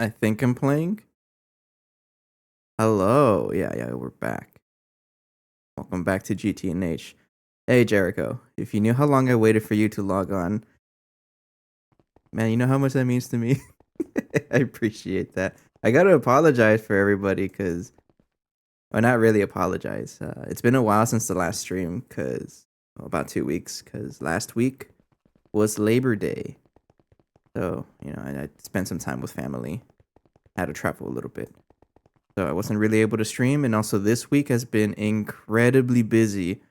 I think I'm playing. Hello. Yeah, we're back. Welcome back to GTNH. Hey, Jericho. If you knew how long I waited for you to log on, man, you know how much that means to me? I appreciate that. I gotta apologize for everybody because, well, not really apologize. It's been a while since the last stream because, well, about 2 weeks, because last week was Labor Day. So, I spent some time with family. Had to travel a little bit. So I wasn't really able to stream, and also this week has been incredibly busy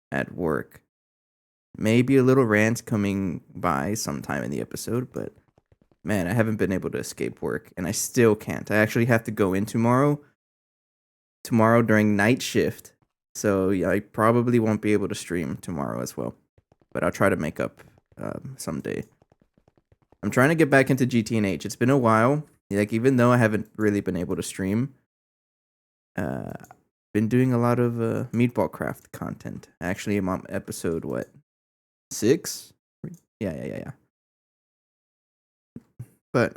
at work. Maybe a little rant coming by sometime in the episode, but man, I haven't been able to escape work, and I still can't. I actually have to go in tomorrow during night shift. So yeah, I probably won't be able to stream tomorrow as well, but I'll try to make up someday. I'm trying to get back into GTNH. It's been a while. Like, even though I haven't really been able to stream, been doing a lot of meatball craft content. Actually, I'm on episode 6? Yeah. But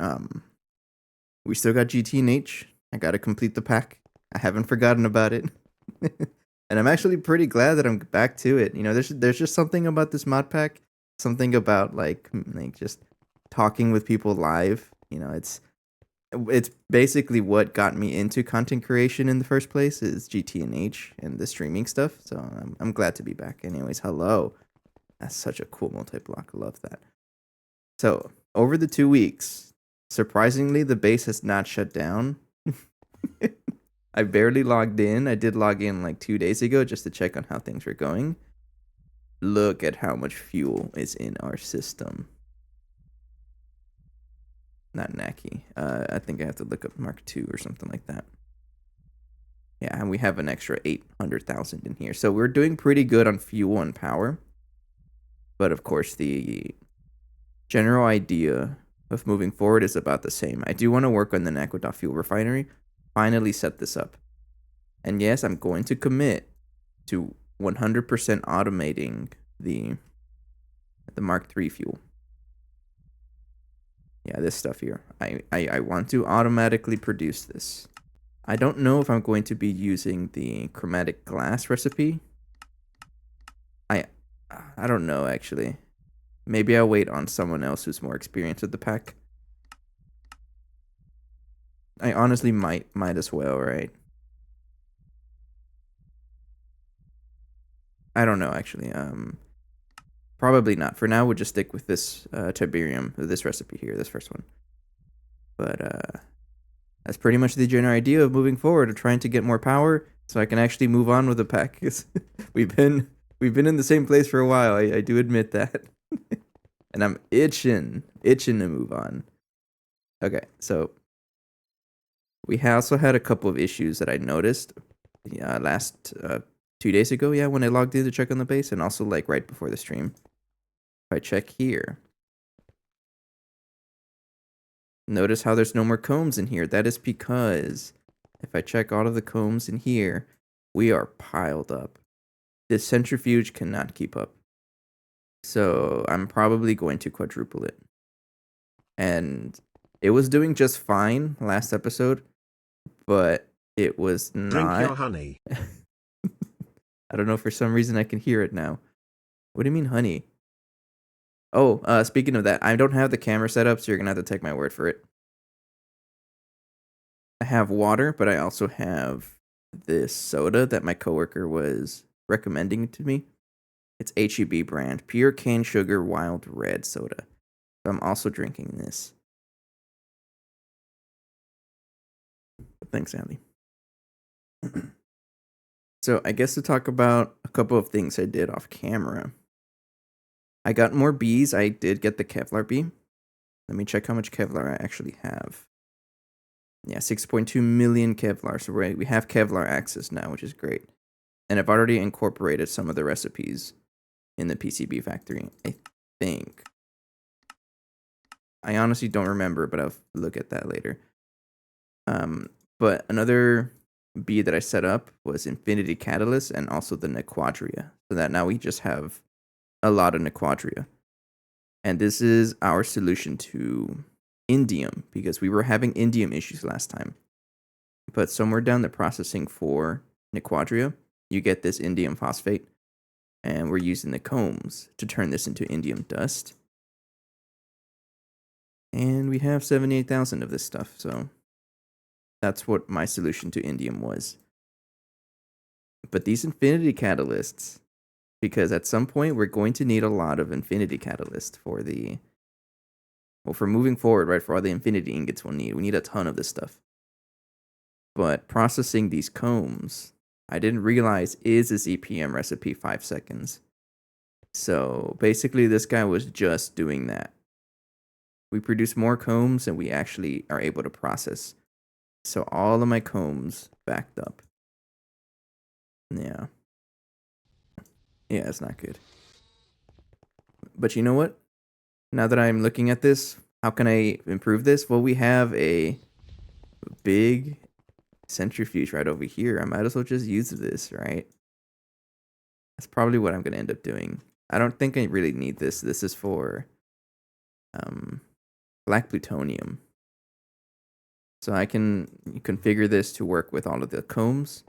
we still got GTNH. I gotta complete the pack. I haven't forgotten about it, and I'm actually pretty glad that I'm back to it. There's just something about this mod pack, something about like just talking with people live. It's basically what got me into content creation in the first place is GTNH and the streaming stuff. So I'm glad to be back. Anyways, hello. That's such a cool multi-block. I love that. So over the 2 weeks, surprisingly, the base has not shut down. I barely logged in. I did log in like 2 days ago just to check on how things were going. Look at how much fuel is in our system. Not Naki. I think I have to look up Mark II or something like that. Yeah, and we have an extra 800,000 in here. So we're doing pretty good on fuel and power. But of course, the general idea of moving forward is about the same. I do want to work on the Naquadah fuel refinery. Finally set this up. And yes, I'm going to commit to 100% automating the Mark III fuel. Yeah, this stuff here. I want to automatically produce this. I don't know if I'm going to be using the chromatic glass recipe. I don't know, actually. Maybe I'll wait on someone else who's more experienced with the pack. I honestly might as well, right? I don't know, actually. Probably not. For now, we'll just stick with this Tiberium, this recipe here, this first one. But that's pretty much the general idea of moving forward, of trying to get more power, so I can actually move on with the pack. we've been in the same place for a while. I do admit that, and I'm itching to move on. Okay, so we also had a couple of issues that I noticed. Last 2 days ago, when I logged in to check on the base, and also like right before the stream. If I check here, notice how there's no more combs in here. That is because if I check all of the combs in here, we are piled up. This centrifuge cannot keep up. So I'm probably going to quadruple it. And it was doing just fine last episode, but it was not. Drink your honey. I don't know, for some reason I can hear it now. What do you mean honey? Oh, speaking of that, I don't have the camera set up, so you're going to have to take my word for it. I have water, but I also have this soda that my coworker was recommending to me. It's HEB brand, pure cane sugar wild red soda. So I'm also drinking this. Thanks, Andy. So I guess to talk about a couple of things I did off camera. I got more bees. I did get the Kevlar bee. Let me check how much Kevlar I actually have. Yeah, 6.2 million Kevlar. So we have Kevlar access now, which is great. And I've already incorporated some of the recipes in the PCB factory, I think. I honestly don't remember, but I'll look at that later. But another bee that I set up was Infinity Catalyst and also the Naquadah. So that now we just have a lot of Naquadah. And this is our solution to indium because we were having indium issues last time. But somewhere down the processing for Naquadah, you get this indium phosphate, and we're using the combs to turn this into indium dust. And we have 78,000 of this stuff, so that's what my solution to indium was. But these infinity catalysts, because at some point we're going to need a lot of infinity catalyst for for moving forward, right? For all the infinity ingots we'll need. We need a ton of this stuff. But processing these combs, I didn't realize is this EPM recipe 5 seconds. So basically this guy was just doing that. We produce more combs and we actually are able to process. So all of my combs backed up. Yeah. Yeah, it's not good. But you know what? Now that I'm looking at this, how can I improve this? Well, we have a big centrifuge right over here. I might as well just use this, right? That's probably what I'm going to end up doing. I don't think I really need this. This is for black plutonium. So I can configure this to work with all of the combs.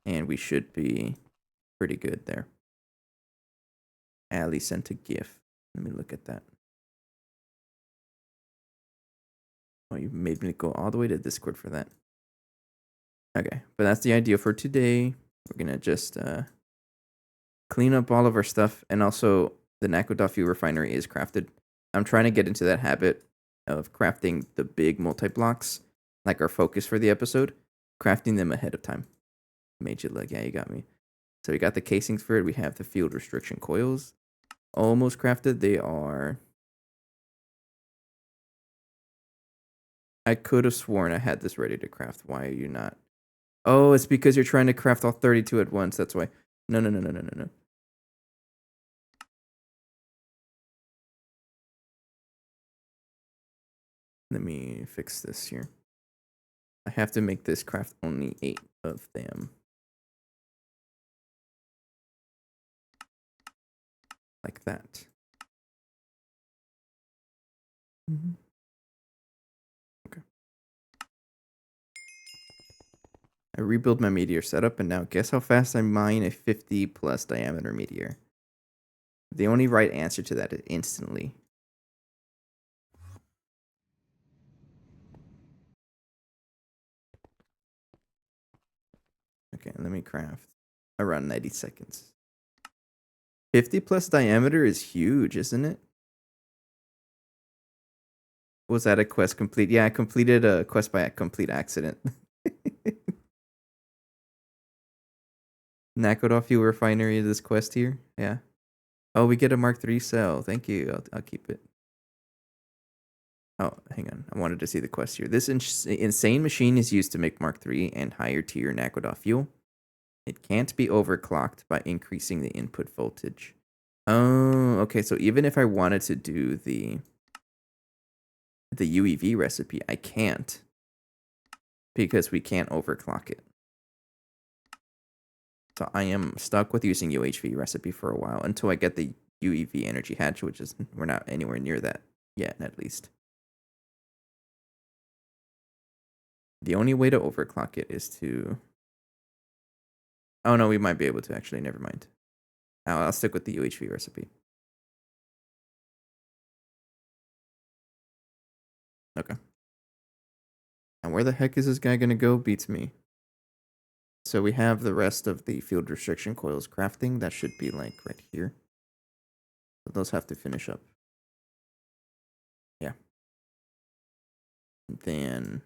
And we should be pretty good there. Ali sent a GIF. Let me look at that. Oh, you made me go all the way to Discord for that. Okay, but that's the idea for today. We're going to just clean up all of our stuff. And also, the Naquadah fuel refinery is crafted. I'm trying to get into that habit of crafting the big multi-blocks, like our focus for the episode, crafting them ahead of time. Made you look, yeah, you got me. So we got the casings for it. We have the field restriction coils almost crafted. They are... I could have sworn I had this ready to craft. Why are you not? Oh, it's because you're trying to craft all 32 at once. That's why. No. Let me fix this here. I have to make this craft only 8 of them. Like that. Okay. I rebuild my meteor setup, and now guess how fast I mine a 50 plus diameter meteor. The only right answer to that is instantly. Okay, let me craft around 90 seconds. 50 plus diameter is huge, isn't it? Was that a quest complete? Yeah, I completed a quest by a complete accident. Naquadah fuel refinery, this quest here. Yeah. Oh, we get a Mark III cell. Thank you. I'll keep it. Oh, hang on. I wanted to see the quest here. This insane machine is used to make Mark III and higher tier Naquadah fuel. It can't be overclocked by increasing the input voltage. Oh, okay. So even if I wanted to do the UEV recipe, I can't because we can't overclock it. So I am stuck with using UHV recipe for a while until I get the UEV energy hatch, which is we're not anywhere near that yet, at least. The only way to overclock it is to... Oh no, we might be able to actually. Never mind. I'll stick with the UHV recipe. Okay. And where the heck is this guy gonna go? Beats me. So we have the rest of the field restriction coils crafting. That should be like right here. So those have to finish up. Yeah. Then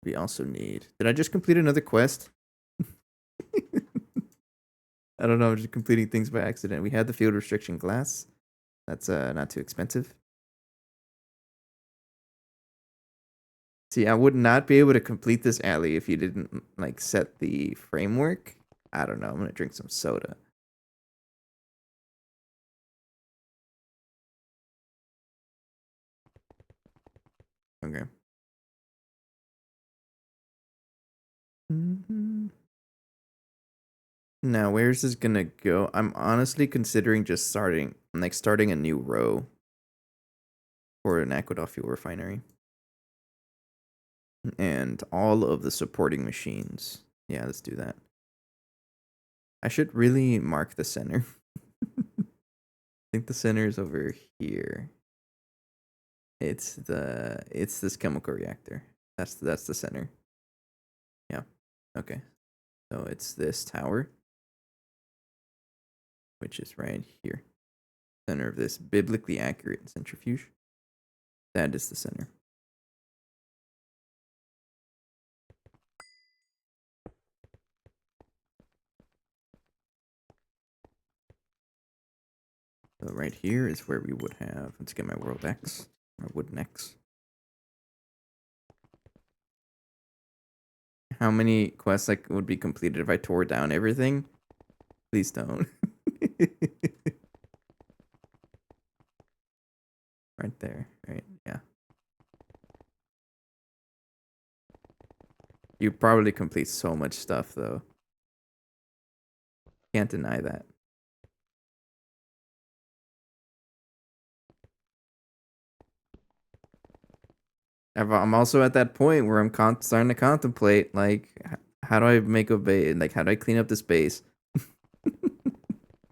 we also need... Did I just complete another quest? I don't know. I'm just completing things by accident. We had the field restriction glass. That's not too expensive. See, I would not be able to complete this alley if you didn't like set the framework. I don't know. I'm gonna drink some soda. Okay. Now, where's this gonna go? I'm honestly considering just starting a new row for an Naquadah fuel refinery. And all of the supporting machines. Yeah, let's do that. I should really mark the center. I think the center is over here. It's this chemical reactor. That's the center. Yeah. Okay. So it's this tower, which is right here. Center of this biblically accurate centrifuge. That is the center. So right here is where we would have, let's get my world X, my wooden X. How many quests like would be completed if I tore down everything? Please don't. Right there, right? Yeah. You probably complete so much stuff though. Can't deny that. I'm also at that point where I'm starting to contemplate, like, how do I make a base? Like, how do I clean up this base?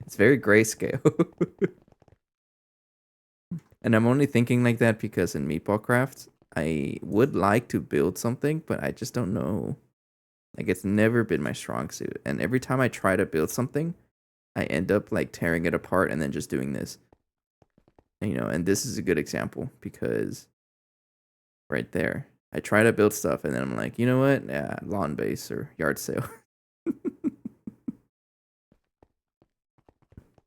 It's very grayscale. And I'm only thinking like that because in Meatball Craft, I would like to build something, but I just don't know. Like, it's never been my strong suit. And every time I try to build something, I end up, like, tearing it apart and then just doing this. And, and this is a good example because right there, I try to build stuff and then I'm like, you know what? Yeah, lawn base or yard sale.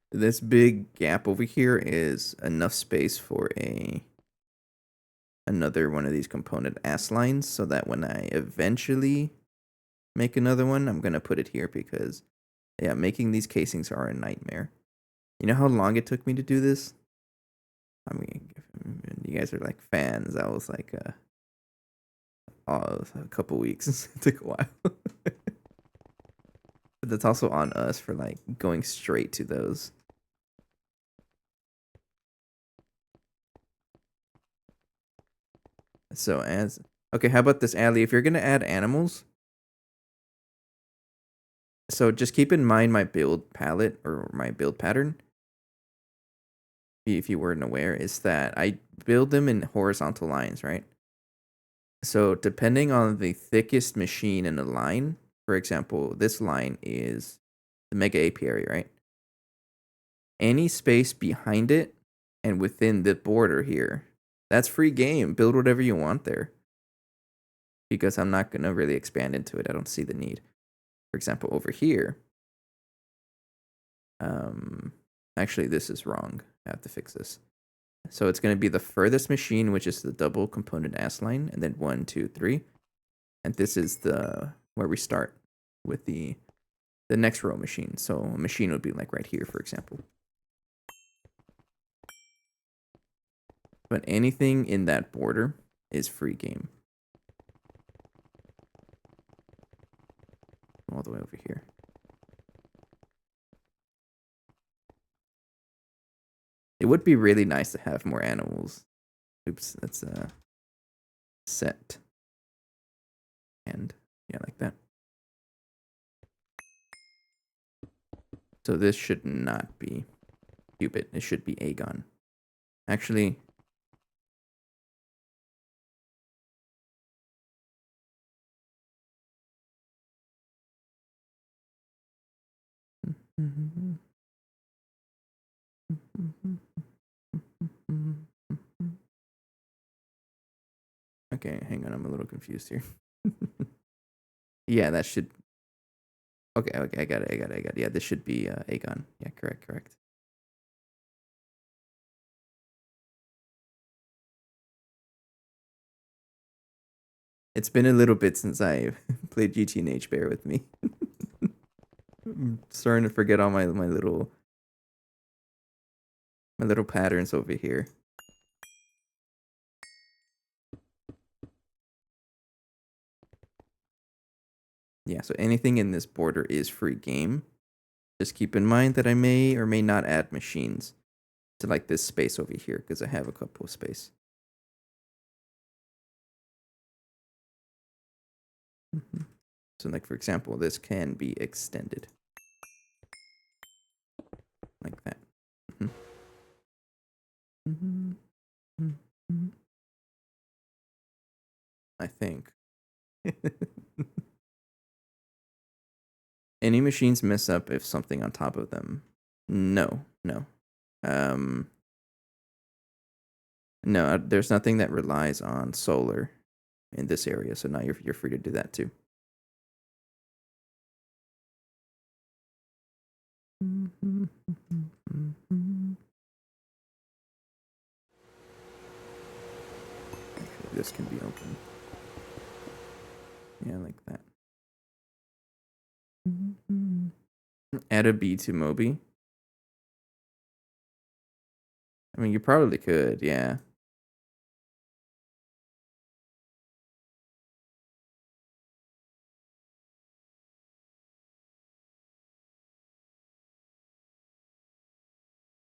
This big gap over here is enough space for another one of these component ass lines so that when I eventually make another one, I'm gonna put it here because yeah, making these casings are a nightmare. You know how long it took me to do this? I mean, you guys are like fans. I was like a couple weeks. It took a while. But that's also on us for like going straight to those. So okay, how about this, Allie? If you're gonna add animals, so just keep in mind my build palette or my build pattern. If you weren't aware, is that I build them in horizontal lines, right? So depending on the thickest machine in a line, for example, this line is the mega apiary, right? Any space behind it and within the border here, that's free game. Build whatever you want there. Because I'm not going to really expand into it. I don't see the need. For example, over here. Actually, this is wrong. I have to fix this. So it's going to be the furthest machine, which is the double component ass line, and then 1, 2, 3. And this is the where we start with the next row machine. So a machine would be like right here, for example. But anything in that border is free game. All the way over here. It would be really nice to have more animals. Oops, that's set. And yeah, like that. So this should not be Cupid. It should be Aegon. Actually, okay, hang on. I'm a little confused here. Yeah, that should. Okay, I got it. Yeah, this should be Aegon. Yeah, correct. It's been a little bit since I played GTNH. Bear with me. I'm starting to forget all my little patterns over here. Yeah, so anything in this border is free game. Just keep in mind that I may or may not add machines to like this space over here because I have a couple of space. So like, for example, this can be extended. Like that. I think. Any machines mess up if something on top of them? No. No, there's nothing that relies on solar in this area, so now you're free to do that too. Actually, this can be open. Yeah, like that. Add a B to Moby. I mean, you probably could, yeah.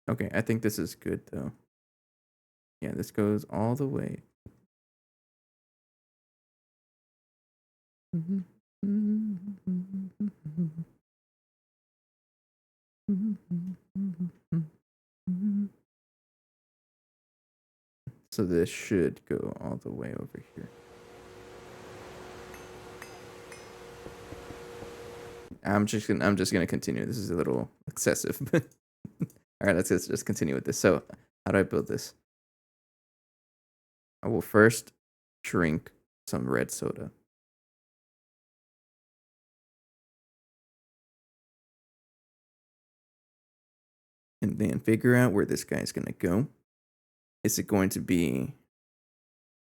Okay, I think this is good though. Yeah, this goes all the way. So this should go all the way over here. I'm just gonna continue. This is a little excessive, but all right, let's just continue with this. So, how do I build this? I will first drink some red soda. And then figure out where this guy's gonna go. Is it going to be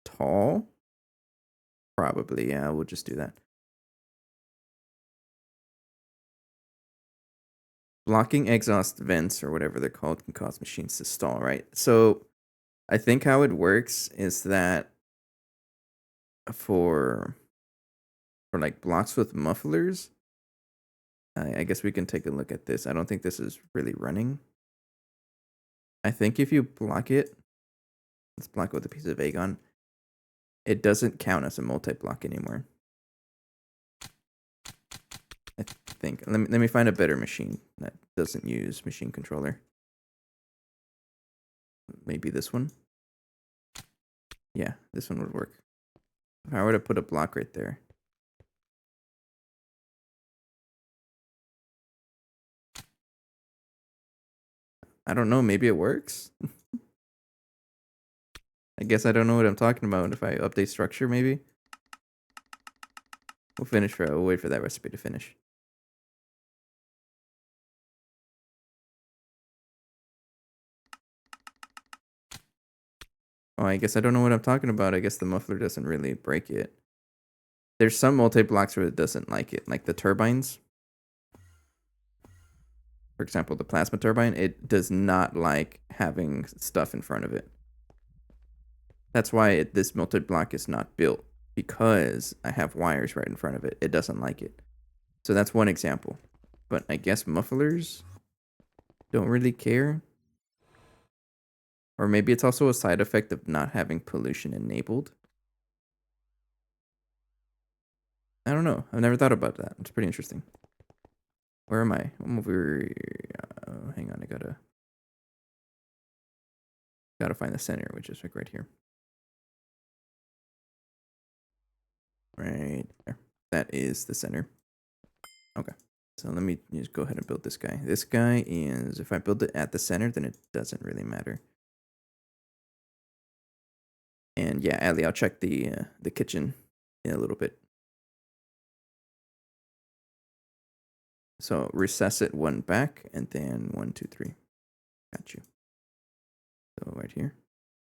tall? Probably, yeah, we'll just do that. Blocking exhaust vents or whatever they're called can cause machines to stall, right? So I think how it works is that for like blocks with mufflers, I guess we can take a look at this. I don't think this is really running. I think if you block it, let's block it with a piece of Agon, it doesn't count as a multi-block anymore. I think. Let me find a better machine that doesn't use machine controller. Maybe this one. Yeah, this one would work. If I were to put a block right there. I don't know, maybe it works. I guess I don't know what I'm talking about. If I update structure, maybe. We'll wait for that recipe to finish. Oh, I guess I don't know what I'm talking about. I guess the muffler doesn't really break it. There's some multi-blocks where it doesn't like it. Like the turbines. For example, the plasma turbine, it does not like having stuff in front of it. That's why this multi-block is not built. Because I have wires right in front of it. It doesn't like it. So that's one example. But I guess mufflers don't really care. Or maybe it's also a side effect of not having pollution enabled. I don't know. I've never thought about that. It's pretty interesting. Where am I? I'm over. Hang on. I gotta find the center, which is like right here. Right there. That is the center. Okay. So let me just go ahead and build this guy. This guy is, if I build it at the center, then it doesn't really matter. And yeah, Allie, I'll check the kitchen in a little bit. So recess it one back, and then 1, 2, 3. Got you. So right here,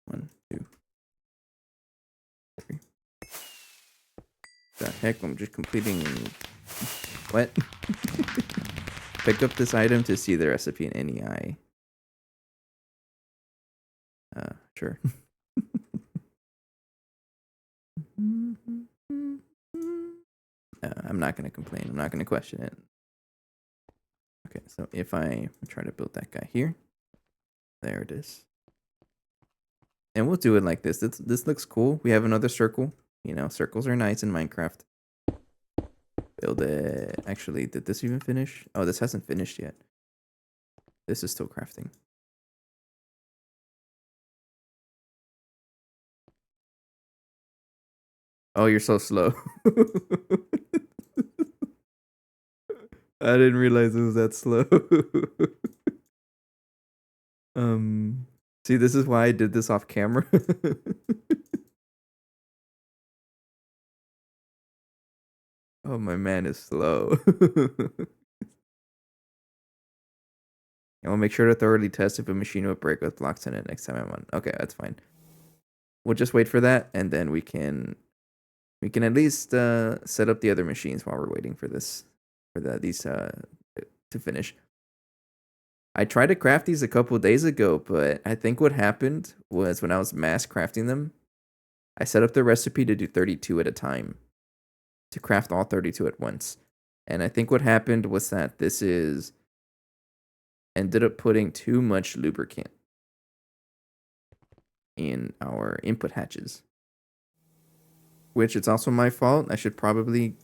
1, 2, 3. The heck? I'm just completing. What? Pick up this item to see the recipe in NEI. Sure. I'm not gonna complain. I'm not gonna question it. Okay, so if I try to build that guy here, there it is. And we'll do it like this. This looks cool. We have another circle. You know, circles are nice in Minecraft. Build it. Actually, did this even finish? Oh, this hasn't finished yet. This is still crafting. Oh, you're so slow. I didn't realize it was that slow. See, this is why I did this off camera. Oh, my man is slow. I will make sure to thoroughly test if a machine will break with blocks in it next time I'm on. Okay, that's fine. We'll just wait for that, and then we can at least set up the other machines while we're waiting for this these to finish. I tried to craft these a couple days ago, but I think what happened was when I was mass crafting them, I set up the recipe to do 32 at a time, to craft all 32 at once. And I think what happened was that this is ended up putting too much lubricant in our input hatches, which it's also my fault. I should probably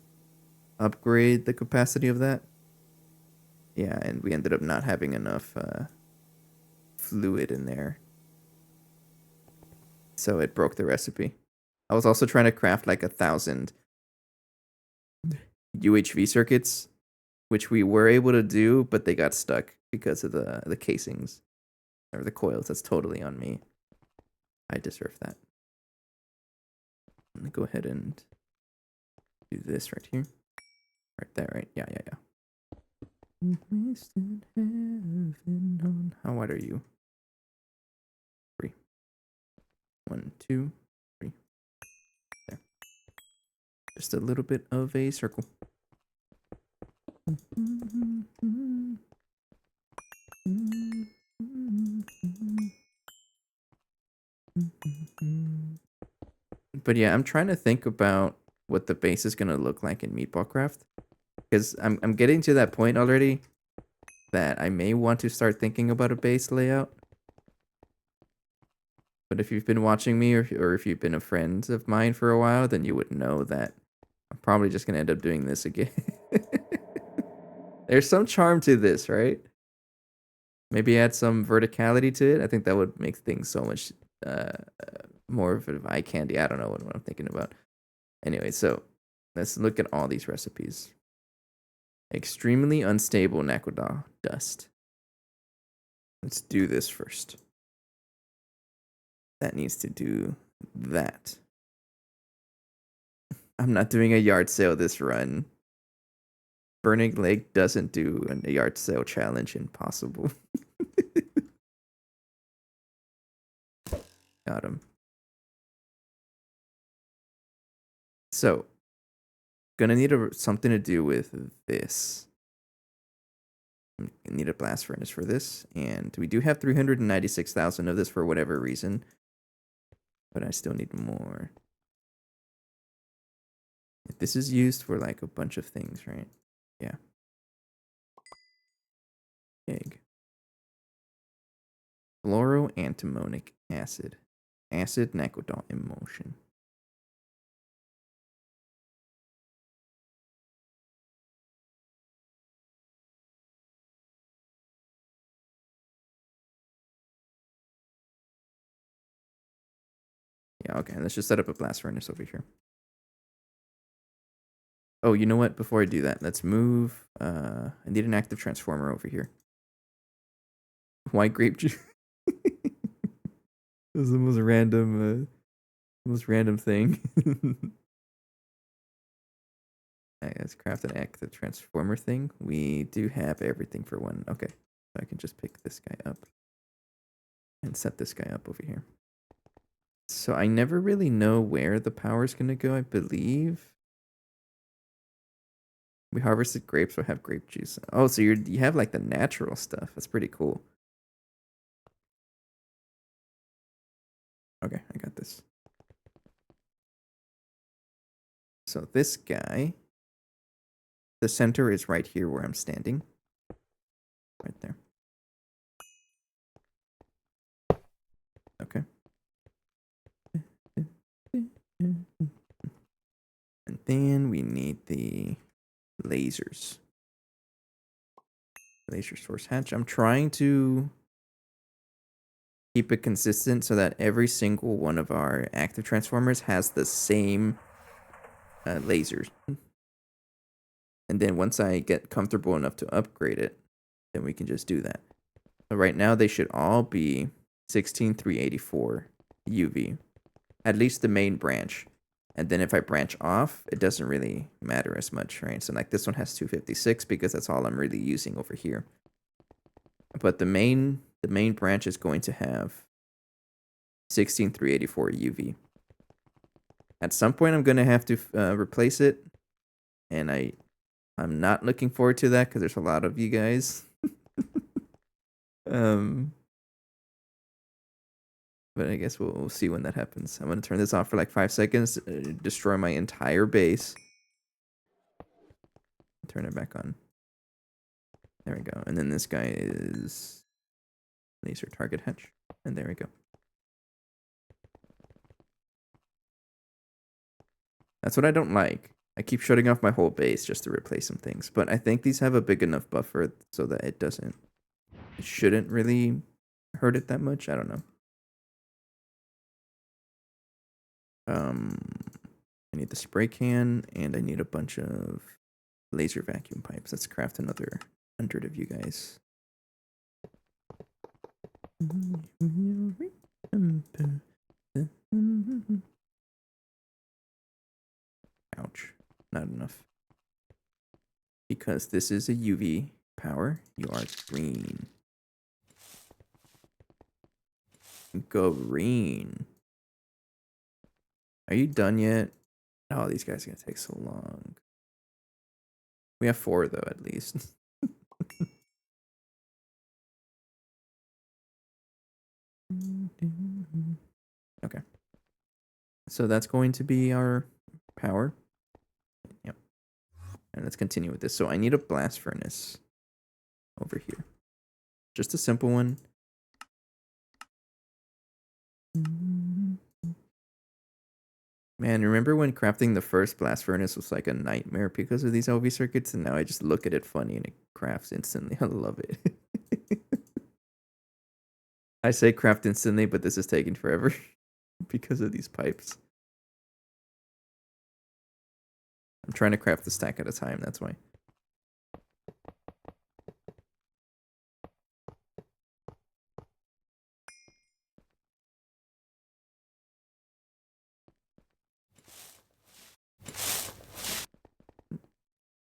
upgrade the capacity of that. Yeah, and we ended up not having enough fluid in there, so it broke the recipe. I was also trying to craft like 1,000 UHV circuits, which we were able to do, but they got stuck because of the casings or the coils. That's totally on me. I deserve that. I'm gonna go ahead and do this right here. Right there, right? Yeah. How wide are you? 3. 1, 2, 3. There. Just a little bit of a circle. But yeah, I'm trying to think about what the base is gonna look like in Meatball Craft, because I'm getting to that point already that I may want to start thinking about a base layout. But if you've been watching me, or if you've been a friend of mine for a while, then you would know that I'm probably just gonna end up doing this again. There's some charm to this, right? Maybe add some verticality to it. I think that would make things so much more of an eye candy. I don't know what I'm thinking about. Anyway, so let's look at all these recipes. Extremely unstable Naquadah dust. Let's do this first. That needs to do that. I'm not doing a yard sale this run. Burning Lake doesn't do a yard sale challenge. Impossible. Got him. So, gonna need something to do with this. I need a blast furnace for this, and we do have 396,000 of this for whatever reason, but I still need more. This is used for like a bunch of things, right? Yeah. Egg. Fluoroantimonic acid. Acid Naquadah emulsion. Yeah, okay, let's just set up a blast furnace over here. Oh, you know what? Before I do that, let's move. I need an active transformer over here. Why grape juice? This is the most random thing. Let's craft an active transformer thing. We do have everything for one. Okay, so I can just pick this guy up and set this guy up over here. So I never really know where the power is going to go, I believe. We harvested grapes, so have grape juice. Oh, so you have like the natural stuff. That's pretty cool. Okay, I got this. So this guy, the center is right here where I'm standing. Right there. Okay. And then we need the lasers. Laser source hatch. I'm trying to keep it consistent so that every single one of our active transformers has the same lasers. And then once I get comfortable enough to upgrade it, then we can just do that. But right now they should all be 16384 UV. At least the main branch. And then if I branch off, it doesn't really matter as much, right? So like this one has 256 because that's all I'm really using over here. But the main branch is going to have 16384 UV. At some point I'm going to have to replace it. And I'm not looking forward to that because there's a lot of you guys. But I guess we'll see when that happens. I'm going to turn this off for like 5 seconds, destroy my entire base. Turn it back on. There we go. And then this guy is laser target hatch. And there we go. That's what I don't like. I keep shutting off my whole base just to replace some things. But I think these have a big enough buffer so that it shouldn't really hurt it that much. I don't know. I need the spray can and I need a bunch of laser vacuum pipes. Let's craft another 100 of you guys. Ouch. Not enough. Because this is a UV power, you are green. Green. Are you done yet? Oh, these guys are gonna take so long. We have 4 though, at least. Okay. So that's going to be our power. Yep. And let's continue with this. So I need a blast furnace over here. Just a simple one. Man, remember when crafting the first blast furnace was like a nightmare because of these LV circuits? And now I just look at it funny and it crafts instantly. I love it. I say craft instantly, but this is taking forever because of these pipes. I'm trying to craft the stack at a time, that's why.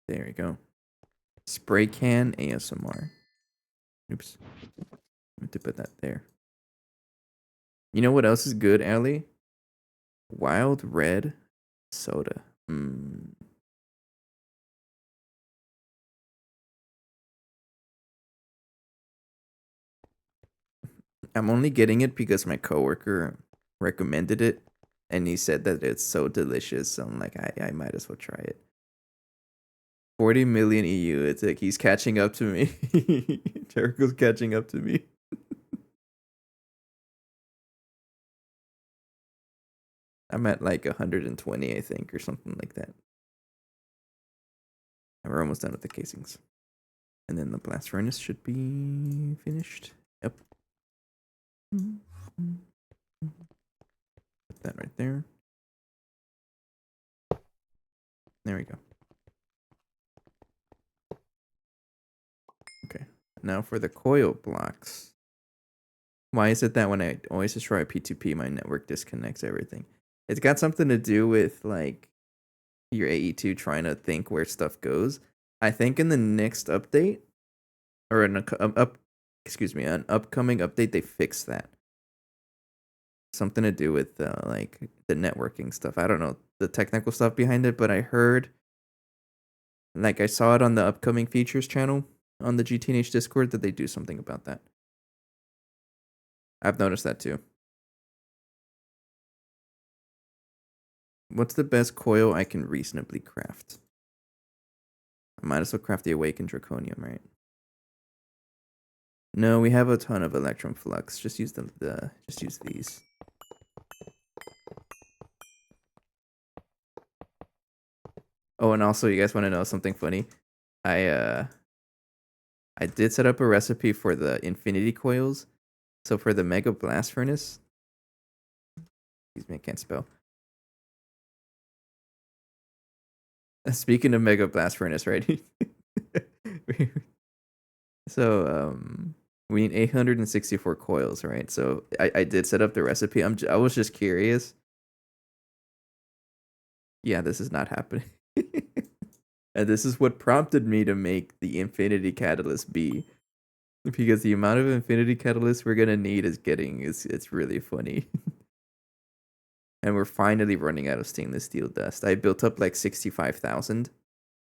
There we go. Spray can ASMR. Oops. I meant to put that there. You know what else is good, Allie? Wild red soda. I'm only getting it because my coworker recommended it and he said that it's so delicious. So I'm like, I might as well try it. 40 million EU. It's like he's catching up to me. Jericho's catching up to me. I'm at like 120, I think, or something like that. And we're almost done with the casings. And then the blast furnace should be finished. Yep. Put that right there. There we go. Okay. Now for the coil blocks. Why is it that when I always destroy a P2P, my network disconnects everything? It's got something to do with like your AE2 trying to think where stuff goes. I think in the next update, or an upcoming update, they fix that. Something to do with like the networking stuff. I don't know the technical stuff behind it, but I heard, like I saw it on the upcoming features channel on the GTNH Discord that they do something about that. I've noticed that too. What's the best coil I can reasonably craft? I might as well craft the Awakened Draconium, right? No, we have a ton of Electrum Flux. Just use just use these. Oh, and also, you guys want to know something funny? I uh, I did set up a recipe for the infinity coils. So for the mega blast furnace, excuse me, I can't spell. Speaking of mega blast furnace, right? So we need 864 coils, right? So I did set up the recipe. I was just curious. Yeah, this is not happening. And this is what prompted me to make the infinity catalyst B, because the amount of infinity catalyst we're gonna need is getting is it's really funny. And we're finally running out of stainless steel dust. I built up like 65,000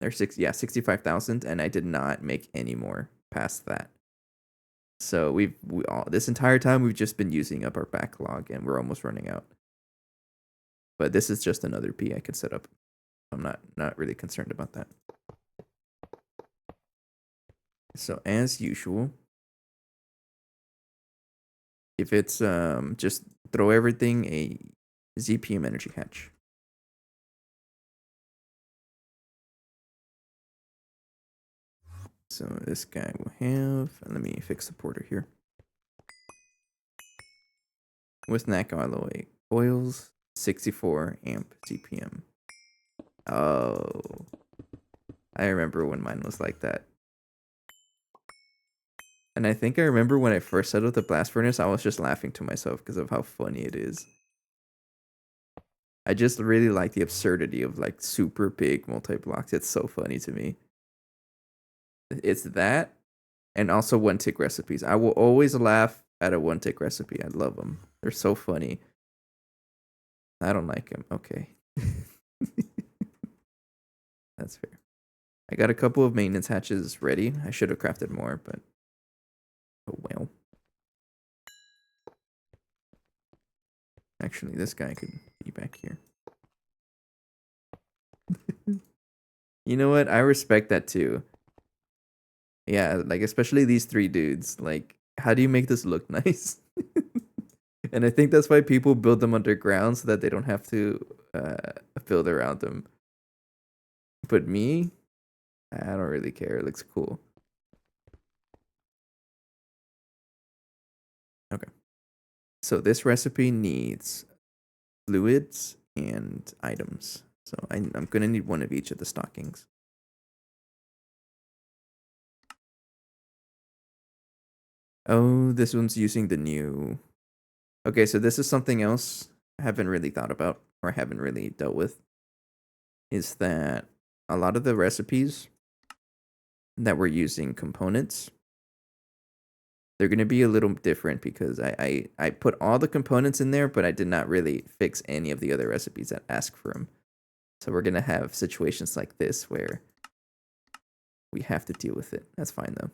or 65,000, and I did not make any more past that. So we all this entire time we've just been using up our backlog, and we're almost running out. But this is just another P I could set up. I'm not really concerned about that. So as usual, if it's just throw everything a ZPM energy hatch. So this guy will have. Let me fix the porter here. With Naquadah coils, 64 amp ZPM. Oh, I remember when mine was like that. And I think I remember when I first set up the blast furnace, I was just laughing to myself because of how funny it is. I just really like the absurdity of like super big multi-blocks. It's so funny to me. It's that, and also one tick recipes. I will always laugh at a one tick recipe. I love them. They're so funny. I don't like them. Okay. That's fair. I got a couple of maintenance hatches ready. I should have crafted more, but oh well. Actually, this guy could be back here. You know what? I respect that too. Yeah, like especially these three dudes. Like, how do you make this look nice? And I think that's why people build them underground so that they don't have to build around them. But me, I don't really care. It looks cool. Okay. So this recipe needs fluids and items. So I'm going to need one of each of the stockings. Oh, this one's using the new... Okay, so this is something else I haven't really thought about or haven't really dealt with. Is that a lot of the recipes that we're using components, they're going to be a little different because I put all the components in there, but I did not really fix any of the other recipes that ask for them. So we're going to have situations like this where we have to deal with it. That's fine though.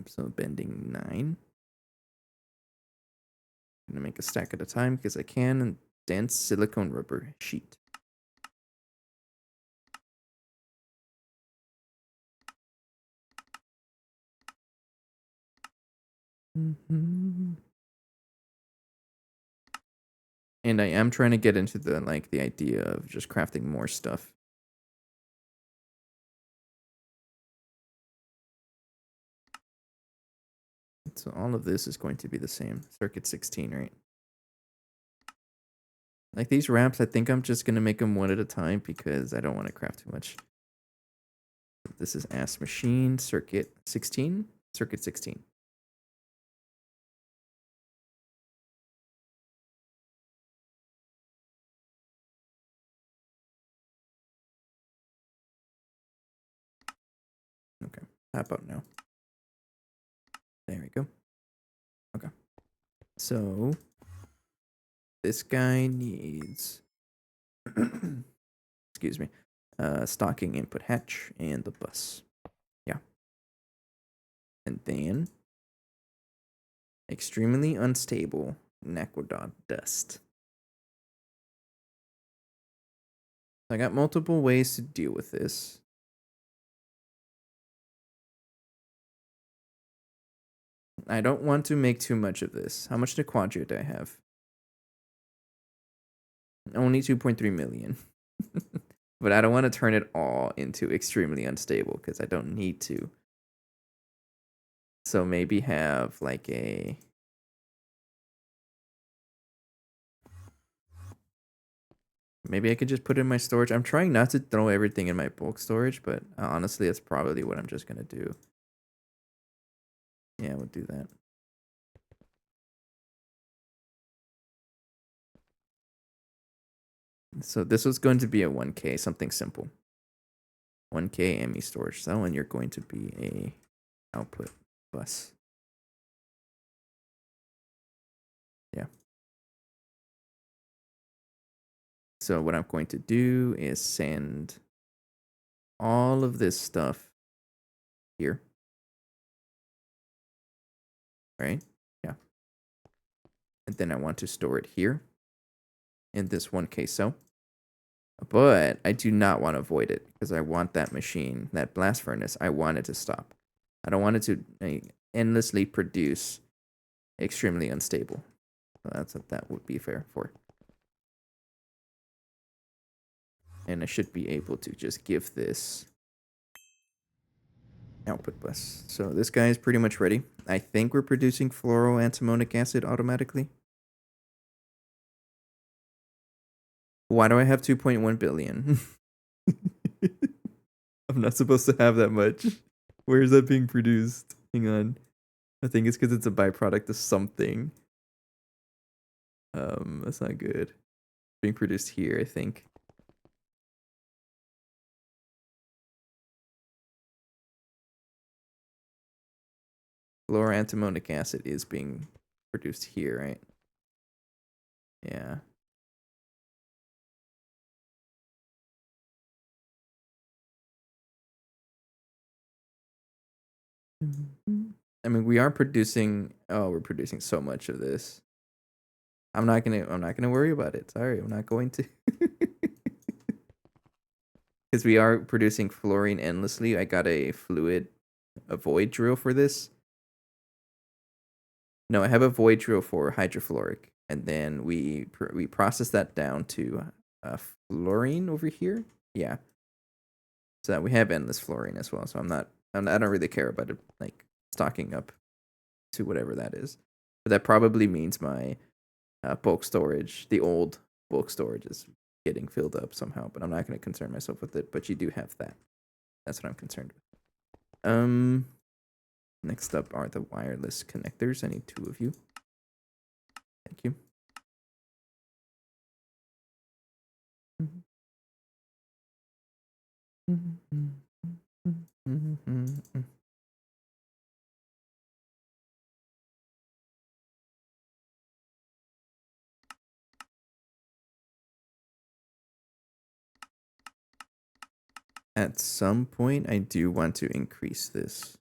So bending 9. I'm going to make a stack at a time because I can, and dense silicone rubber sheet. Mm-hmm. And I am trying to get into the the idea of just crafting more stuff. So all of this is going to be the same. Circuit 16, right? Like these ramps, I think I'm just going to make them one at a time because I don't want to craft too much. This is ass machine, circuit 16, circuit 16. Okay, how about now? There we go. Okay. So this guy needs, excuse me, stocking input hatch and the bus. Yeah. And then extremely unstable Naquadah dust. I got multiple ways to deal with this. I don't want to make too much of this. How much Naquadah do I have? Only 2.3 million. But I don't want to turn it all into extremely unstable because I don't need to. So maybe have like a... Maybe I could just put it in my storage. I'm trying not to throw everything in my bulk storage, but honestly, that's probably what I'm just going to do. Yeah, we'll do that. So this was going to be a 1K, something simple. 1K ME storage cell, and you're going to be a output bus. Yeah. So what I'm going to do is send all of this stuff here. Right? Yeah. And then I want to store it here in this 1K cell. But I do not want to void it because I want that machine, that blast furnace, I want it to stop. I don't want it to endlessly produce extremely unstable. So that's what that would be fair for. And I should be able to just give this output bus. So this guy is pretty much ready. I think we're producing fluoroantimonic acid automatically. Why do I have 2.1 billion? I'm not supposed to have that much. Where is that being produced? Hang on. I think it's because it's a byproduct of something. That's not good. Being produced here, I think. Fluoroantimonic acid is being produced here, right? Yeah. I mean, we are producing. Oh, we're producing so much of this. I'm not gonna worry about it. Sorry, I'm not going to. Because we are producing fluorine endlessly. I got a void drill for this. No, I have a void drill for hydrofluoric, and then we process that down to fluorine over here. Yeah. So that we have endless fluorine as well. So I don't really care about it like stocking up to whatever that is. But that probably means my bulk storage, the old bulk storage, is getting filled up somehow. But I'm not going to concern myself with it. But you do have that. That's what I'm concerned with. Next up are the wireless connectors. I need 2 of you. Thank you. At some point, I do want to increase this.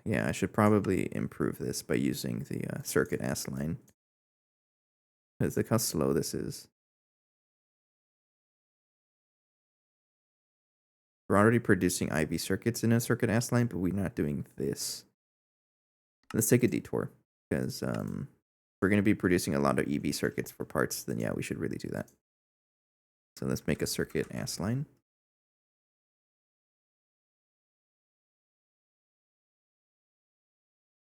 Yeah, I should probably improve this by using the circuit S line. Because look how slow this is. We're already producing IV circuits in a circuit S line, but we're not doing this. Let's take a detour. Because we're going to be producing a lot of EV circuits for parts, then yeah, we should really do that. So let's make a circuit S line.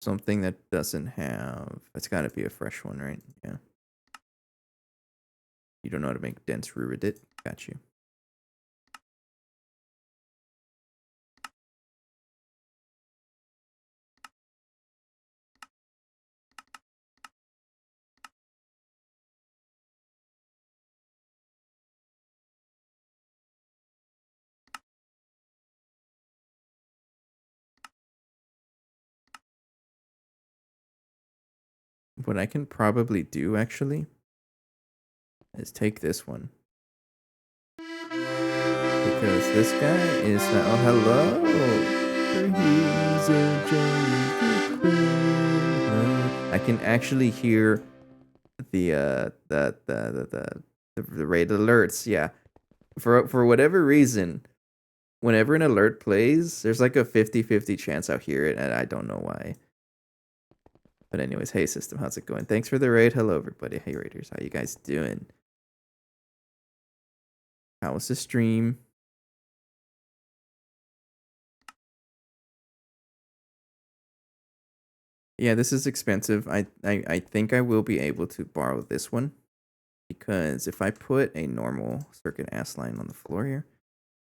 Something that doesn't have... It's got to be a fresh one, right? Yeah. You don't know how to make dense ruridit? Got you. What I can probably do, actually, is take this one. Because this guy is... Oh, hello! I can actually hear the rate alerts. Yeah. For whatever reason, whenever an alert plays, there's like a 50-50 chance I'll hear it, and I don't know why. But anyways, hey system, how's it going? Thanks for the raid. Hello everybody. Hey raiders, how you guys doing? How was the stream? Yeah, this is expensive. I think I will be able to borrow this one, because if I put a normal circuit ass line on the floor here,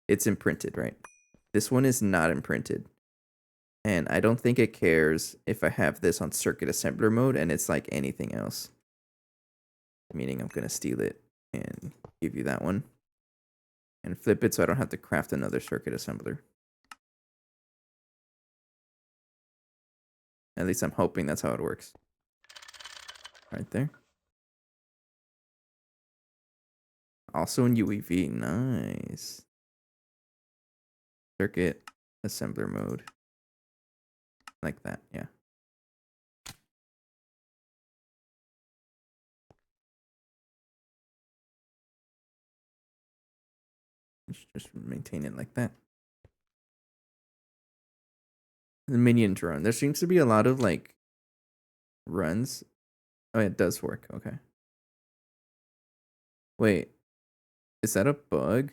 it's imprinted, right? This one is not imprinted. And I don't think it cares if I have this on circuit assembler mode and it's like anything else. Meaning I'm going to steal it and give you that one. And flip it so I don't have to craft another circuit assembler. At least I'm hoping that's how it works. Right there. Also in UEV, nice. Circuit assembler mode. Like that, yeah. Just maintain it like that. The minion drone. There seems to be a lot of like runs. Oh, it does work. Okay. Wait, is that a bug?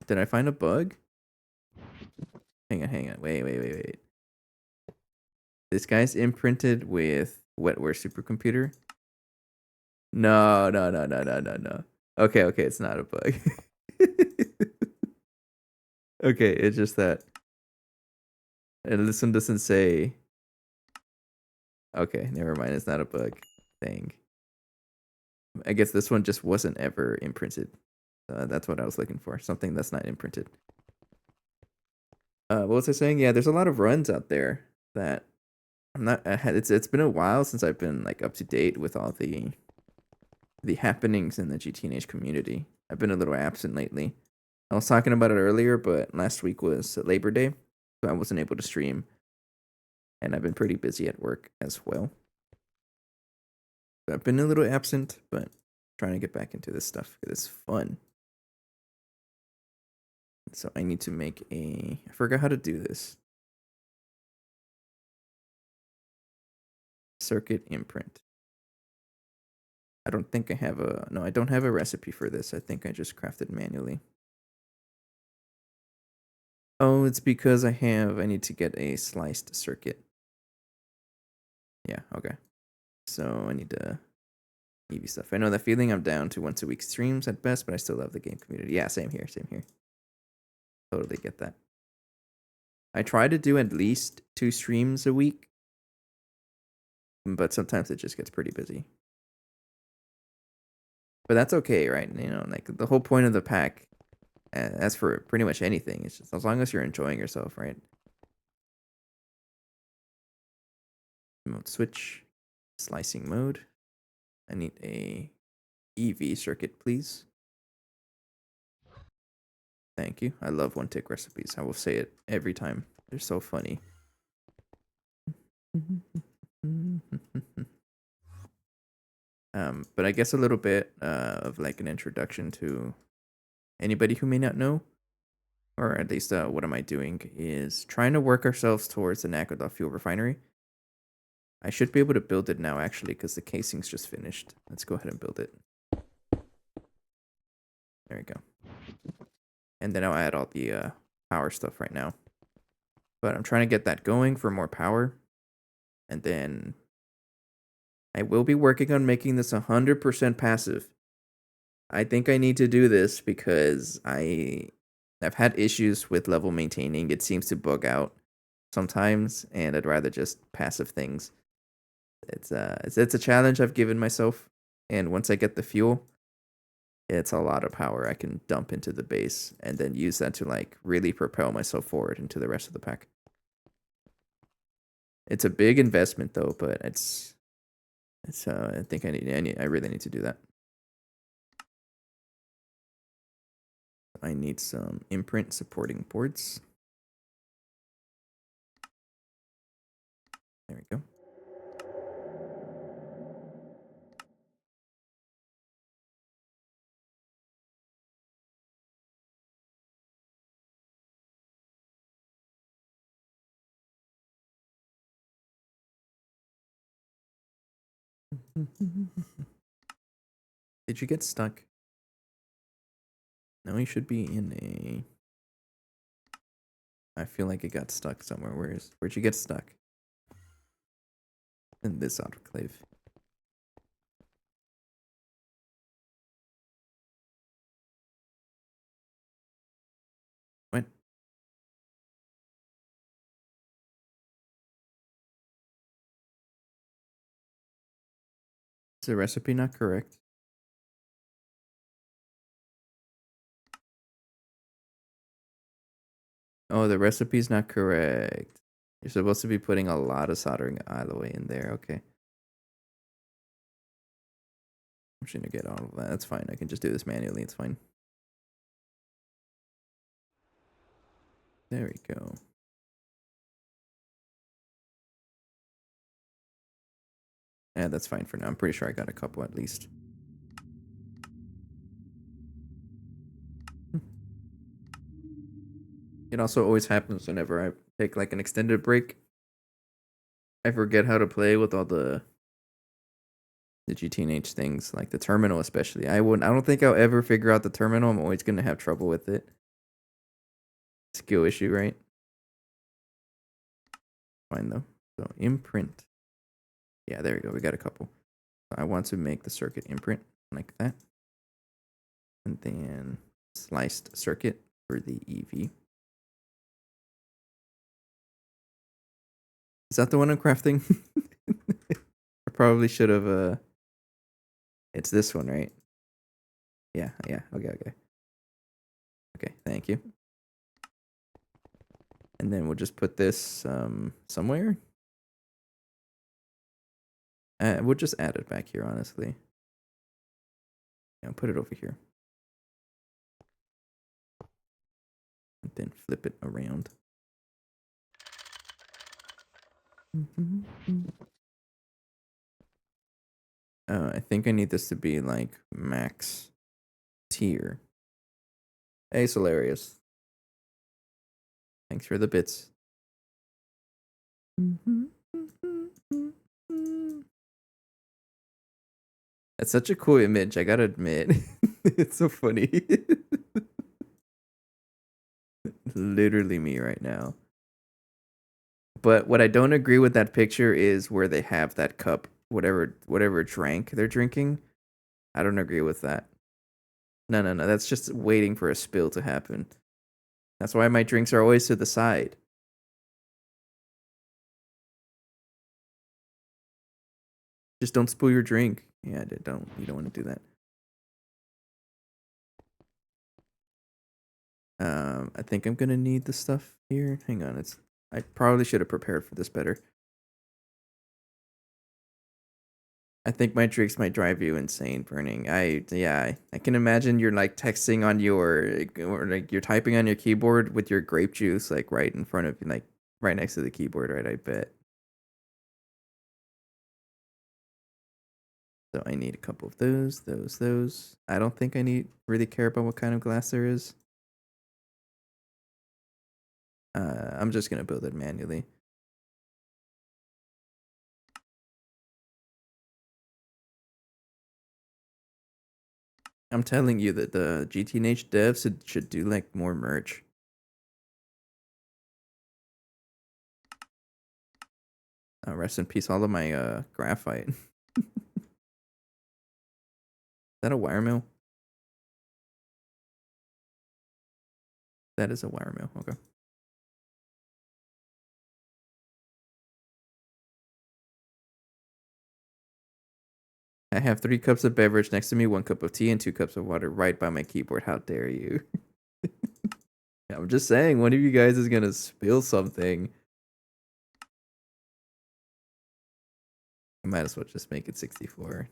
Did I find a bug? Hang on. Wait. This guy's imprinted with wetware supercomputer. No. Okay, it's not a bug. Okay, it's just that. And this one doesn't say. Okay, never mind. It's not a bug. Dang. I guess this one just wasn't ever imprinted. That's what I was looking for. Something that's not imprinted. What was I saying? Yeah, there's a lot of runs out there that I'm not. It's been a while since I've been like up to date with all the happenings in the GTNH community. I've been a little absent lately. I was talking about it earlier, but last week was Labor Day, so I wasn't able to stream, and I've been pretty busy at work as well. So I've been a little absent, but trying to get back into this stuff. It's fun. So I need to make I forgot how to do this. Circuit imprint. I don't think I have I don't have a recipe for this. I think I just crafted manually. Oh, it's because I need to get a sliced circuit. Yeah, okay. So I need to EV stuff. I know that feeling. I'm down to once a week streams at best, but I still love the game community. Yeah, same here. Totally get that. I try to do at least 2 streams a week, but sometimes it just gets pretty busy. But that's okay, right? You know, like the whole point of the pack, as for pretty much anything, it's just as long as you're enjoying yourself, right? Mode switch, slicing mode. I need a EV circuit, please. Thank you. I love one-tick recipes. I will say it every time. They're so funny. But I guess a little bit of like an introduction to anybody who may not know, or at least what am I doing, is trying to work ourselves towards the Naquadah fuel refinery. I should be able to build it now, actually, because the casing's just finished. Let's go ahead and build it. There we go. And then I'll add all the power stuff right now. But I'm trying to get that going for more power. And then I will be working on making this 100% passive. I think I need to do this because I've had issues with level maintaining. It seems to bug out sometimes, and I'd rather just passive things. It's a challenge I've given myself, and once I get the fuel, it's a lot of power I can dump into the base and then use that to like really propel myself forward into the rest of the pack. It's a big investment though, but it's I think I really need to do that. I need some imprint supporting boards. There we go. Did you get stuck? No, you should be in a... I feel like it got stuck somewhere. Where'd you get stuck? In this autoclave. What? Is the recipe not correct? Oh, the recipe's not correct. You're supposed to be putting a lot of soldering alloy in there. Okay. I'm just gonna get all of that. That's fine. I can just do this manually. It's fine. There we go. Yeah, that's fine for now. I'm pretty sure I got a couple at least. It also always happens whenever I take like an extended break. I forget how to play with all the GTH things, like the terminal especially. I don't think I'll ever figure out the terminal. I'm always gonna have trouble with it. Skill issue, right? Fine though. So imprint. Yeah, there we go. We got a couple. So I want to make the circuit imprint like that. And then sliced circuit for the EV. Is that the one I'm crafting? I probably should have it's this one, right? Yeah, okay. Okay, thank you. And then we'll just put this somewhere. We'll just add it back here, honestly. Yeah, put it over here. And then flip it around. I think I need this to be like max tier. Hey, Solarius. Thanks for the bits. That's such a cool image, I gotta admit. It's so funny. Literally me right now. But what I don't agree with that picture is where they have that cup, whatever drink they're drinking. I don't agree with that. No. That's just waiting for a spill to happen. That's why my drinks are always to the side. Just don't spill your drink. Yeah, you don't want to do that. I think I'm gonna need the stuff here. Hang on, I probably should have prepared for this better. I think my drinks might drive you insane, Burning. I can imagine you're like texting on or like you're typing on your keyboard with your grape juice like right in front of you, like right next to the keyboard, right? I bet. So I need a couple of those. I don't think I really care about what kind of glass there is. I'm just gonna build it manually. I'm telling you that the GTH devs should do like more merch. Rest in peace, all of my graphite. Is that a wire mill? That is a wire mill. Okay. I have 3 cups of beverage next to me, 1 cup of tea, and 2 cups of water right by my keyboard. How dare you? I'm just saying, one of you guys is gonna spill something. I might as well just make it 64.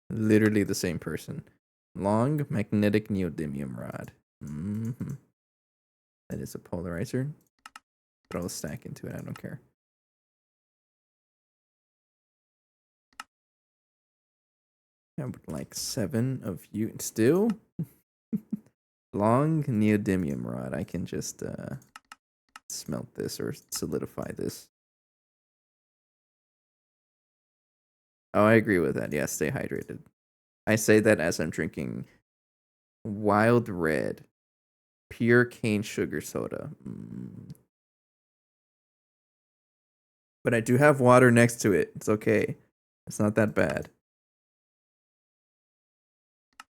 Literally the same person. Long magnetic neodymium rod. That is a polarizer. Put all the stack into it. I don't care. I would like 7 of you. Still? Long neodymium rod. I can just smelt this or solidify this. Oh, I agree with that. Yeah, stay hydrated. I say that as I'm drinking Wild Red, pure cane sugar soda. But I do have water next to it. It's okay. It's not that bad.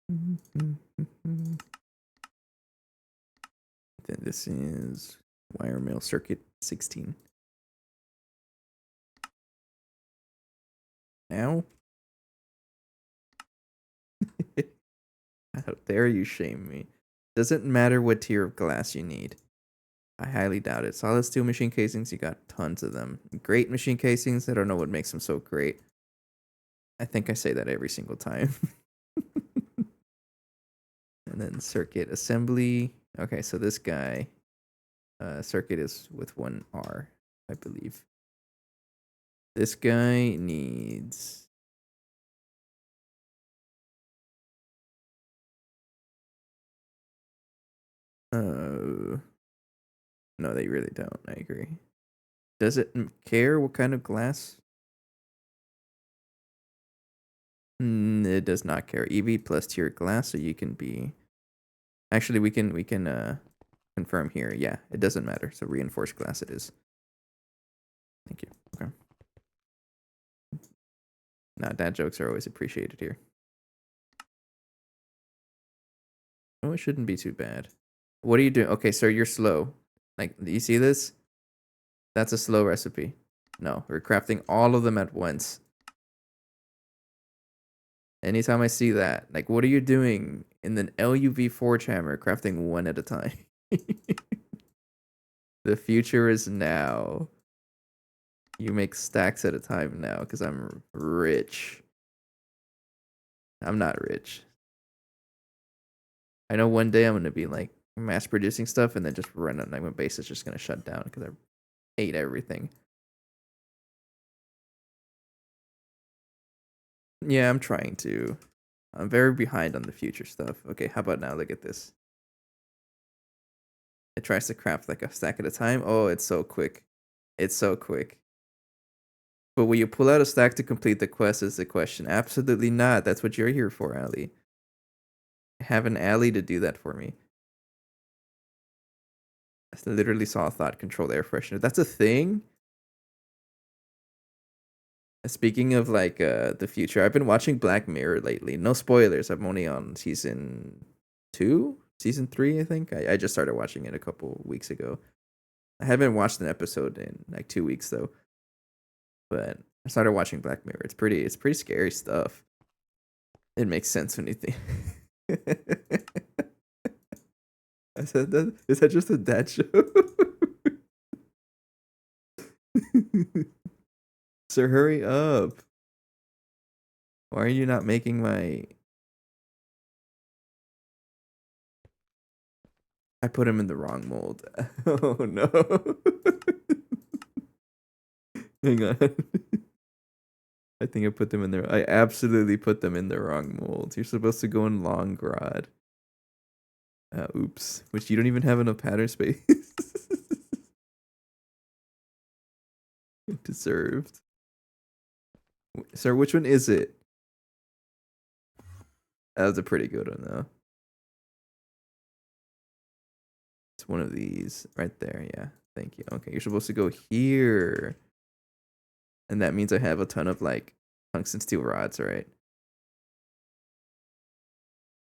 Then this is wire mill circuit 16. Now? How dare you shame me? Doesn't matter what tier of glass you need. I highly doubt it. Solid steel machine casings, you got tons of them. Great machine casings, I don't know what makes them so great. I think I say that every single time. And then circuit assembly. Okay, so this guy, circuit is with one R, I believe. This guy needs... No, they really don't. I agree. Does it care what kind of glass? It does not care. EV plus tier glass, so you can be... Actually, we can confirm here. Yeah, it doesn't matter. So reinforced glass it is. Thank you. Okay. Nah, dad jokes are always appreciated here. Oh, it shouldn't be too bad. What are you doing? Okay, sir, you're slow. Like, do you see this? That's a slow recipe. No, we're crafting all of them at once. Anytime I see that, like, what are you doing in the LUV forge hammer, crafting one at a time? The future is now. You make stacks at a time now, because I'm rich. I'm not rich. I know one day I'm gonna be like mass producing stuff and then just run out. Like my base is just gonna shut down because I ate everything. Yeah, I'm trying to. I'm very behind on the future stuff. Okay, how about now? Look at this. It tries to craft like a stack at a time. Oh, it's so quick. It's so quick. But will you pull out a stack to complete the quest is the question. Absolutely not. That's what you're here for, Ali. Have an alley to do that for me. I literally saw a thought control air freshener. That's a thing? Speaking of like the future, I've been watching Black Mirror lately. No spoilers. I'm only on season 2, season 3, I think. I just started watching it a couple weeks ago. I haven't watched an episode in like 2 weeks though. But I started watching Black Mirror. It's pretty scary stuff. It makes sense when you think. I said that. Is that just a dad joke? Sir, hurry up. Why are you not making my... I put him in the wrong mold. Oh no. Hang on. I think I put them in there. I absolutely put them in the wrong mold. You're supposed to go in long grad. Oops. Which you don't even have enough pattern space. Deserved. Sir, which one is it? That was a pretty good one though. It's one of these right there. Yeah. Thank you. Okay, you're supposed to go here. And that means I have a ton of like tungsten steel rods, right?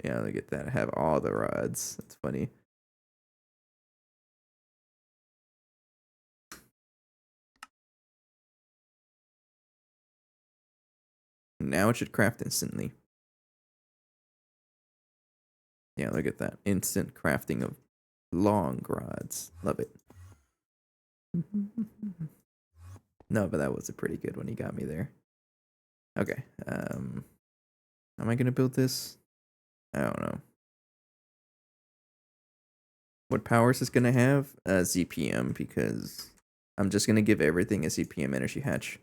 Yeah, look at that. I have all the rods. That's funny. Now it should craft instantly. Yeah, look at that. Instant crafting of long rods. Love it. No, but that was a pretty good one. He got me there. Okay. Am I gonna build this? I don't know. What power is this gonna have? ZPM, because I'm just gonna give everything a ZPM energy hatch.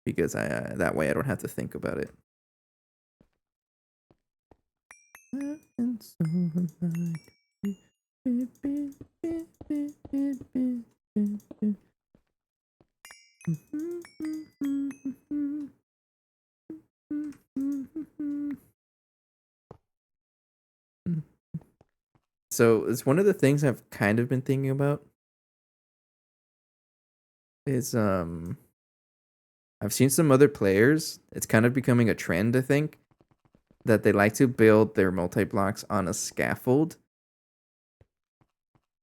Because I that way I don't have to think about it. So it's one of the things I've kind of been thinking about is I've seen some other players. It's kind of becoming a trend, I think, that they like to build their multi-blocks on a scaffold.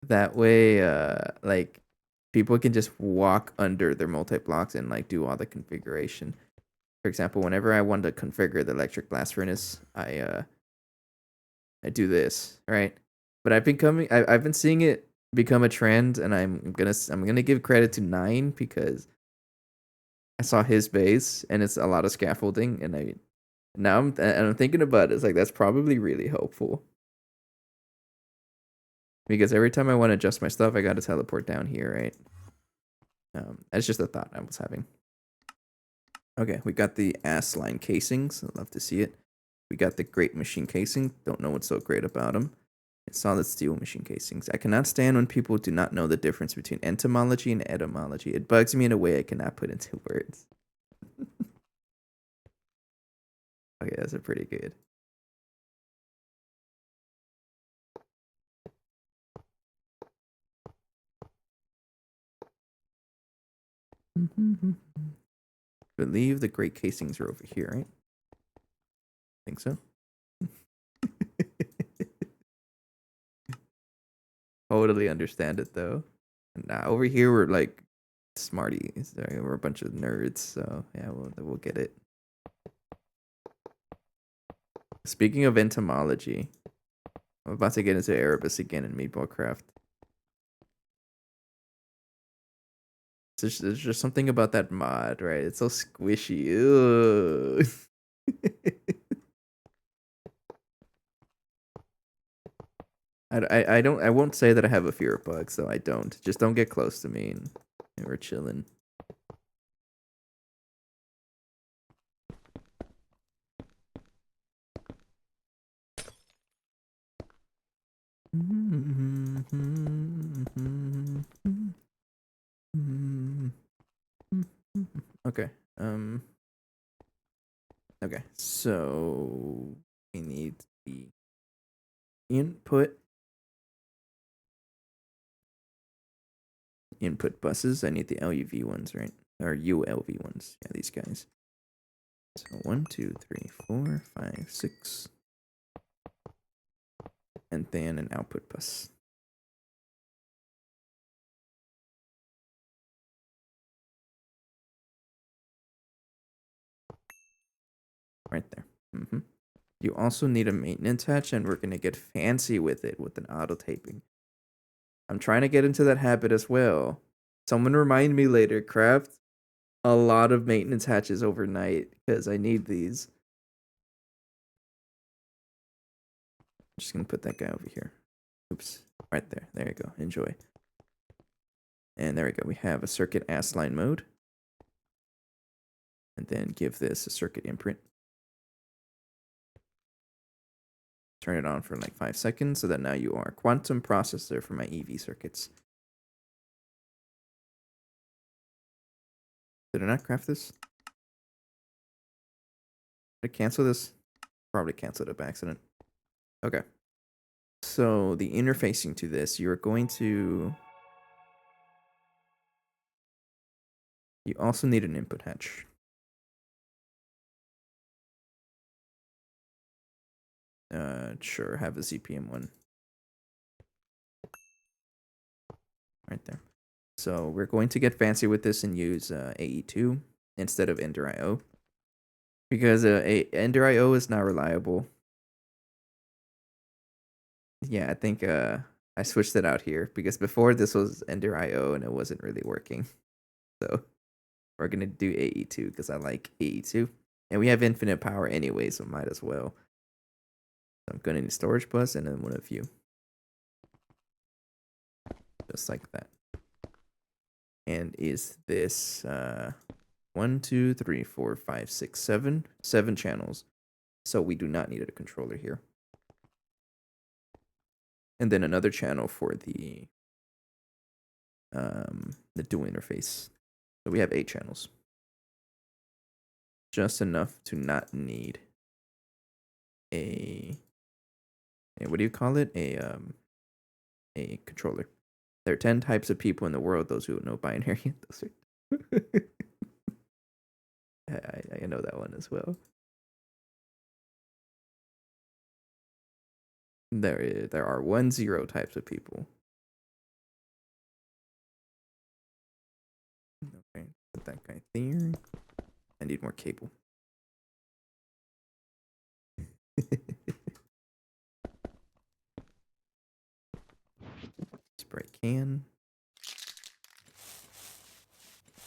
That way, like people can just walk under their multi-blocks and like do all the configuration. For example, whenever I want to configure the electric blast furnace, I do this, right? But I've been seeing it become a trend, and I'm gonna give credit to Nine because I saw his base and it's a lot of scaffolding, and I'm thinking about it. It's like that's probably really helpful because every time I want to adjust my stuff, I got to teleport down here, right? That's just a thought I was having. Okay, we got the ass line casings. I'd love to see it. We got the great machine casing. Don't know what's so great about them. It's solid steel machine casings. I cannot stand when people do not know the difference between entomology and etymology. It bugs me in a way I cannot put into words. Okay, that's a pretty good. Believe the great casings are over here, right? Think so. Totally understand it though. Nah, over here we're like smarties. We're a bunch of nerds, so yeah, we'll get it. Speaking of entomology, I'm about to get into Erebus again in Meatball Craft. There's just something about that mod, right? It's so squishy. Ugh. I won't say that I have a fear of bugs, though. I don't. Just don't get close to me, and we're chilling. Okay. Okay. So we need the input buses. I need the LUV ones, right? Or ULV ones. Yeah, these guys. So 1, 2, 3, 4, 5, 6. And then an output bus. Right there. You also need a maintenance hatch, and we're going to get fancy with it with an auto taping. I'm trying to get into that habit as well. Someone remind me later, craft a lot of maintenance hatches overnight because I need these. I'm just going to put that guy over here. Oops. Right there. There you go. Enjoy. And there we go. We have a circuit ass line mode. And then give this a circuit imprint. Turn it on for like 5 seconds so that now you are a quantum processor for my EV circuits. Did I not craft this? Did I cancel this? Probably canceled it by accident. Okay. So the interfacing to this, you're going to... You also need an input hatch. Sure, have a CPM one. Right there. So we're going to get fancy with this and use AE2 instead of Ender IO. Because Ender IO is not reliable. Yeah, I think I switched it out here because before this was Ender IO and it wasn't really working. So we're gonna do AE2 because I like AE2. And we have infinite power anyway, so might as well. So I'm gonna need storage bus and then one of you. Just like that. And is this 1, 2, 3, 4, 5, 6, 7? 7 channels. So we do not need a controller here. and then another channel for the dual interface. So we have 8 channels. Just enough to not need a what do you call it? A controller. There are 10 types of people in the world. Those who know binary. Those are I know that one as well. There are 10 types of people. Okay, put that guy there. I need more cable. Spray can.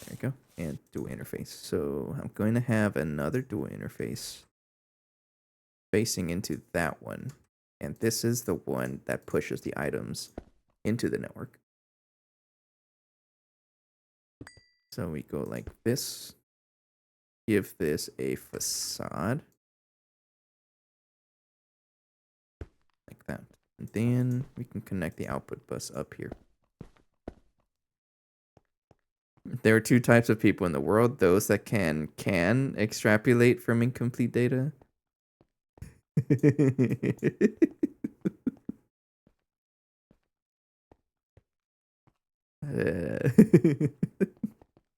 There we go. And dual interface. So I'm going to have another dual interface facing into that one. And this is the one that pushes the items into the network. So we go like this. Give this a facade. Like that. And then we can connect the output bus up here. There are 2 types of people in the world. Those that can extrapolate from incomplete data.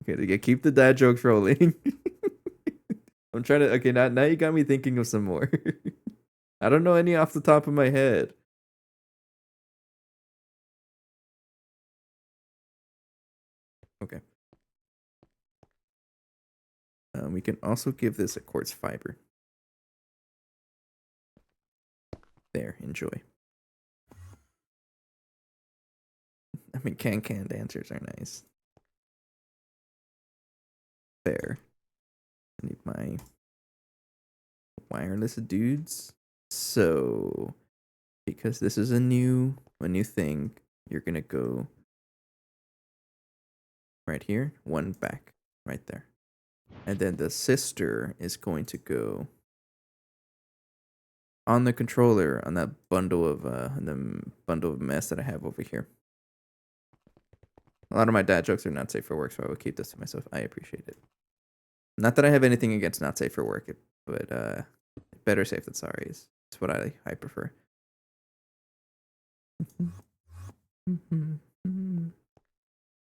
Okay, keep the dad jokes rolling. I'm trying to. Okay, now you got me thinking of some more. I don't know any off the top of my head. Okay. We can also give this a quartz fiber. There, enjoy. I mean, canned answers are nice. There. I need my wireless dudes. So, because this is a new thing, you're gonna go right here, 1 back, right there. And then the sister is going to go on the controller on that bundle of mess that I have over here. A lot of my dad jokes are not safe for work, so I will keep this to myself. I appreciate it. Not that I have anything against not safe for work, but better safe than sorry is what I prefer.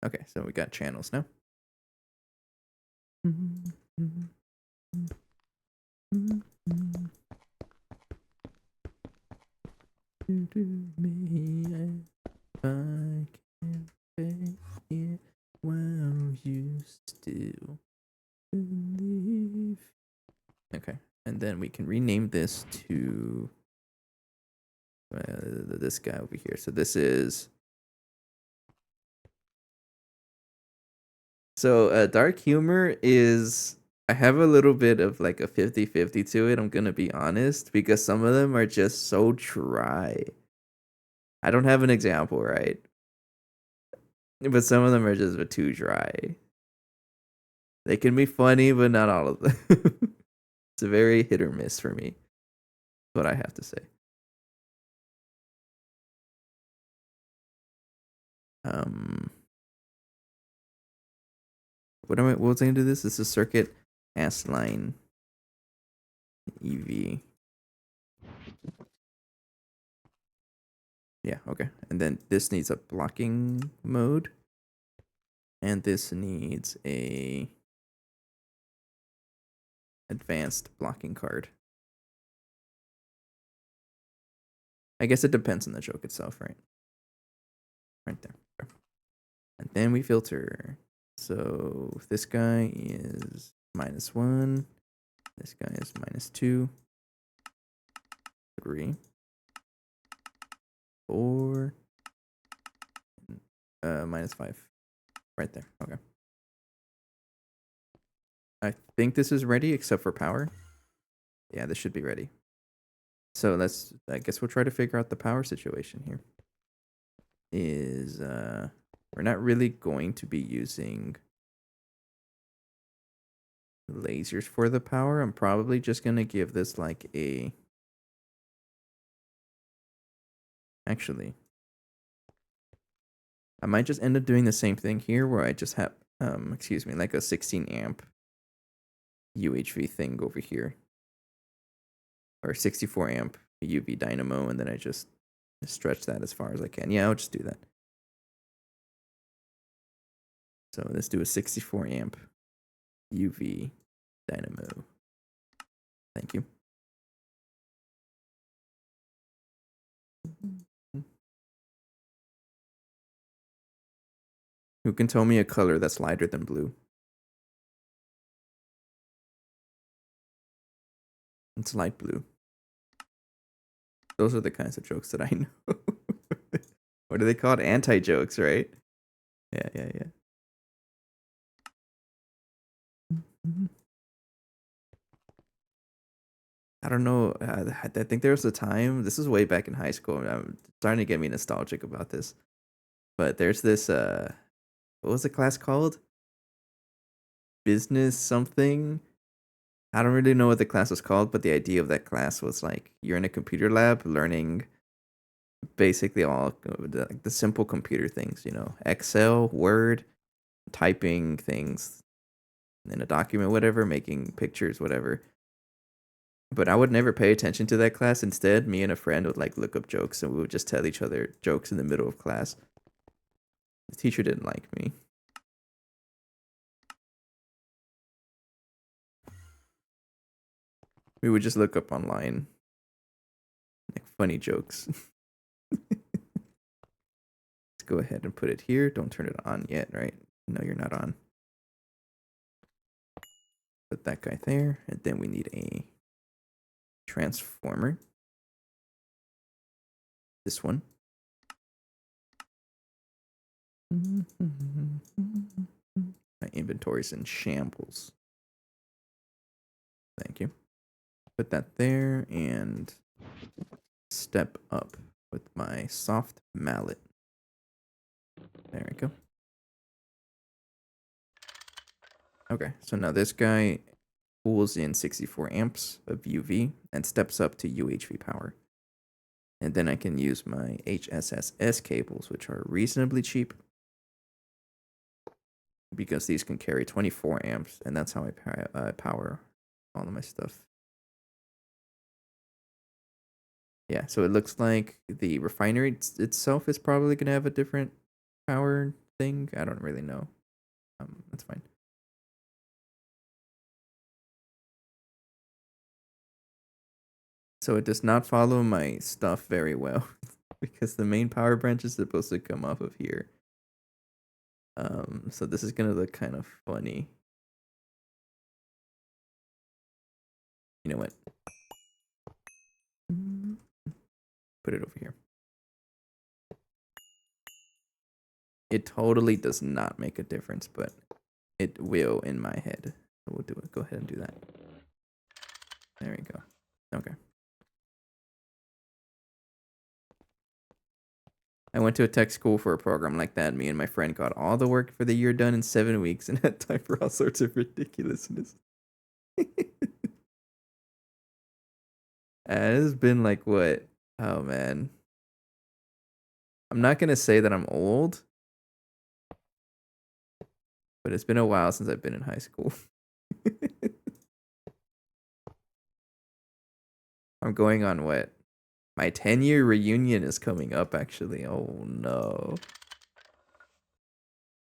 Okay, so we got channels now. I can't fake it while you still believe. Okay, and then we can rename this to this guy over here. So this is dark humor is. I have a little bit of like a 50-50 to it. I'm gonna be honest because some of them are just so dry. I don't have an example, right? But some of them are just too dry. They can be funny, but not all of them. It's a very hit or miss for me. That's what I have to say. What was I gonna do this? This is circuit S line EV. Yeah, okay. And then this needs a blocking mode. And this needs a advanced blocking card. I guess it depends on the joke itself, right? Right there. And then we filter. So this guy is -1. This guy is -2. 3. 4. -5. Right there. Okay. I think this is ready except for power. Yeah, this should be ready. So I guess we'll try to figure out the power situation here. We're not really going to be using lasers for the power. I'm probably just going to give this like Actually, I might just end up doing the same thing here where I just have, excuse me, like a 16 amp UHV thing over here. Or 64 amp UV dynamo, and then I just stretch that as far as I can. Yeah, I'll just do that. So let's do a 64 amp UV dynamo. Thank you. Who can tell me a color that's lighter than blue? It's light blue. Those are the kinds of jokes that I know. What are they called? Anti-jokes, right? Yeah. I don't know. I think there was a time. This is way back in high school. I'm starting to get me nostalgic about this. But there's this. What was the class called? Business something. I don't really know what the class was called, but the idea of that class was like you're in a computer lab learning basically all the simple computer things. You know, Excel, Word, typing things in a document, whatever, making pictures, whatever. But I would never pay attention to that class. Instead, me and a friend would like look up jokes and we would just tell each other jokes in the middle of class. The teacher didn't like me. We would just look up online like funny jokes. Let's go ahead and put it here. Don't turn it on yet, right? No, you're not on. Put that guy there, and then we need a transformer. This one. My inventory's in shambles. Thank you. Put that there and step up with my soft mallet. There we go. Okay, so now this guy pulls in 64 amps of UV and steps up to UHV power. And then I can use my HSSS cables, which are reasonably cheap, because these can carry 24 amps, and that's how I power all of my stuff. Yeah, so it looks like the refinery itself is probably going to have a different power thing. I don't really know. That's fine. So it does not follow my stuff very well because the main power branch is supposed to come off of here. So this is gonna look kind of funny. You know what? Put it over here. It totally does not make a difference, but it will in my head. So we'll do it. Go ahead and do that. There we go. Okay. I went to a tech school for a program like that. Me and my friend got all the work for the year done in 7 weeks and had time for all sorts of ridiculousness. It has been like what? Oh man. I'm not gonna say that I'm old, but it's been a while since I've been in high school. I'm going on what? My 10-year reunion is coming up, actually. Oh no.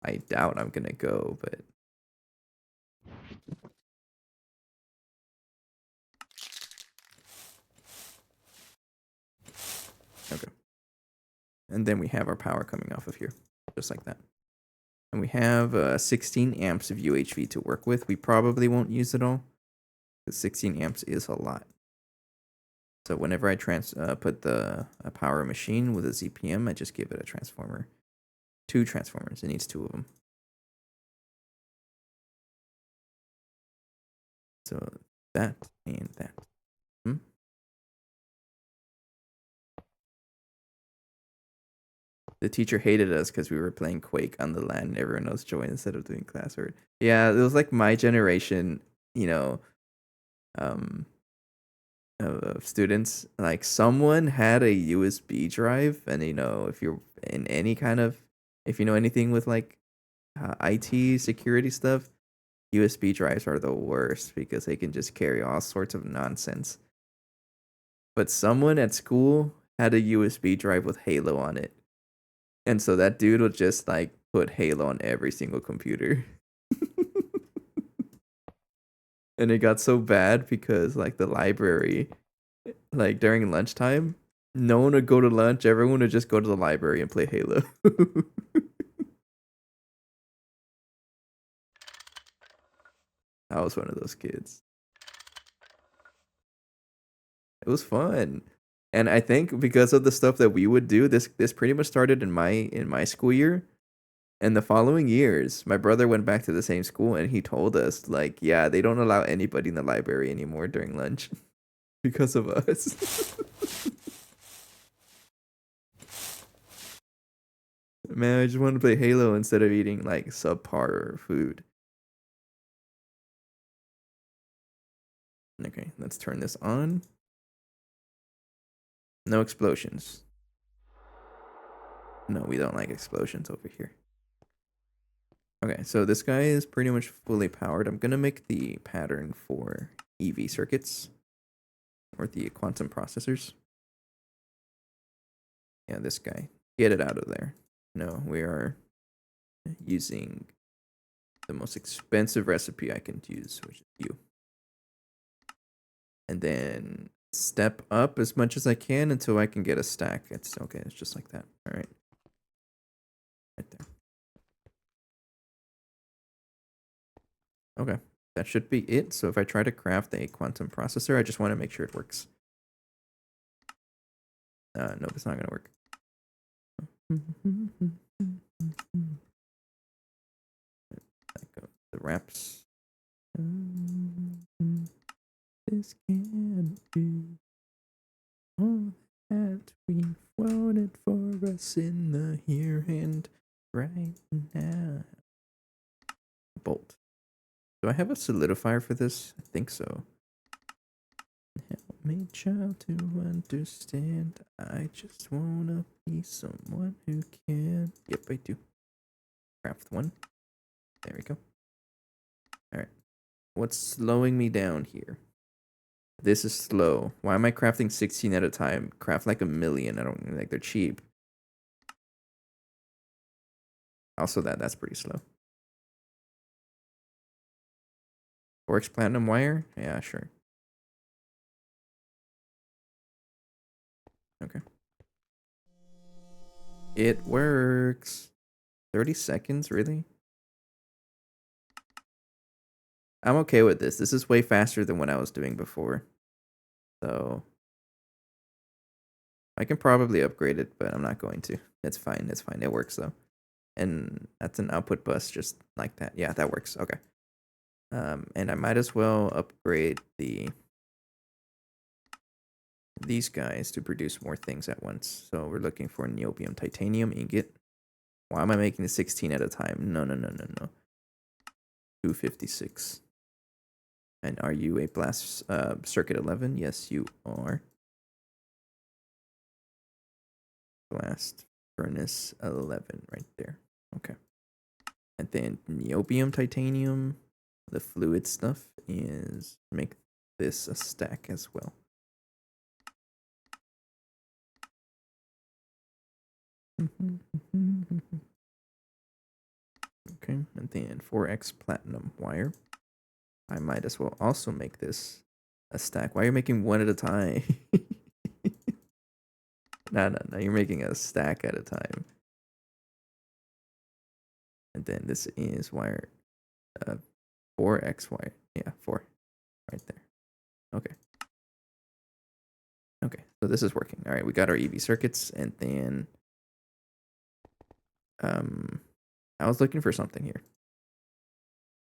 I doubt I'm gonna go, but okay. And then we have our power coming off of here, just like that. And we have 16 amps of UHV to work with. We probably won't use it all, because 16 amps is a lot. So whenever I put the power machine with a ZPM, I just give it a transformer. 2 transformers. It needs 2 of them. So that and that. The teacher hated us because we were playing Quake on the LAN and everyone else joined instead of doing classwork. Yeah, it was like my generation, you know, of students, like someone had a USB drive, and you know, if you're in any kind of, if you know anything with like IT security stuff, USB drives are the worst because they can just carry all sorts of nonsense. But someone at school had a USB drive with Halo on it. And so that dude would just like put Halo on every single computer. And it got so bad because like the library, like during lunchtime, no one would go to lunch. Everyone would just go to the library and play Halo. I was one of those kids. It was fun. And I think because of the stuff that we would do, this pretty much started in my school year. And the following years, my brother went back to the same school and he told us, like, yeah, they don't allow anybody in the library anymore during lunch because of us. Man, I just want to play Halo instead of eating like subpar food. Okay, let's turn this on. No explosions. No, we don't like explosions over here. Okay, so this guy is pretty much fully powered. I'm gonna make the pattern for EV circuits or the quantum processors. Yeah, this guy. Get it out of there. No, we are using the most expensive recipe I can use, which is you. And then step up as much as I can until I can get a stack. It's okay, it's just like that. All right. Right there. Okay, that should be it. So if I try to craft a quantum processor, I just want to make sure it works. Nope, it's not gonna work. The wraps. This can't be all that we've wanted for us in the here and right now. Bolt. Do I have a solidifier for this? I think so. Help me, child, to understand. I just wanna be someone who can. Yep, I do. Craft one. There we go. Alright. What's slowing me down here? This is slow. Why am I crafting 16 at a time? Craft like a million. I don't like they're cheap. Also that's pretty slow. 4x platinum wire? Yeah, sure. Okay. It works. 30 seconds, really? I'm okay with this. This is way faster than what I was doing before. So I can probably upgrade it, but I'm not going to. It's fine. It's fine. It works though. And that's an output bus just like that. Yeah, that works. Okay. And I might as well upgrade these guys to produce more things at once. So we're looking for niobium titanium ingot. Why am I making the 16 at a time? No. 256. And are you a blast circuit 11? Yes, you are. Blast furnace 11 right there. Okay. And then niobium titanium, the fluid stuff, is make this a stack as well. Okay, and then 4x platinum wire. I might as well also make this a stack. Why are you making one at a time? No, you're making a stack at a time. And then this is wire 4x wire. Yeah, 4. Right there. Okay. Okay, so this is working. All right, we got our EV circuits, and then I was looking for something here.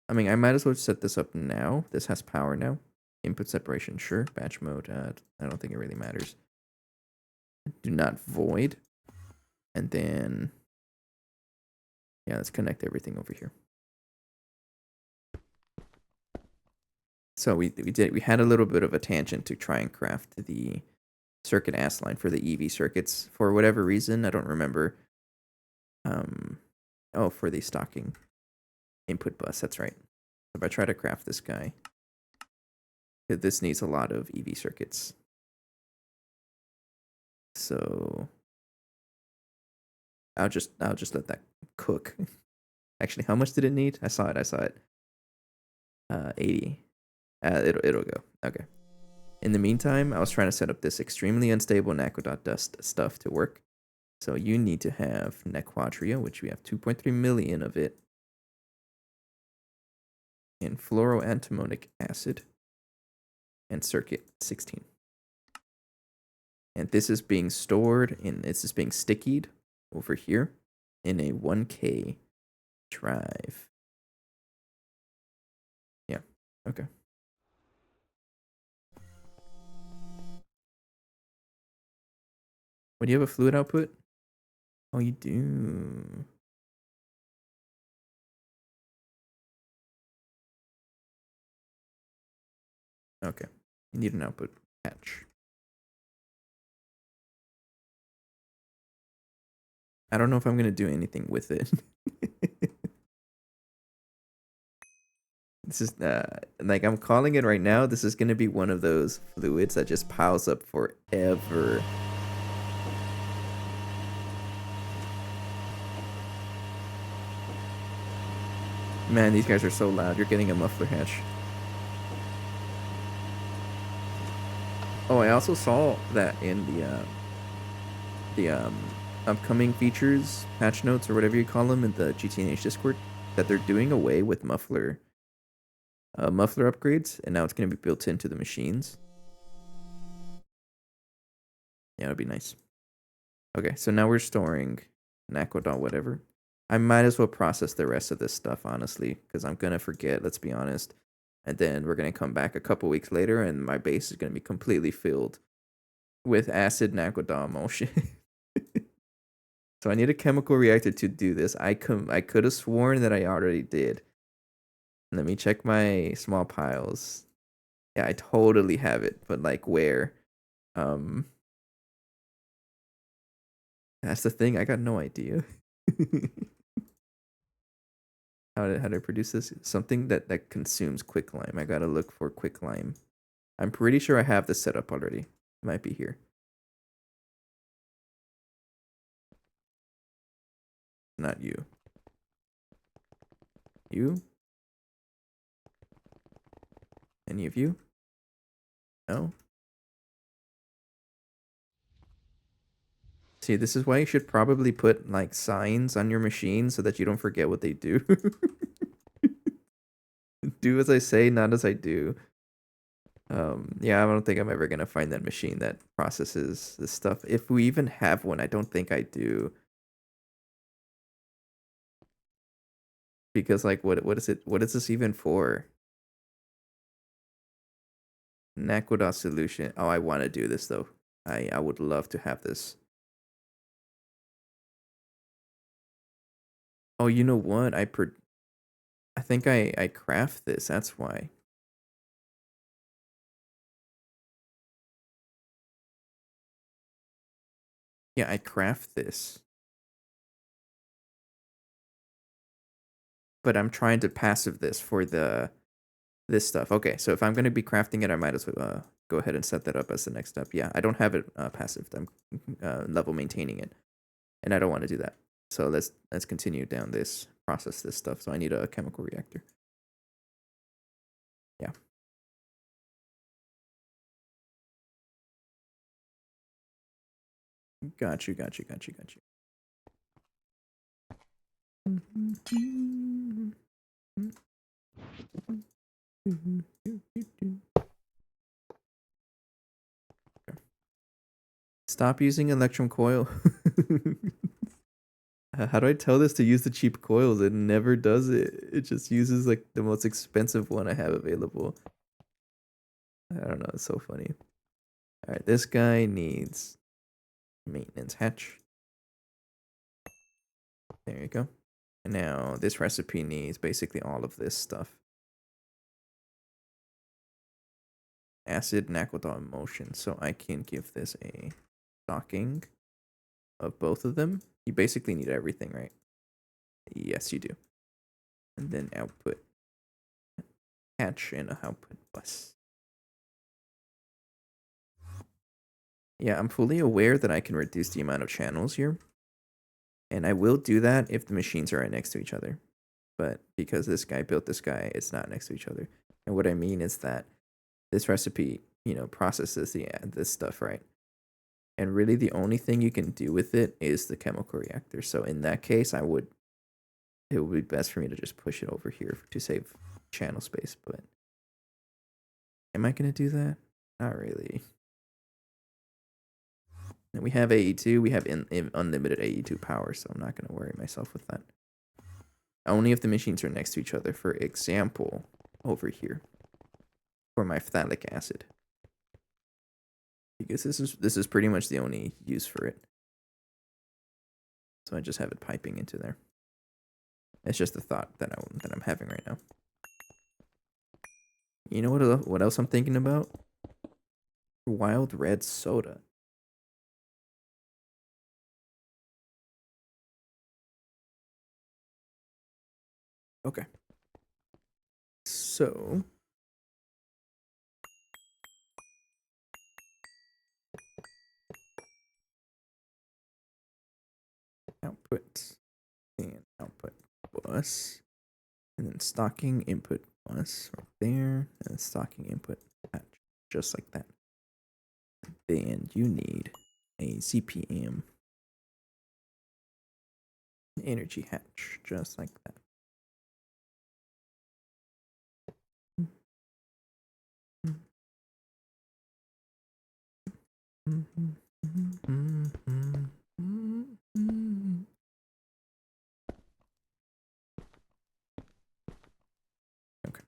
I mean, I might as well set this up now. This has power now. Input separation, sure. Batch mode, I don't think it really matters. Do not void. And then, yeah, let's connect everything over here. So we had a little bit of a tangent to try and craft the circuit AS line for the EV circuits for whatever reason. I don't remember. Oh, for the stocking input bus. That's right. If I try to craft this guy, this needs a lot of EV circuits. So I'll just let that cook. Actually, how much did it need? I saw it. 80. It'll go. Okay. In the meantime, I was trying to set up this extremely unstable Naquadah dust stuff to work. So you need to have Naquadah, which we have 2.3 million of it, and fluoroantimonic acid, and circuit 16. And this is being stored in, this is being stickied over here in a 1K drive. Yeah, okay. When you have a fluid output? Oh, you do. Okay. You need an output patch. I don't know if I'm going to do anything with it. This is, like, I'm calling it right now. This is going to be one of those fluids that just piles up forever. Man, these guys are so loud. You're getting a muffler hatch. Oh, I also saw that in the upcoming features, patch notes, or whatever you call them in the GTNH Discord, that they're doing away with muffler upgrades, and now it's going to be built into the machines. Yeah, it'll be nice. Okay, so now we're storing Naquadah, whatever. I might as well process the rest of this stuff, honestly, because I'm going to forget, let's be honest. And then we're going to come back a couple weeks later, and my base is going to be completely filled with acid Naquadah emulsion. So I need a chemical reactor to do this. I could have sworn that I already did. Let me check my small piles. Yeah, I totally have it, but like where? Um, that's the thing. I got no idea. How to produce this? Something that consumes quicklime. I gotta look for quicklime. I'm pretty sure I have this set up already. It might be here. Not you. You? Any of you? No? See, this is why you should probably put like signs on your machine so that you don't forget what they do. Do as I say, not as I do. Yeah, I don't think I'm ever gonna find that machine that processes this stuff. If we even have one, I don't think I do. Because like what is it? What is this even for? Naquadah solution. Oh, I want to do this though. I would love to have this. Oh, you know what? I think I craft this. That's why. Yeah, I craft this. But I'm trying to passive this for this stuff. Okay, so if I'm going to be crafting it, I might as well go ahead and set that up as the next step. Yeah, I don't have it passive. I'm level maintaining it, and I don't want to do that. So let's continue down this, process this stuff. So I need a chemical reactor. Yeah. Got you. Stop using electrum coil. How do I tell this to use the cheap coils? It never does it. It just uses like the most expensive one I have available. I don't know. It's so funny. All right, this guy needs maintenance hatch. There you go. And now this recipe needs basically all of this stuff. acid Naquadah emotion, so I can give this a stocking of both of them. You basically need everything, right? Yes, you do. And then output hatch and output bus. Yeah, I'm fully aware that I can reduce the amount of channels here. And I will do that if the machines are right next to each other. But because this guy built this guy, it's not next to each other. And what I mean is that this recipe, processes this stuff, right? And really the only thing you can do with it is the chemical reactor. So in that case, it would be best for me to just push it over here to save channel space. But am I going to do that? Not really. And we have AE2. We have unlimited AE2 power, so I'm not going to worry myself with that. Only if the machines are next to each other. For example, over here. For my phthalic acid. Because this is pretty much the only use for it. So I just have it piping into there. It's just a thought that I'm having right now. You know what else I'm thinking about? Wild red soda. Okay. So output and output bus. And then stocking input bus right there. And stocking input hatch. Just like that. Then you need a CPM energy hatch. Just like that. Okay.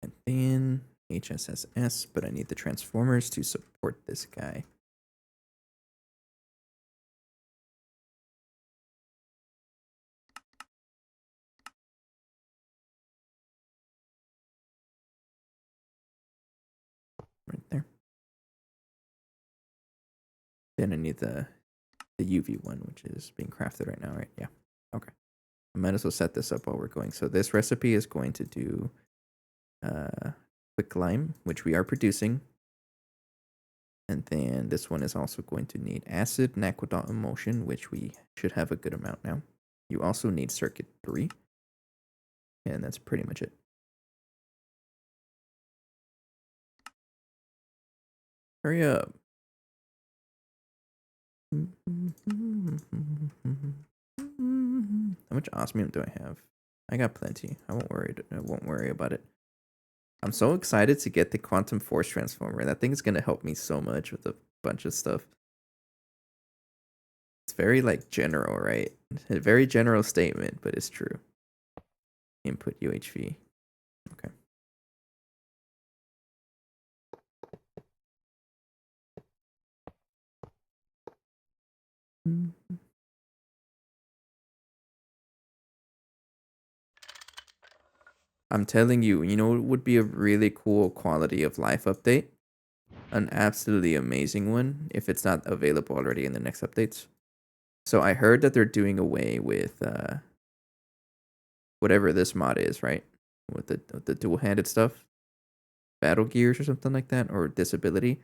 And then HSSS, but I need the transformers to support this guy. Right there. Then I need the UV one, which is being crafted right now, right? Yeah. Okay. I might as well set this up while we're going. So this recipe is going to do quick lime, which we are producing. And then this one is also going to need acid Naquadah emulsion, which we should have a good amount now. You also need circuit 3. And that's pretty much it. Hurry up. How much osmium do I have? I got plenty. I won't worry about it. I'm so excited to get the quantum force transformer. That thing is gonna help me so much with a bunch of stuff. It's very like general, right? A very general statement, but it's true. Input UHV. Okay. I'm telling you, it would be a really cool quality of life update. An absolutely amazing one if it's not available already in the next updates. So I heard that they're doing away with whatever this mod is, right? With the dual-handed stuff. Battle gears or something like that, or disability.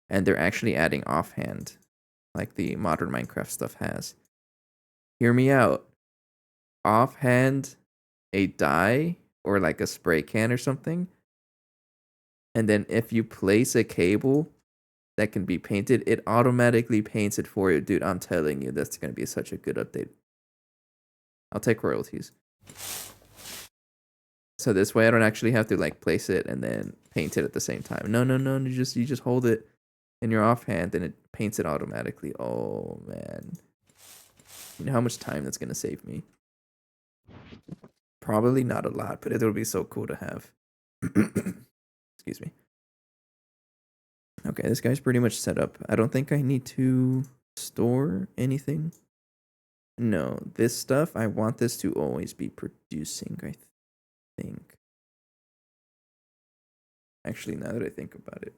And they're actually adding offhand, like the modern Minecraft stuff has. Hear me out. Offhand, a die or like a spray can or something. And then if you place a cable that can be painted, it automatically paints it for you. Dude, I'm telling you, that's going to be such a good update. I'll take royalties. So this way I don't actually have to like place it and then paint it at the same time. No. You just hold it in your offhand and it paints it automatically. Oh man. You know how much time that's gonna save me? Probably not a lot, but it'll be so cool to have. Excuse me. Okay, this guy's pretty much set up. I don't think I need to store anything. No, this stuff, I want this to always be producing, I think. Actually, now that I think about it.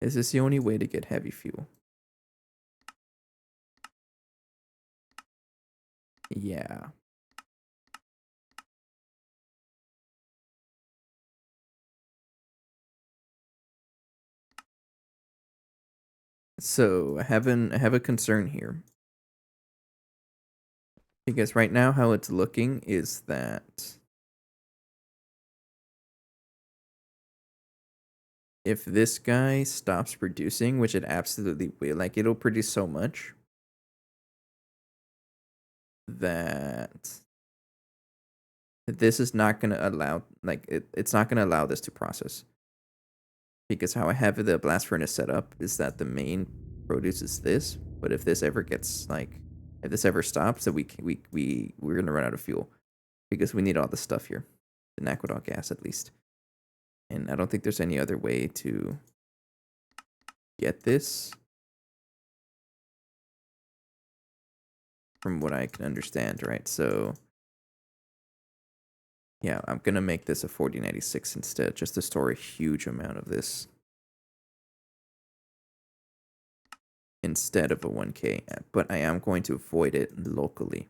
Is this the only way to get heavy fuel? Yeah. So I have a concern here. Because right now how it's looking is that if this guy stops producing, which it absolutely will, like it'll produce so much that this is not going to allow, like it's not going to allow this to process. Because how I have the blast furnace set up is that the main produces this, but if this ever gets like, if this ever stops, then we're gonna run out of fuel because we need all the stuff here, the Naquadah gas at least. And I don't think there's any other way to get this, from what I can understand, right? So yeah, I'm gonna make this a 4096 instead, just to store a huge amount of this instead of a 1K. But I am going to void it locally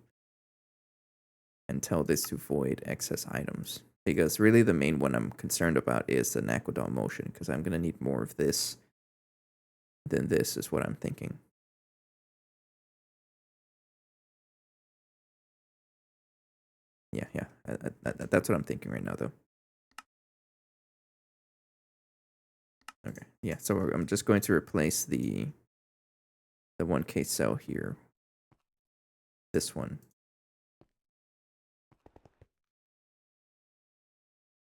and tell this to void excess items. Because really the main one I'm concerned about is the Naquadah motion, because I'm going to need more of this than this is what I'm thinking. Yeah. That's what I'm thinking right now, though. Okay, yeah, so I'm just going to replace the 1K cell here. This one.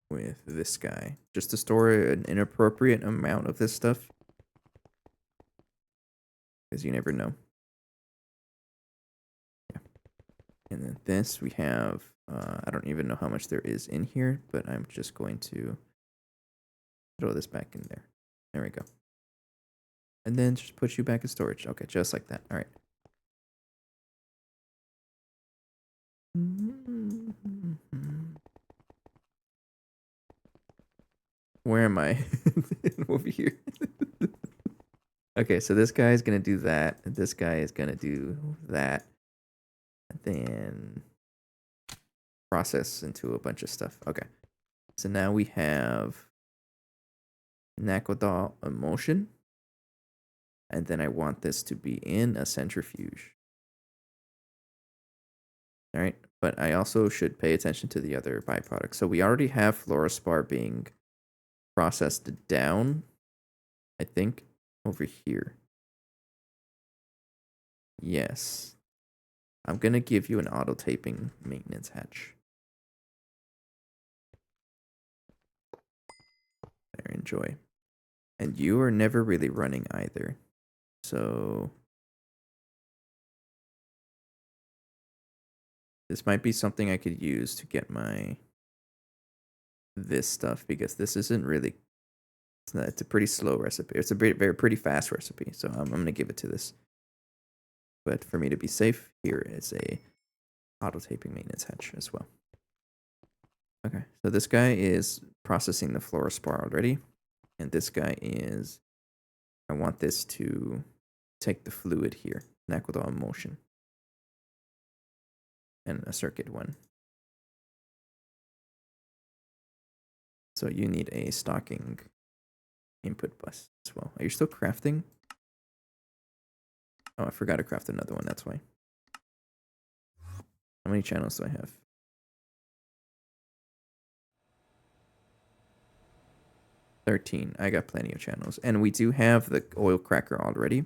With this guy. Just to store an inappropriate amount of this stuff. Because you never know. Yeah. And then this we have, I don't even know how much there is in here, but I'm just going to throw this back in there. There we go. And then just put you back in storage. Okay, just like that. All right. Where am I? Over here. Okay, so this guy is gonna do that. And this guy is gonna do that. And then process into a bunch of stuff. Okay. So now we have Naquadah emotion. And then I want this to be in a centrifuge. All right. But I also should pay attention to the other byproducts. So we already have fluorospar being processed down, I think, over here. Yes. I'm going to give you an auto taping maintenance hatch. There, enjoy. And you are never really running either. So this might be something I could use to get my this stuff, because this isn't really, it's a pretty slow recipe. It's a pretty fast recipe. So I'm going to give it to this. But for me to be safe, here is a auto taping maintenance hatch as well. Okay, so this guy is processing the fluorospar already. And this guy is, I want this to take the fluid here, Naquadah motion. And a circuit one. So you need a stocking input bus as well. Are you still crafting? Oh, I forgot to craft another one, that's why. How many channels do I have? 13. I got plenty of channels. And we do have the oil cracker already.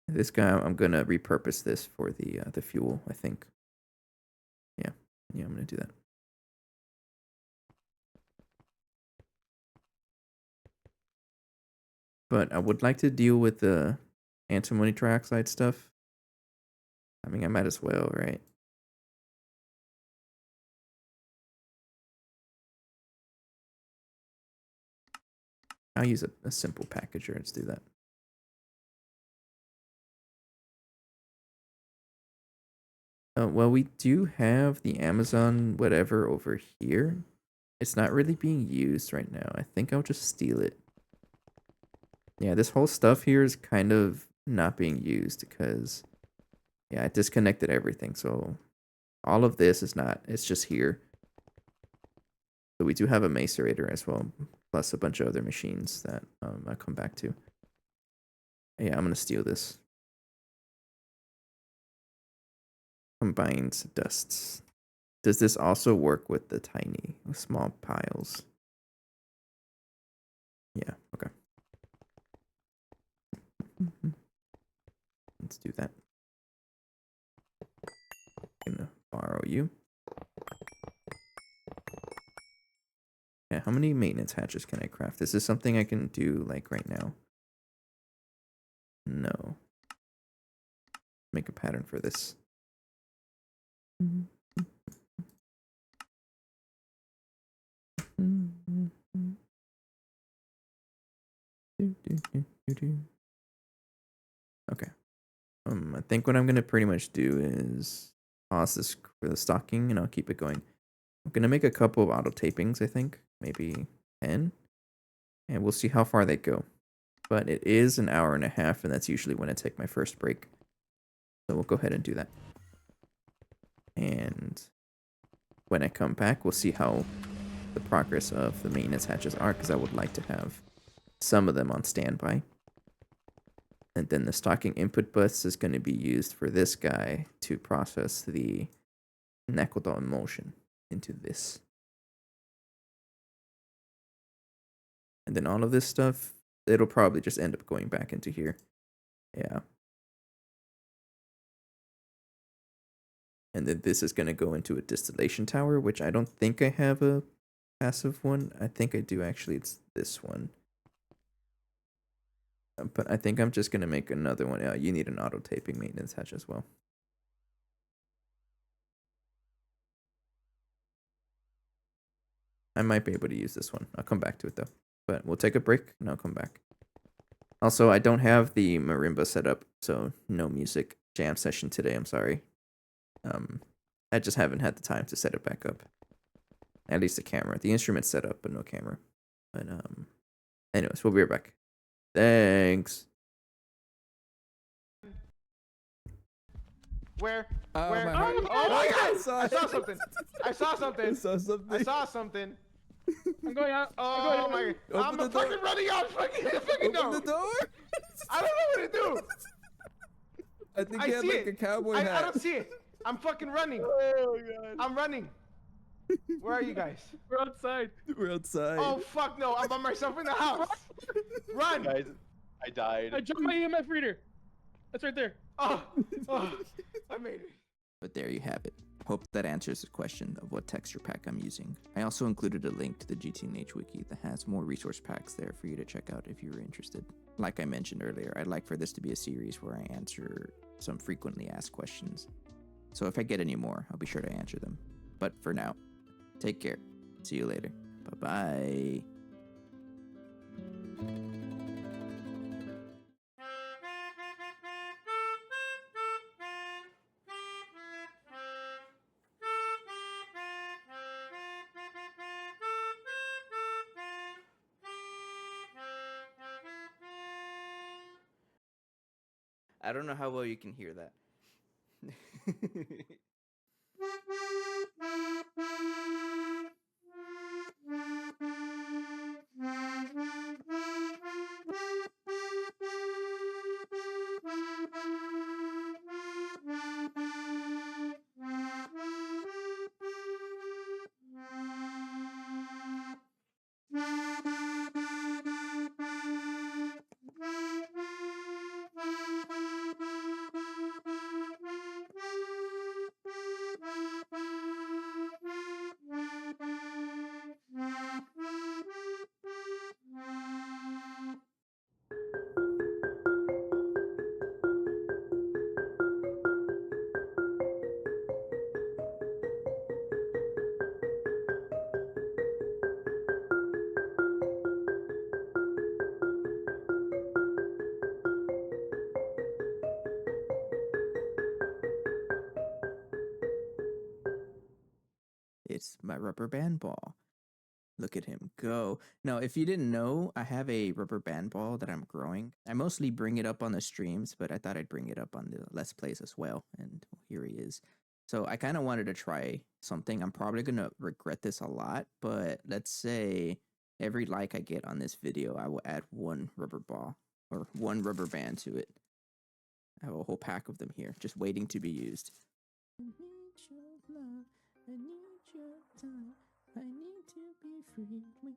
This guy, I'm going to repurpose this for the fuel, I think. Yeah, I'm going to do that. But I would like to deal with the antimony trioxide stuff. I mean, I might as well, right? I'll use a simple packager. Let's do that. Well, we do have the Amazon whatever over here. It's not really being used right now. I think I'll just steal it. Yeah, this whole stuff here is kind of not being used because, yeah, I disconnected everything. So all of this is not, it's just here. So we do have a macerator as well, plus a bunch of other machines that I'll come back to. Yeah, I'm going to steal this. Combined dusts. Does this also work with the tiny, small piles? Yeah, okay. Let's do that. I'm gonna borrow you. Yeah, how many maintenance hatches can I craft? Is this something I can do like right now? No. Make a pattern for this. Okay. I think what I'm gonna pretty much do is pause this for the stocking and I'll keep it going. I'm gonna make a couple of auto tapings, I think. Maybe 10. And we'll see how far they go. But it is an hour and a half, and that's usually when I take my first break. So we'll go ahead and do that. And when I come back, we'll see how the progress of the maintenance hatches are, because I would like to have some of them on standby. And then the stocking input bus is going to be used for this guy to process the Naquadah emulsion into this. And then all of this stuff, it'll probably just end up going back into here. Yeah. And then this is going to go into a distillation tower, which I don't think I have a passive one. I think I do actually. It's this one. But I think I'm just going to make another one. You need an auto taping maintenance hatch as well. I might be able to use this one. I'll come back to it though. But we'll take a break and I'll come back. Also, I don't have the marimba set up, so no music jam session today. I'm sorry. I just haven't had the time to set it back up. At least the camera. The instrument's set up, but no camera. But anyways, we'll be right back. Thanks. Where? Oh, Where? my heart. Oh my God! Sorry. I saw something. I saw something. I saw something. I saw something. I'm going out. Oh my God! Open the I'm door. fucking running out. Fucking Open the door. I don't know what to do. I think I you have see like it. a cowboy hat. I don't see it. I'm fucking running. Oh god. I'm running. Where are you guys? We're outside. We're outside. Oh fuck no! I'm by myself in the house. Run! Guys, I died. I dropped my EMF reader. That's right there. Oh, I made it. But there you have it. Hope that answers the question of what texture pack I'm using. I also included a link to the GTNH wiki that has more resource packs there for you to check out if you're interested. Like I mentioned earlier, I'd like for this to be a series where I answer some frequently asked questions. So if I get any more, I'll be sure to answer them. But for now, take care. See you later. Bye-bye. I don't know how well you can hear that. my rubber band ball. Look at him go. Now, if you didn't know, I have a rubber band ball that I'm growing. I mostly bring it up on the streams, but I thought I'd bring it up on the Let's Plays as well. And here he is. So I kind of wanted to try something. I'm probably going to regret this a lot, but let's say every like I get on this video, I will add one rubber ball or one rubber band to it. I have a whole pack of them here, just waiting to be used. I need your love. I need your time. I need to be free with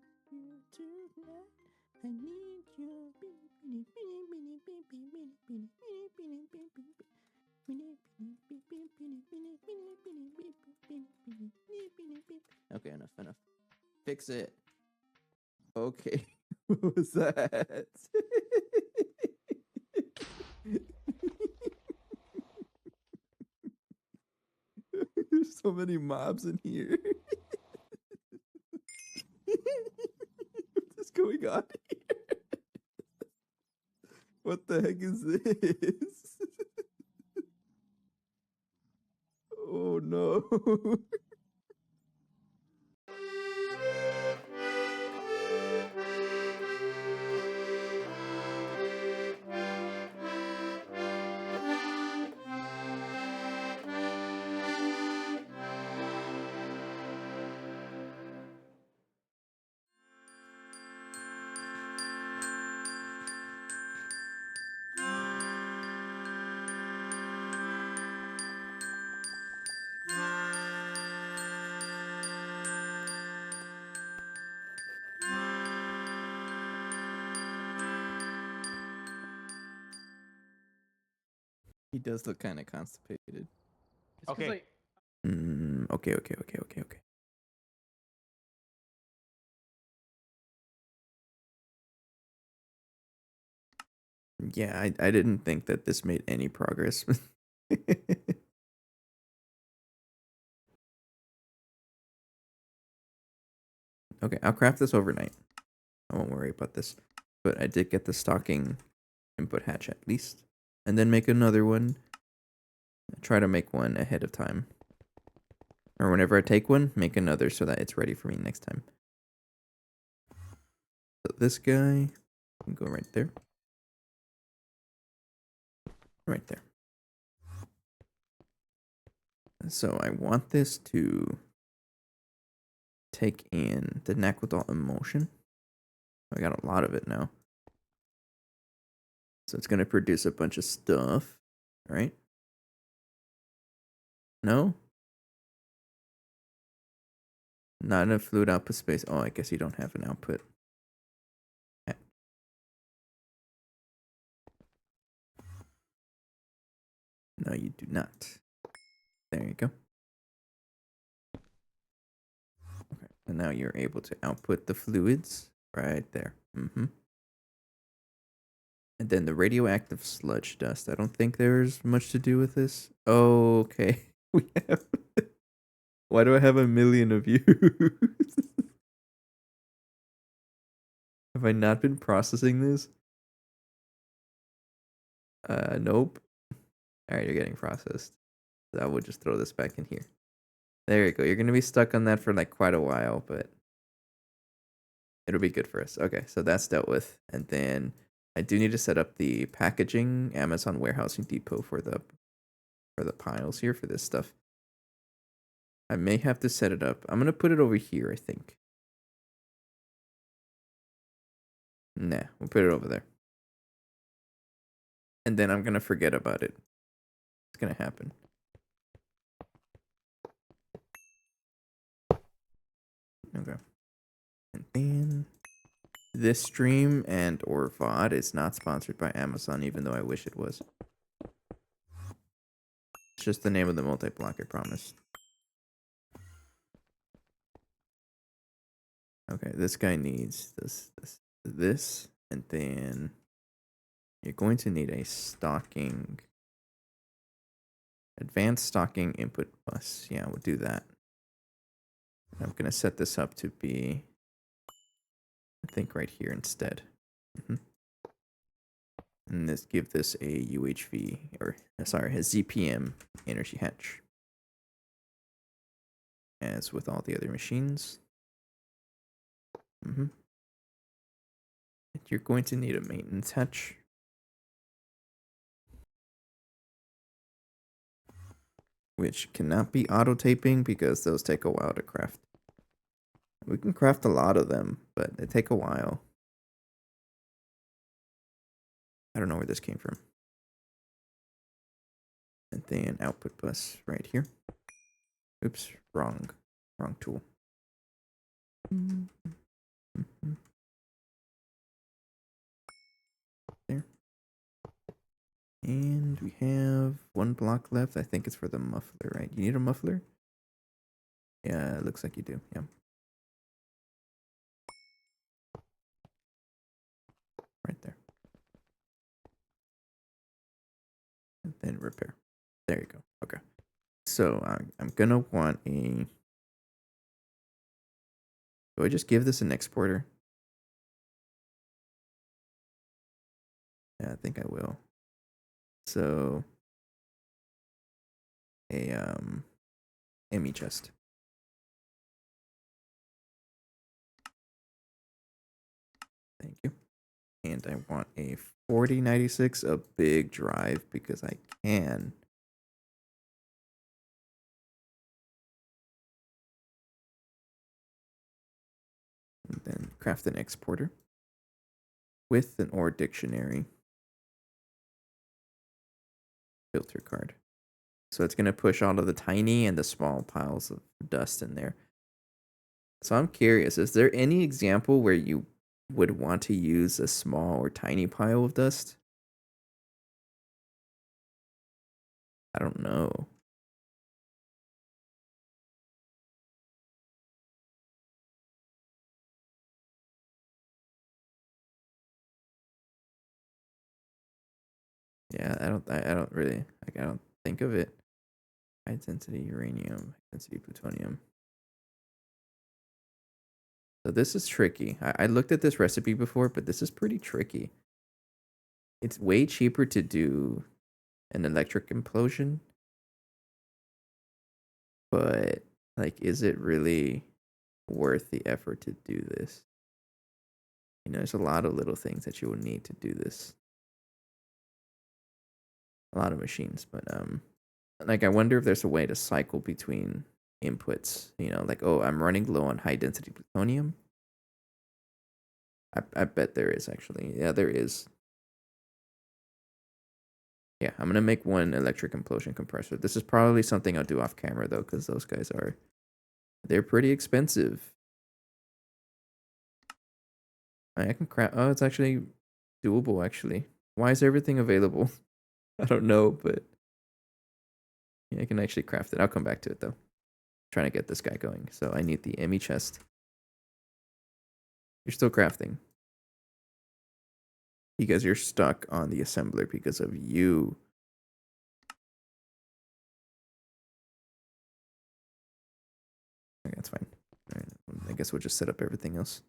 you tonight. I need your Okay, enough. Fix it. Okay. What was that? There's so many mobs in here. What's going on here? What the heck is this? Oh no. He does look kind of constipated. It's 'cause, Okay. like, Okay. Yeah, I didn't think that this made any progress. Okay, I'll craft this overnight. I won't worry about this. But I did get the stocking input hatch at least. And then make another one. Try to make one ahead of time. Or whenever I take one, make another so that it's ready for me next time. So this guy can go right there. Right there. So I want this to take in the Naquadah emotion. I got a lot of it now. So it's going to produce a bunch of stuff, right? No? Not enough fluid output space. Oh, I guess you don't have an output. No, you do not. There you go. Okay, and now you're able to output the fluids right there. And then the radioactive sludge dust. I don't think there's much to do with this. Oh, okay. We have. Why do I have 1,000,000 of you? Have I not been processing this? Nope. Alright, you're getting processed. So I will just throw this back in here. There you go. You're going to be stuck on that for like quite a while, but it'll be good for us. Okay, so that's dealt with. And then I do need to set up the packaging Amazon warehousing depot for the piles here for this stuff. I may have to set it up. I'm going to put it over here, I think. Nah, we'll put it over there. And then I'm going to forget about it. It's going to happen. Okay. And then this stream and or VOD is not sponsored by Amazon, even though I wish it was. It's just the name of the multi-block, I promise. Okay, this guy needs this, and then you're going to need a stocking, advanced stocking input bus. Yeah, we'll do that. I'm going to set this up to be, I think, right here instead. And this give this a UHV, or sorry, a ZPM energy hatch. as with all the other machines. You're going to need a maintenance hatch. Which cannot be auto taping because those take a while to craft. We can craft a lot of them, but they take a while. I don't know where this came from. And then output bus right here. Oops, wrong tool. There. And we have one block left. I think it's for the muffler, right? You need a muffler? Yeah, it looks like you do. Yeah. Right there. And then repair. There you go. Okay. So I'm gonna want a. Do I just give this an exporter? Yeah, I think I will. So a ME chest. Thank you. And I want a 4096, a big drive because I can. And then craft an exporter with an OR dictionary filter card. So it's going to push all of the tiny and the small piles of dust in there. So I'm curious, is there any example where you would want to use a small or tiny pile of dust? I don't know. Yeah, I don't really, like, I don't think of it. High density uranium, high density plutonium. So this is tricky. I looked at this recipe before, but this is pretty tricky. It's way cheaper to do an electric implosion. But, like, is it really worth the effort to do this? You know, there's a lot of little things that you will need to do this. A lot of machines, but like I wonder if there's a way to cycle between inputs. You know, like, oh, I'm running low on high density plutonium. I bet there is actually. Yeah, there is. Yeah, I'm gonna make one electric implosion compressor. This is probably something I'll do off camera though, because those guys they're pretty expensive. I can craft. Oh, it's actually doable. Actually, why is everything available? I don't know, but yeah, I can actually craft it. I'll come back to it though. Trying to get this guy going. So I need the ME chest. You're still crafting. Because you're stuck on the assembler because of you. Okay, that's fine. All right, I guess we'll just set up everything else.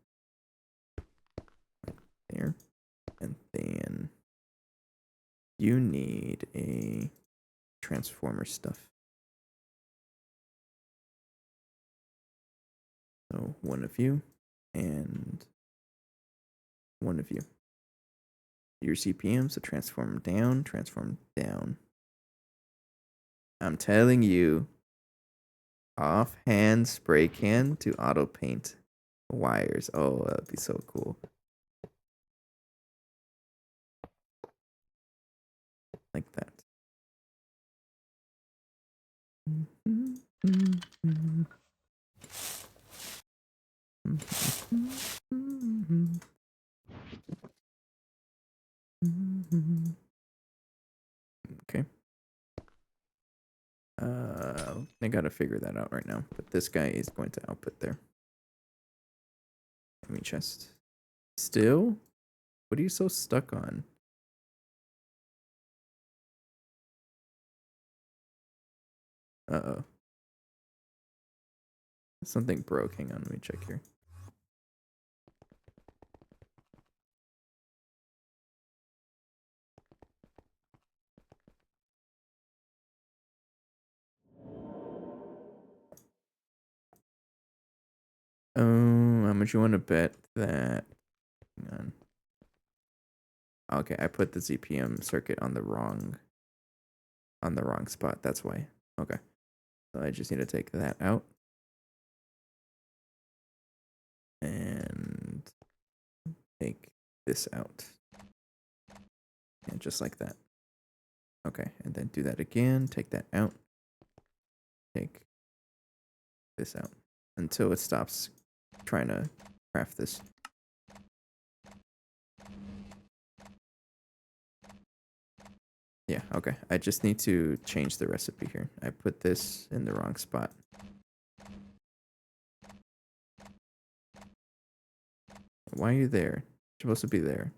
Right there. And then you need a transformer stuff. So one of you and one of you. Your CPM, so transform down, transform down. I'm telling you, offhand spray can to auto paint wires. Oh, that'd be so cool. Like that. Okay. I gotta figure that out right now. But this guy is going to output there. Let me chest. Still? What are you so stuck on? Uh-oh. Something broke. Hang on, let me check here. How much you want to bet that? Hang on. Okay, I put the ZPM circuit on the wrong spot. That's why. Okay. So I just need to take that out. And take this out. And just like that. Okay, and then do that again. Take that out. Take this out. Until it stops trying to craft this. Yeah, okay. I just need to change the recipe here. I put this in the wrong spot. Why are you there? You're supposed to be there.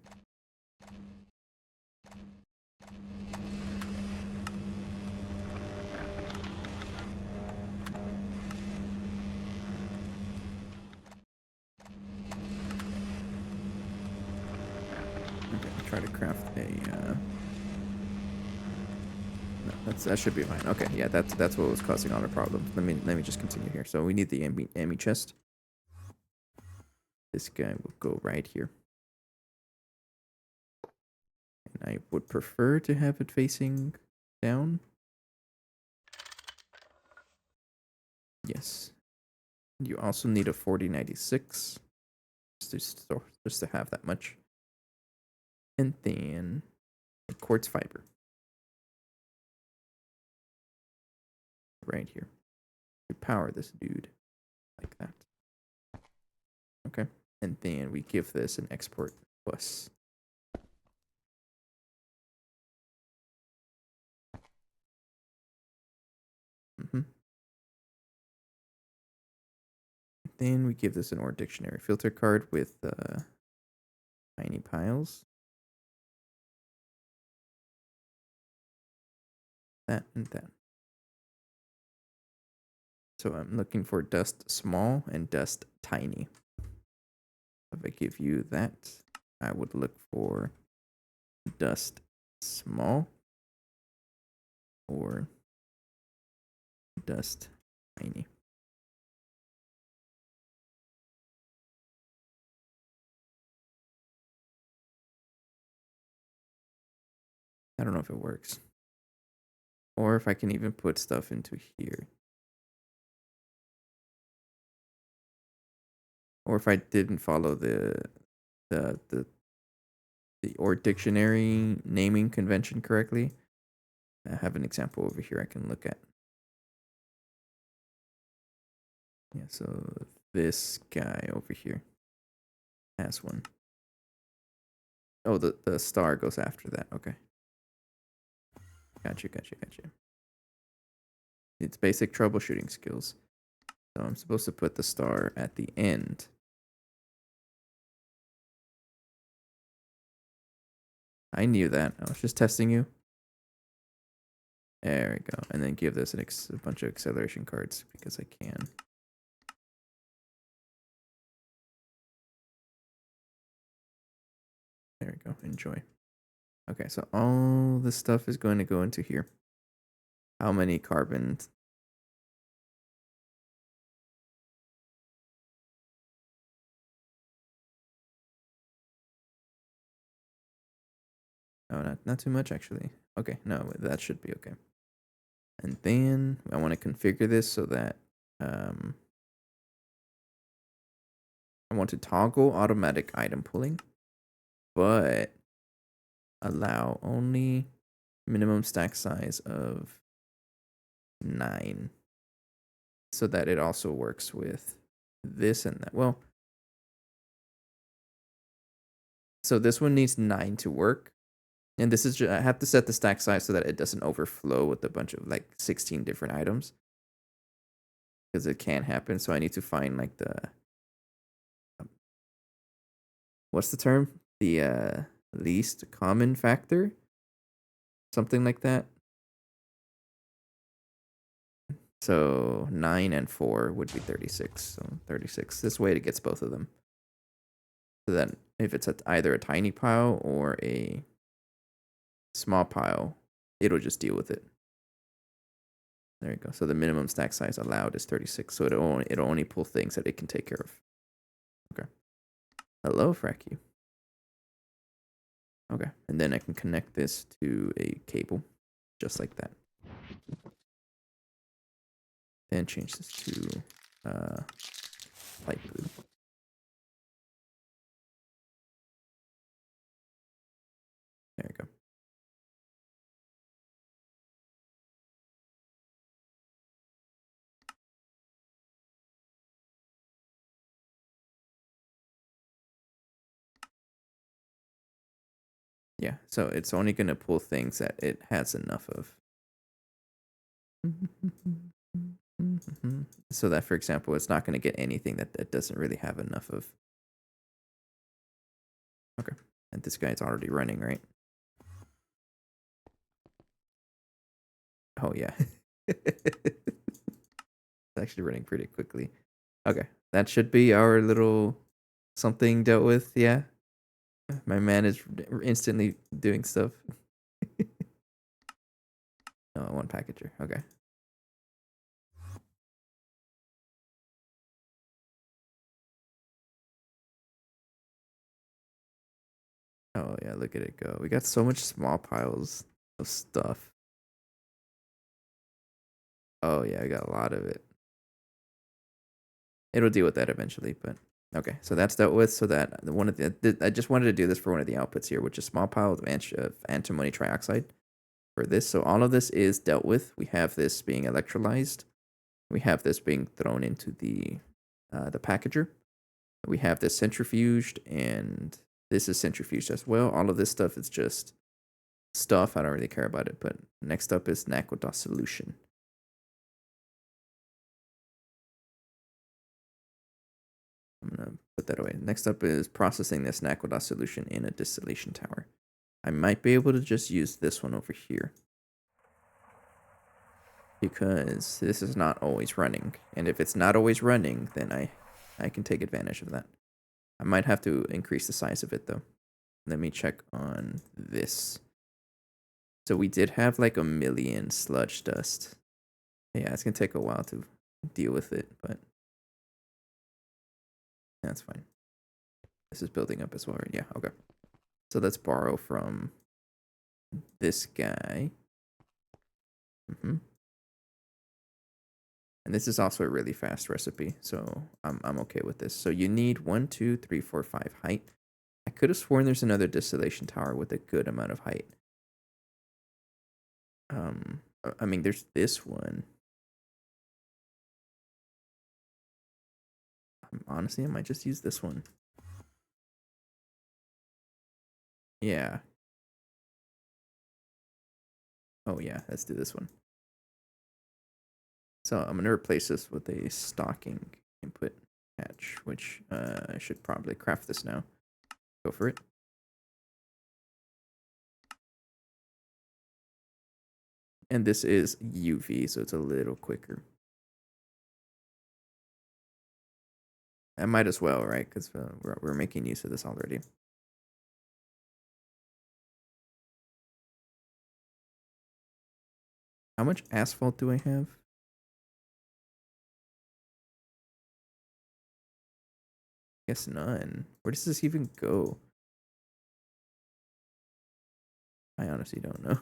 Okay, try to craft a no, that should be fine. Okay, yeah, that's what was causing all the problems. Let me just continue here. So we need the ambi chest. This guy will go right here. And I would prefer to have it facing down. Yes. You also need a 4096 just to have that much. And then a quartz fiber. Right here. We power this dude like that. Okay. And then we give this an export bus. Then we give this an OR dictionary filter card with tiny piles. That and that. So I'm looking for dust small and dust tiny. If I give you that, I would look for dust small or dust tiny. I don't know if it works. Or if I can even put stuff into here. Or if I didn't follow the OR dictionary naming convention correctly. I have an example over here I can look at. Yeah, so this guy over here has one. Oh, the star goes after that. Okay. Gotcha. It's basic troubleshooting skills. So I'm supposed to put the star at the end. I knew that. I was just testing you. There we go. And then give this a bunch of acceleration cards because I can. There we go. Enjoy. Okay, so all this stuff is going to go into here. How many carbons? Oh, not too much actually. Okay, no, that should be okay. And then I want to configure this so that I want to toggle automatic item pulling, but allow only minimum stack size of 9 so that it also works with this and that. Well, so this one needs 9 to work. And this is just, I have to set the stack size so that it doesn't overflow with a bunch of like 16 different items. Because it can happen. So I need to find like the, what's the term? The least common factor? Something like that. So 9 and 4 would be 36. So 36. This way it gets both of them. So that if it's either a tiny pile or a small pile, it'll just deal with it. There you go. So the minimum stack size allowed is 36. So it'll only pull things that it can take care of. Okay. Hello, Frack. Okay, and then I can connect this to a cable, just like that. Then change this to light blue. There you go. Yeah, so it's only going to pull things that it has enough of. So that, for example, it's not going to get anything that it doesn't really have enough of. Okay, and this guy's already running, right? Oh, yeah. It's actually running pretty quickly. Okay, that should be our little something dealt with, yeah. My man is instantly doing stuff. Oh, one packager. Okay. Oh yeah, look at it go. We got so much small piles of stuff. Oh yeah, I got a lot of it. It'll deal with that eventually, but okay. So that's dealt with. So that one of the I just wanted to do this for one of the outputs here, which is small pile of antimony trioxide for this. So all of this is dealt with. We have this being electrolyzed. We have this being thrown into the packager. We have this centrifuged, and this is centrifuged as well. All of this stuff is just stuff. I don't really care about it. But next up is Naquadah solution. I'm gonna put that away. Next up is processing this Naquadah solution in a distillation tower. I might be able to just use this one over here, because this is not always running. And if it's not always running, then I can take advantage of that. I might have to increase the size of it though. Let me check on this. So we did have like 1,000,000 sludge dust. Yeah, it's gonna take a while to deal with it, but that's fine. This is building up as well, right? Yeah, okay. So let's borrow from this guy. And this is also a really fast recipe, so I'm okay with this. So you need 1, 2, 3, 4, 5 height. I could have sworn there's another distillation tower with a good amount of height. I mean, there's this one. Honestly, I might just use this one. Yeah. Oh yeah, let's do this one. So I'm gonna replace this with a stocking input hatch, which I should probably craft this now. Go for it. And this is UV, so it's a little quicker. I might as well, right? Because we're making use of this already. How much asphalt do I have? Guess none. Where does this even go? I honestly don't know.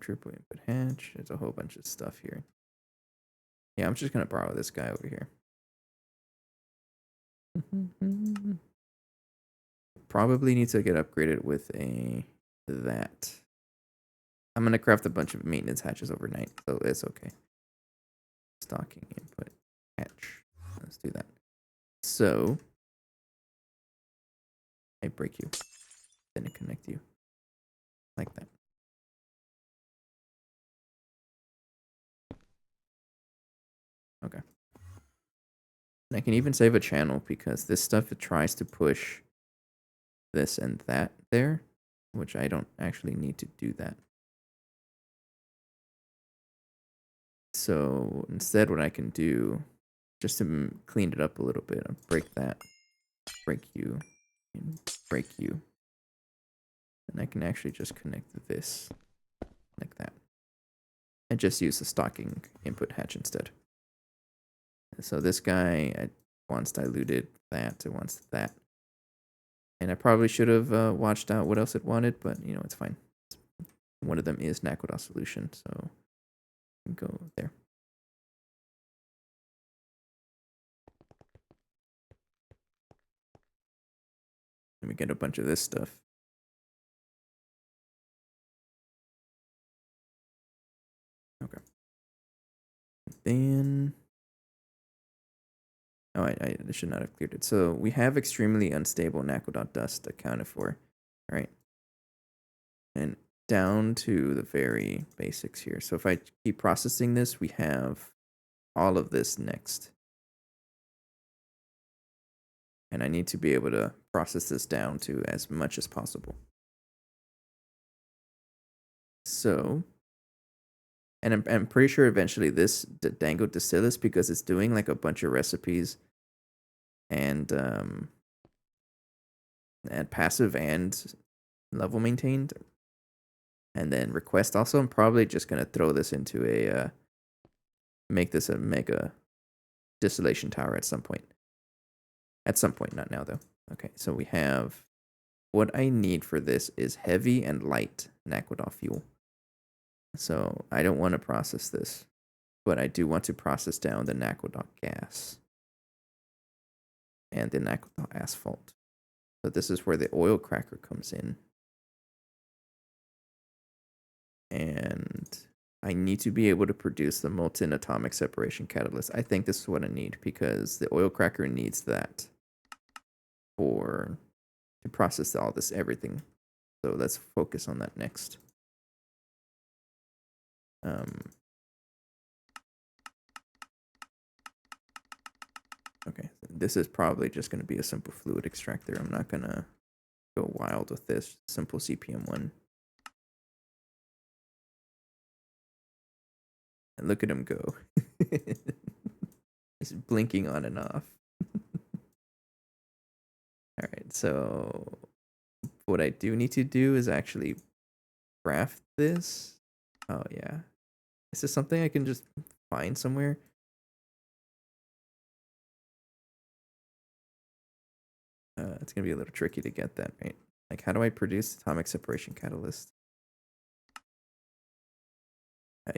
Triple input hatch. There's a whole bunch of stuff here. Yeah, I'm just gonna borrow this guy over here. Probably need to get upgraded with that. I'm gonna craft a bunch of maintenance hatches overnight, so it's okay. Stocking input hatch. Let's do that. So I break you, then I connect you like that. Okay. And I can even save a channel because this stuff, it tries to push this and that there, which I don't actually need to do that. So instead, what I can do, just to clean it up a little bit, I'll break that, break you, and break you. And I can actually just connect this like that. and just use the stocking input hatch instead. So this guy wants diluted, that, it wants that. And I probably should have watched out what else it wanted, but you know, it's fine. One of them is Naquadah solution, so go there. Let me get a bunch of this stuff. Okay. Then, oh, I should not have cleared it. So we have extremely unstable Naquadah dust accounted for, right? And down to the very basics here. So if I keep processing this, we have all of this next. And I need to be able to process this down to as much as possible. So, and I'm pretty sure eventually this Dango Distillus, because it's doing like a bunch of recipes and passive and level maintained, and then request also, I'm probably just gonna throw this into a make this a mega distillation tower at some point. At some point, not now though. Okay, so we have what I need for this is heavy and light Naquadah fuel. So I don't want to process this, but I do want to process down the Naquadah gas and the Naquadah asphalt. So this is where the oil cracker comes in. And I need to be able to produce the molten atomic separation catalyst. I think this is what I need because the oil cracker needs that to process all this everything. So let's focus on that next. Okay, this is probably just going to be a simple fluid extractor. I'm not going to go wild with this. Simple CPM1. And look at him go. He's blinking on and off. Alright, so what I do need to do is actually craft this. Oh, yeah. Is this something I can just find somewhere? It's going to be a little tricky to get that, right? Like, how do I produce atomic separation catalyst?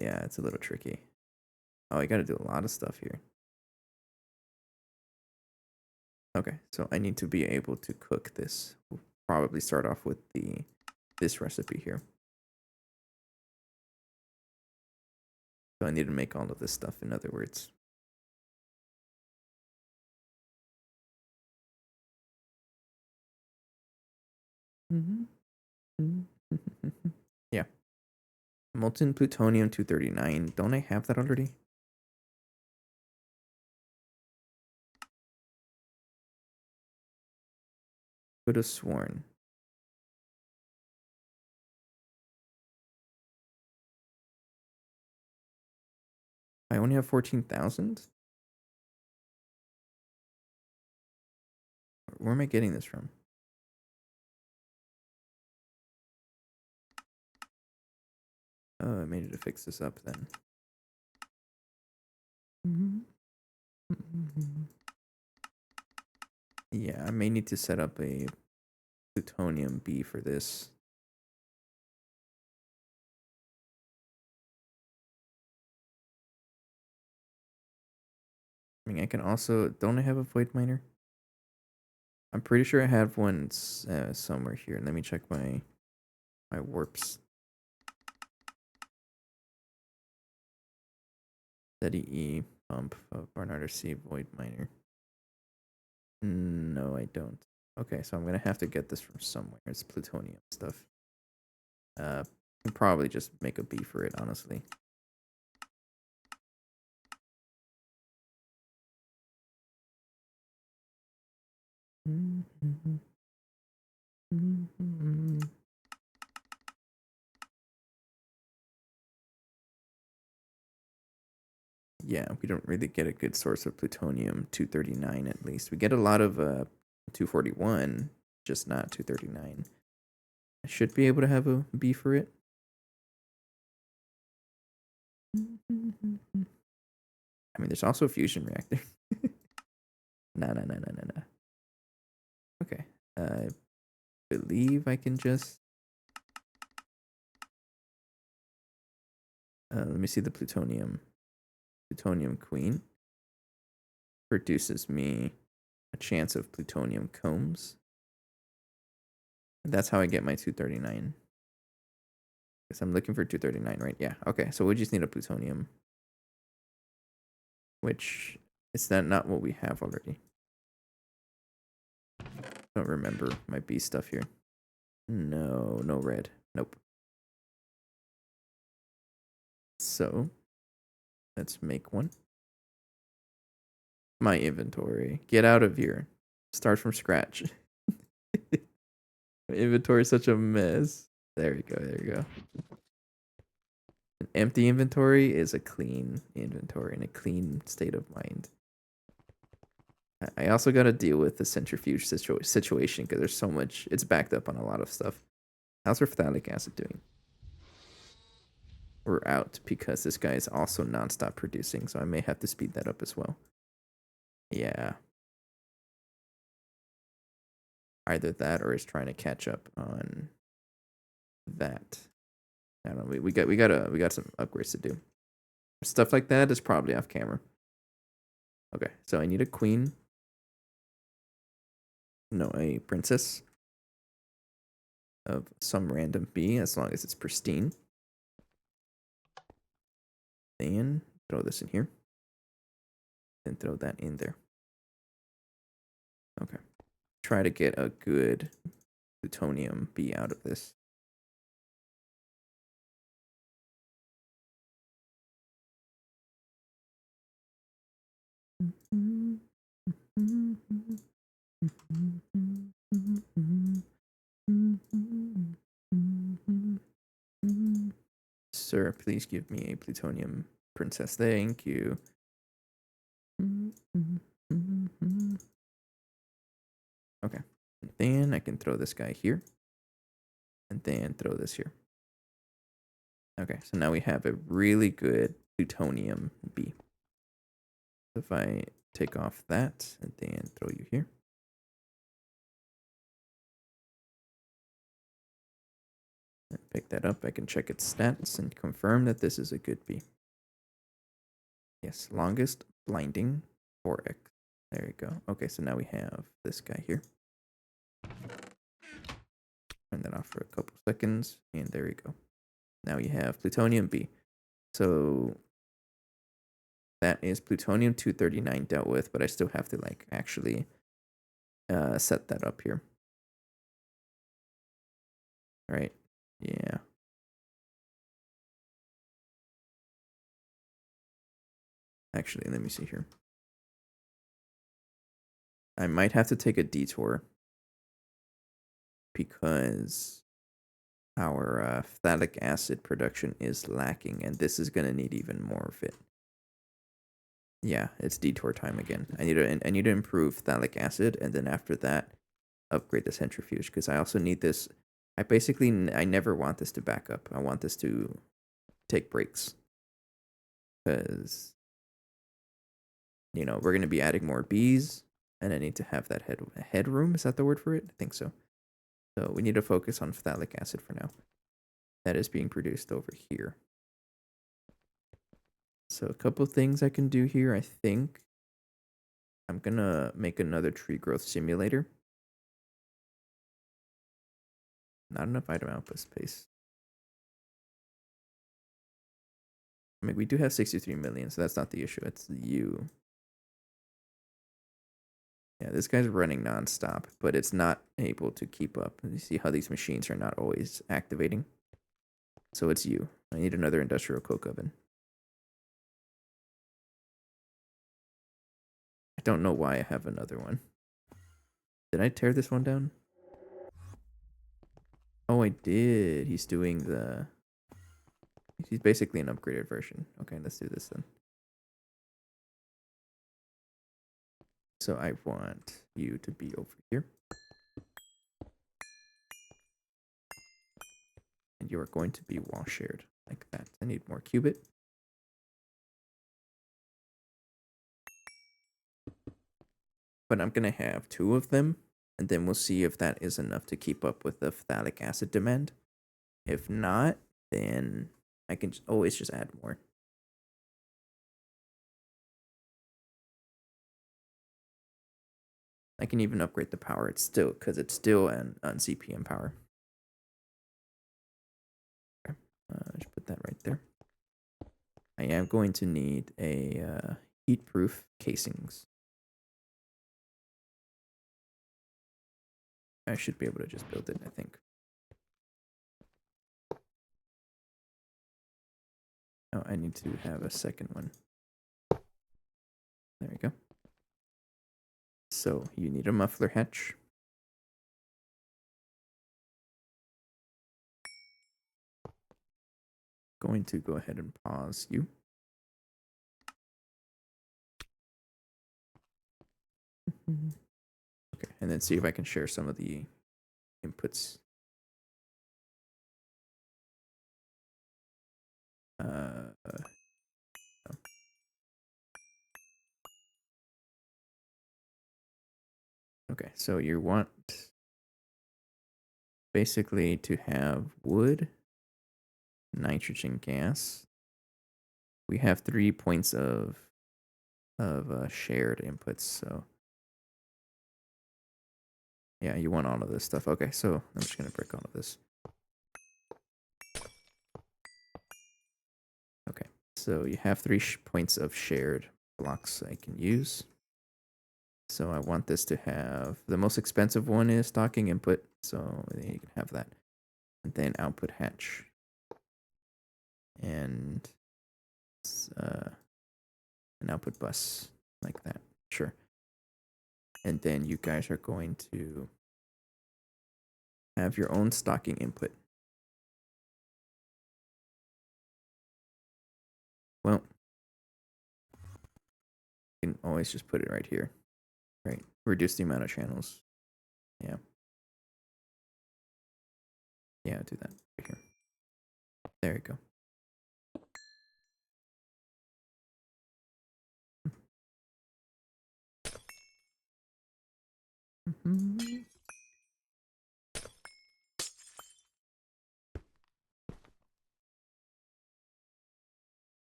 Yeah, it's a little tricky. Oh, I got to do a lot of stuff here. Okay, so I need to be able to cook this. We'll probably start off with this recipe here. So I need to make all of this stuff, in other words. Yeah. Molten plutonium 239. Don't I have that already? Could have sworn. I only have 14,000? Where am I getting this from? Oh, I made it to fix this up then. Yeah, I may need to set up a plutonium B for this. I mean, I can also... Don't I have a void miner? I'm pretty sure I have one somewhere here. Let me check my warps. Steady E pump of Barnard C void miner. No, I don't. Okay, so I'm gonna have to get this from somewhere. It's plutonium stuff. Can probably just make a B for it, honestly. Yeah, we don't really get a good source of plutonium 239 at least. We get a lot of 241, just not 239. I should be able to have a B for it. I mean, there's also a fusion reactor. No. Okay. I believe I can just... let me see the plutonium. Plutonium queen produces me a chance of plutonium combs. And that's how I get my 239. Guess I'm looking for 239, right? Yeah. Okay. So we just need a plutonium, which is that not what we have already? Don't remember my B stuff here. No red. Nope. So let's make one. My inventory. Get out of here. Start from scratch. My inventory is such a mess. There we go. There we go. An empty inventory is a clean inventory and a clean state of mind. I also got to deal with the centrifuge situation because there's so much. It's backed up on a lot of stuff. How's our phthalic acid doing? We're out because this guy is also nonstop producing, so I may have to speed that up as well. Yeah. Either that or is trying to catch up on that. I don't know. We got some upgrades to do. Stuff like that is probably off camera. Okay, so I need a queen. No, a princess of some random B, as long as it's pristine. Then throw this in here. Then throw that in there. Okay. Try to get a good plutonium B out of this. Sir, please give me a plutonium princess. Thank you. Okay. And then I can throw this guy here. And then throw this here. Okay, so now we have a really good plutonium B. If I take off that and then throw you here. And pick that up, I can check its stats and confirm that this is a good B. Yes, longest blinding 4x. There you go. Okay, so now we have this guy here. Turn that off for a couple seconds, and there we go. Now you have plutonium B. So that is plutonium 239 dealt with, but I still have to like actually set that up here. All right. Yeah. Actually, let me see here. I might have to take a detour because our phthalic acid production is lacking, and this is going to need even more of it. Yeah, it's detour time again. I need to improve phthalic acid, and then after that, upgrade the centrifuge, because I also need this. I never want this to back up. I want this to take breaks, because we're going to be adding more bees, and I need to have that headroom. Is that the word for it? I think so. So we need to focus on phthalic acid for now. That is being produced over here. So a couple things I can do here. I think I'm going to make another tree growth simulator. Not enough item output space. I mean, we do have 63 million, so that's not the issue. It's you. Yeah, this guy's running nonstop, but it's not able to keep up. You see how these machines are not always activating? So it's you. I need another industrial coke oven. I don't know why I have another one. Did I tear this one down? Oh, I did. He's doing the... He's basically an upgraded version. Okay, let's do this then. So I want you to be over here. And you are going to be wall shared like that. I need more qubit. but I'm gonna have 2 of them, and then we'll see if that is enough to keep up with the phthalic acid demand. If not, then I can always just add more. I can even upgrade the power. It's still it's still on CPM power. Okay. Just put that right there. I am going to need a heat-proof casings. I should be able to just build it, I think. Oh, I need to have a second one. There we go. So you need a muffler hatch. Going to go ahead and pause you. Okay, and then see if I can share some of the inputs. Oh. Okay, so you want basically to have wood, nitrogen gas. We have 3 points of shared inputs, so yeah, you want all of this stuff. Okay, so I'm just gonna break all of this. Okay, so you have 3 points of shared blocks I can use. So I want this to have, the most expensive one is stocking input, so you can have that. And then output hatch. And an output bus, like that, sure. And then you guys are going to have your own stocking input. Well, you can always just put it right here. Right, reduce the amount of channels. Yeah. Yeah, do that right here. There you go.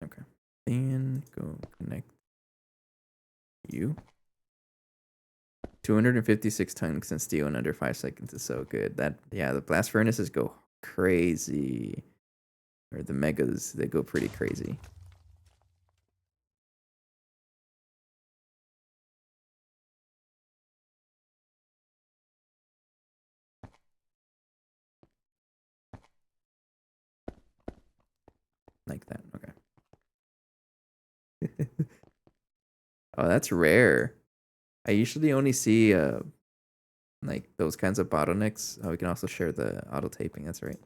Okay. Then go connect you. 256 tungsten steel in under 5 seconds is so good. That, yeah, the blast furnaces go crazy. Or the megas, they go pretty crazy. Like that, okay. Oh, that's rare. I usually only see like those kinds of bottlenecks. Oh, we can also share the auto taping, that's right.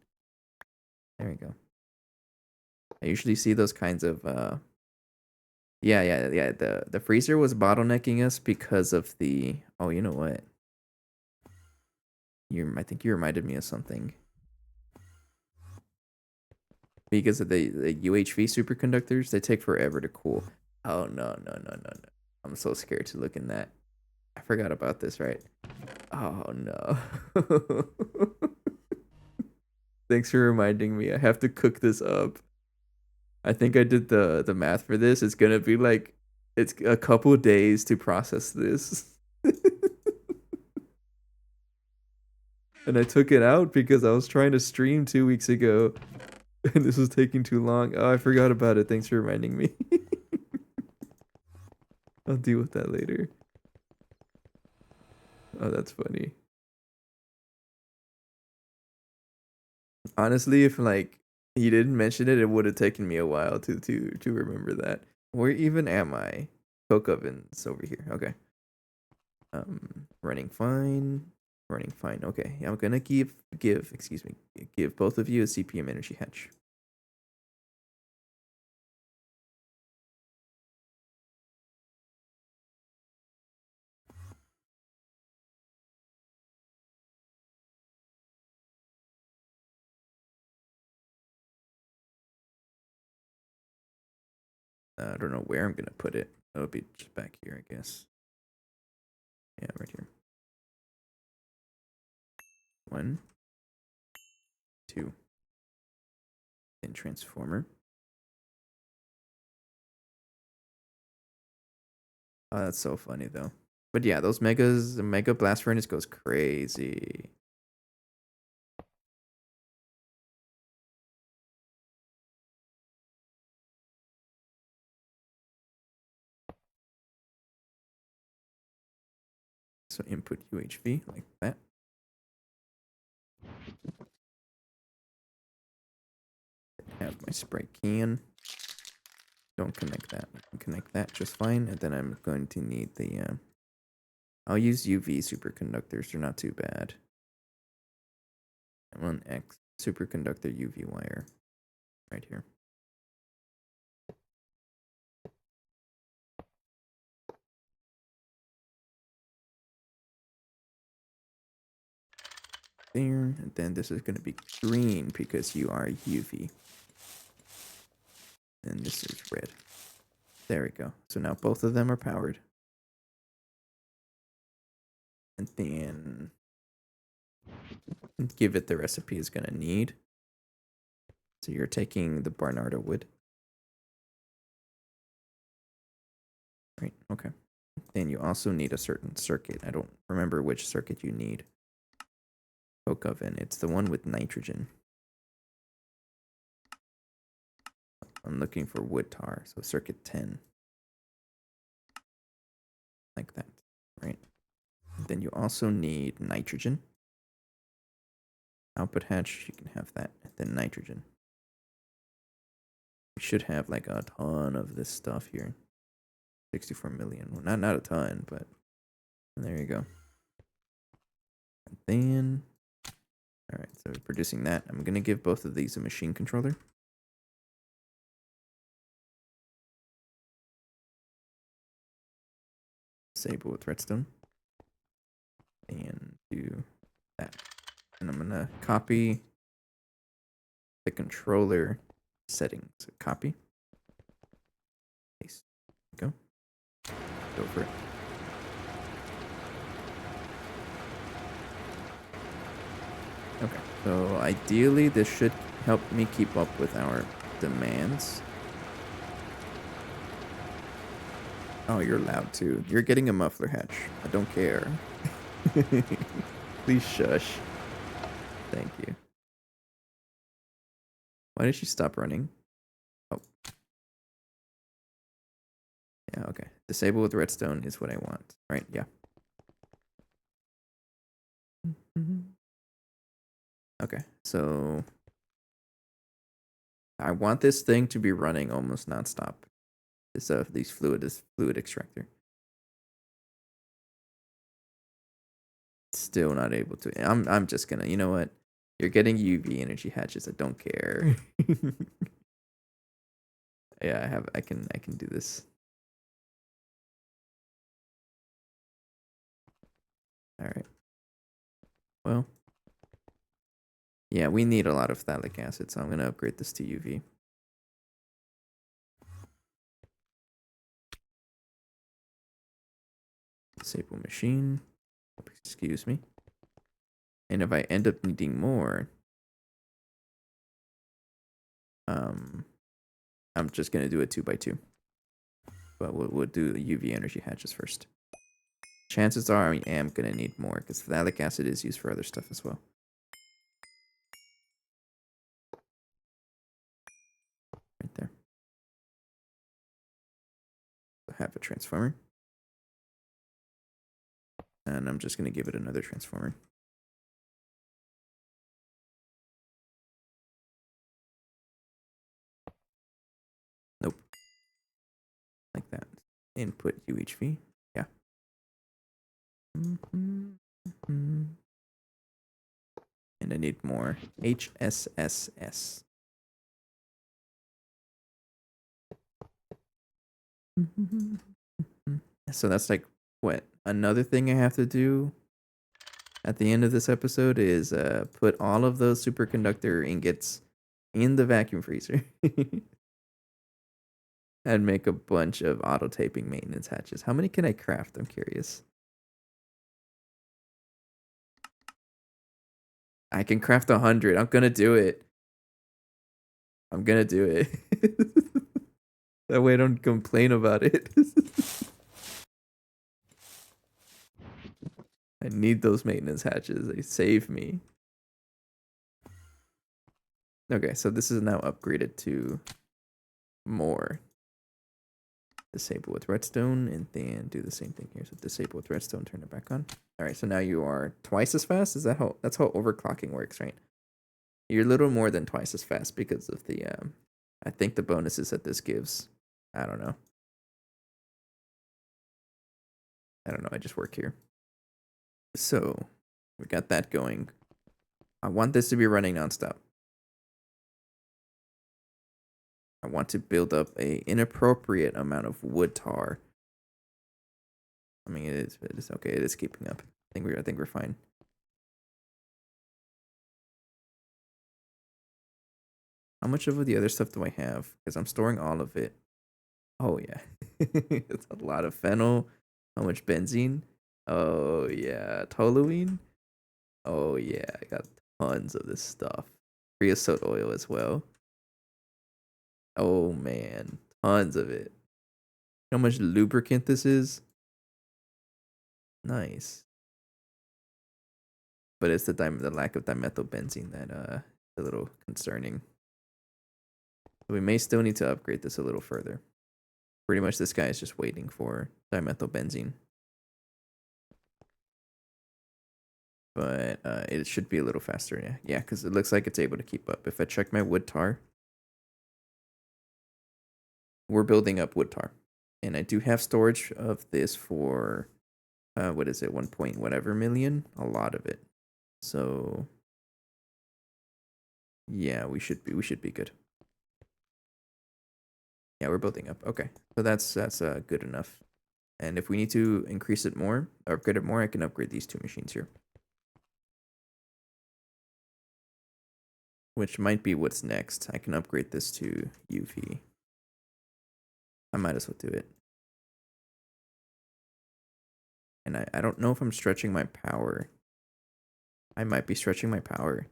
There we go. I usually see those kinds of yeah. The freezer was bottlenecking us because of the, oh, you know what? I think you reminded me of something. Because of the UHV superconductors, they take forever to cool. Oh no. I'm so scared to look in that. I forgot about this, right? Oh no. Thanks for reminding me. I have to cook this up. I think I did the math for this. It's gonna be like, it's a couple days to process this. And I took it out because I was trying to stream 2 weeks ago and this was taking too long. Oh, I forgot about it. Thanks for reminding me. I'll deal with that later. Oh, that's funny. Honestly, if like he didn't mention it, it would have taken me a while to remember that. Where even am I? Coke oven's over here. Okay. Running fine. Running fine. Okay. I'm gonna give both of you a CPM energy hatch. I don't know where I'm gonna put it. It'll be just back here, I guess. Yeah, right here. 1, 2. Then transformer. Oh, that's so funny though. But yeah, those the mega blast furnace goes crazy. So input UHV like that. Have my spray can. Don't connect that. I can connect that just fine. And then I'm going to need the I'll use UV superconductors. They're not too bad. I'm on X superconductor UV wire right here. There, and then this is going to be green because you are UV. And this is red. There we go. So now both of them are powered. And then give it the recipe it's going to need. So you're taking the Barnardo wood. Right, okay. Then you also need a certain circuit. I don't remember which circuit you need. Coke oven. It's the one with nitrogen. I'm looking for wood tar, so circuit 10. Like that, right? Then you also need nitrogen. Output hatch, you can have that. Then nitrogen. We should have like a ton of this stuff here. 64 million. Well, not a ton, but there you go. And then, all right, so we're producing that. I'm gonna give both of these a machine controller. Disable with redstone. And do that. And I'm gonna copy the controller settings. Copy. Paste. Go. Go for it. Okay, so ideally this should help me keep up with our demands. Oh, you're loud too. You're getting a muffler hatch. I don't care. Please shush. Thank you. Why did she stop running? Oh. Yeah, okay. Disable with redstone is what I want. Right, yeah. Okay, so I want this thing to be running almost nonstop. This fluid extractor. Still not able to. I'm just gonna. You know what? You're getting UV energy hatches. I don't care. Yeah, I can do this. All right. Well. Yeah, we need a lot of phthalic acid, so I'm gonna upgrade this to UV. Disable machine. Excuse me. And if I end up needing more, I'm just gonna do a 2x2. But we'll do the UV energy hatches first. Chances are I am gonna need more because phthalic acid is used for other stuff as well. Right there. I have a transformer. And I'm just gonna give it another transformer. Nope. Like that. Input UHV. Yeah. And I need more HSSS. So that's like what? Another thing I have to do at the end of this episode is put all of those superconductor ingots in the vacuum freezer. and make a bunch of auto taping maintenance hatches. How many can I craft? I'm curious. I can craft 100. I'm gonna do it. I'm gonna do it. That way I don't complain about it. I need those maintenance hatches. They save me. Okay, so this is now upgraded to more. Disable with redstone, and then do the same thing here. So disable with redstone, turn it back on. All right, so now you are twice as fast. Is that how? That's how overclocking works, right? You're a little more than twice as fast because of the I think the bonuses that this gives. I don't know. I just work here. So we got that going. I want this to be running nonstop. I want to build up a inappropriate amount of wood tar. I mean, it is okay. It is keeping up. I think we're fine. How much of the other stuff do I have? Because I'm storing all of it. Oh yeah, it's a lot of fennel. How much benzene? Oh yeah, toluene. Oh yeah, I got tons of this stuff. Creosote oil as well. Oh man, tons of it. How much lubricant this is? Nice. But it's the lack of dimethylbenzene that is a little concerning. So we may still need to upgrade this a little further. Pretty much this guy is just waiting for dimethylbenzene. But it should be a little faster, yeah. Yeah, because it looks like it's able to keep up. If I check my wood tar, we're building up wood tar. And I do have storage of this for, what is it, 1 point whatever million? A lot of it. So, yeah, we should be good. Yeah, we're building up. Okay, so that's good enough. And if we need to increase it more or upgrade it more, I can upgrade these two machines here. Which might be what's next. I can upgrade this to UV. I might as well do it. And I don't know if I'm stretching my power. I might be stretching my power.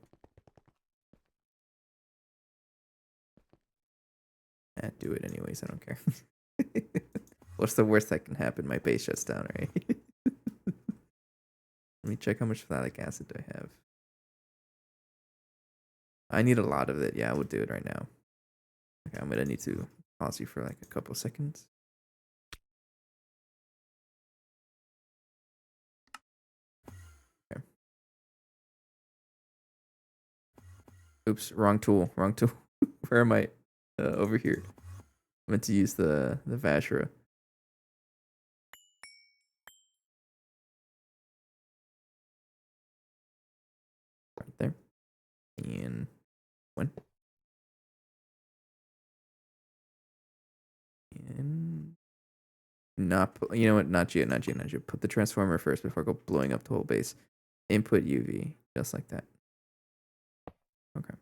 Do it anyways. I don't care. What's the worst that can happen? My base shuts down, right? Let me check how much phthalic acid do I have. I need a lot of it. Yeah, I would do it right now. Okay, I'm gonna need to pause you for like a couple seconds. Okay. Oops, wrong tool. Wrong tool. Where am I? Over here. I meant to use the Vashra. Right there. And one. And not you know what? Not yet. Put the transformer first before I go blowing up the whole base. Input UV, just like that. Okay.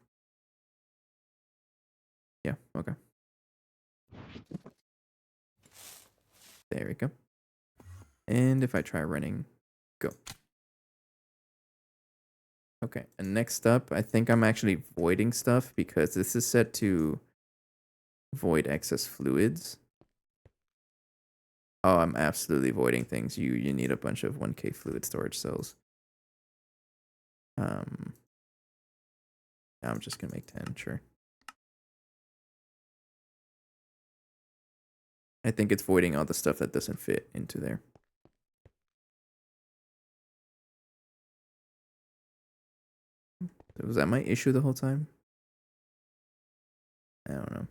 Yeah. Okay. There we go. And if I try running, go. Okay. And next up, I think I'm actually voiding stuff because this is set to void excess fluids. Oh, I'm absolutely voiding things. You need a bunch of 1K fluid storage cells. I'm just gonna make 10, sure. I think it's voiding all the stuff that doesn't fit into there. Was that my issue the whole time? I don't know.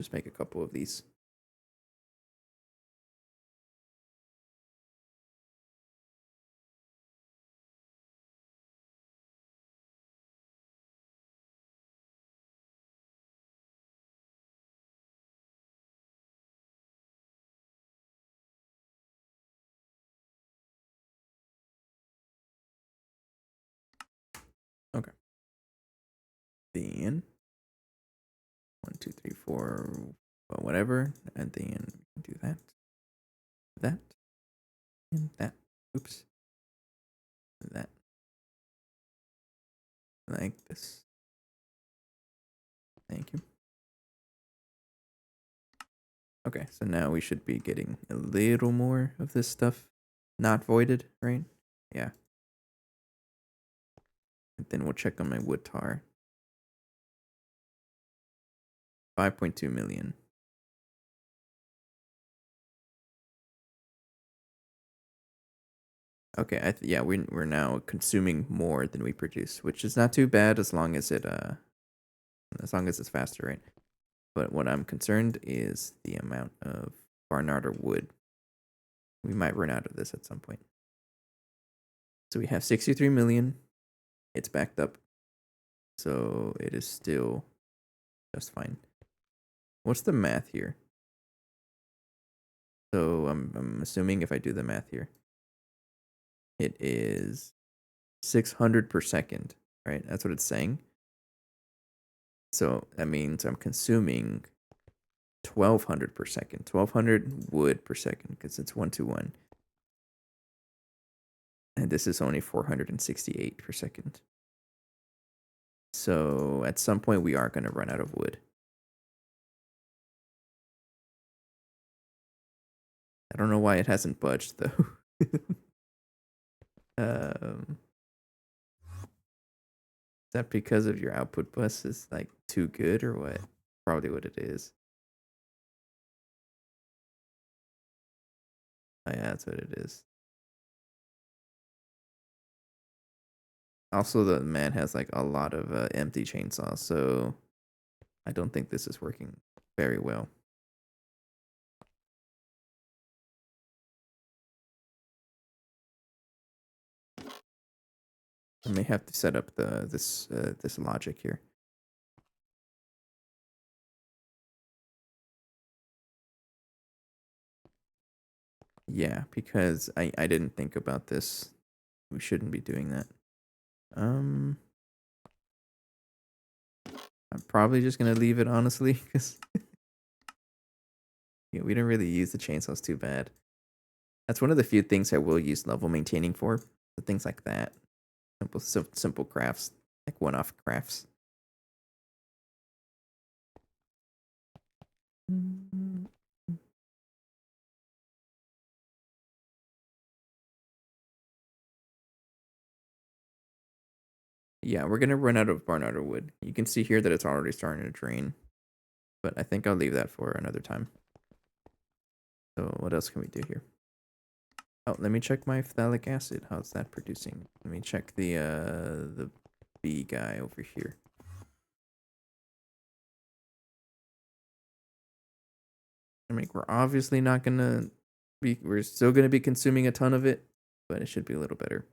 Just make a couple of these. Okay. Then 1, 2, 3, 4, but whatever. And then do that, that, and that. Oops. That. Like this. Thank you. Okay, so now we should be getting a little more of this stuff not voided, right? Yeah. And then we'll check on my wood tar. 5.2 million. Okay, yeah, we're now consuming more than we produce, which is not too bad as long as it's faster, right? But what I'm concerned is the amount of Barnarder wood. We might run out of this at some point. So we have 63 million. It's backed up. So it is still just fine. What's the math here? So I'm assuming if I do the math here, it is 600 per second, right? That's what it's saying. So that means I'm consuming 1200 per second. 1200 wood per second because it's 1 to 1. And this is only 468 per second. So at some point we are going to run out of wood. I don't know why it hasn't budged though. Is that because of your output bus is like too good or what? Probably what it is. Oh yeah, that's what it is. Also, the man has like a lot of empty chainsaws, so I don't think this is working very well. I may have to set up this logic here. Yeah, because I didn't think about this. We shouldn't be doing that. I'm probably just gonna leave it honestly, because yeah, we didn't really use the chainsaws too bad. That's one of the few things I will use level maintaining for. Things like that. Simple crafts, like one-off crafts. Yeah, we're gonna run out of Barnarder wood. You can see here that it's already starting to drain, but I think I'll leave that for another time. So what else can we do here? Oh, let me check my phthalic acid. How's that producing? Let me check the bee guy over here. I mean, we're obviously not gonna be. We're still gonna be consuming a ton of it, but it should be a little better.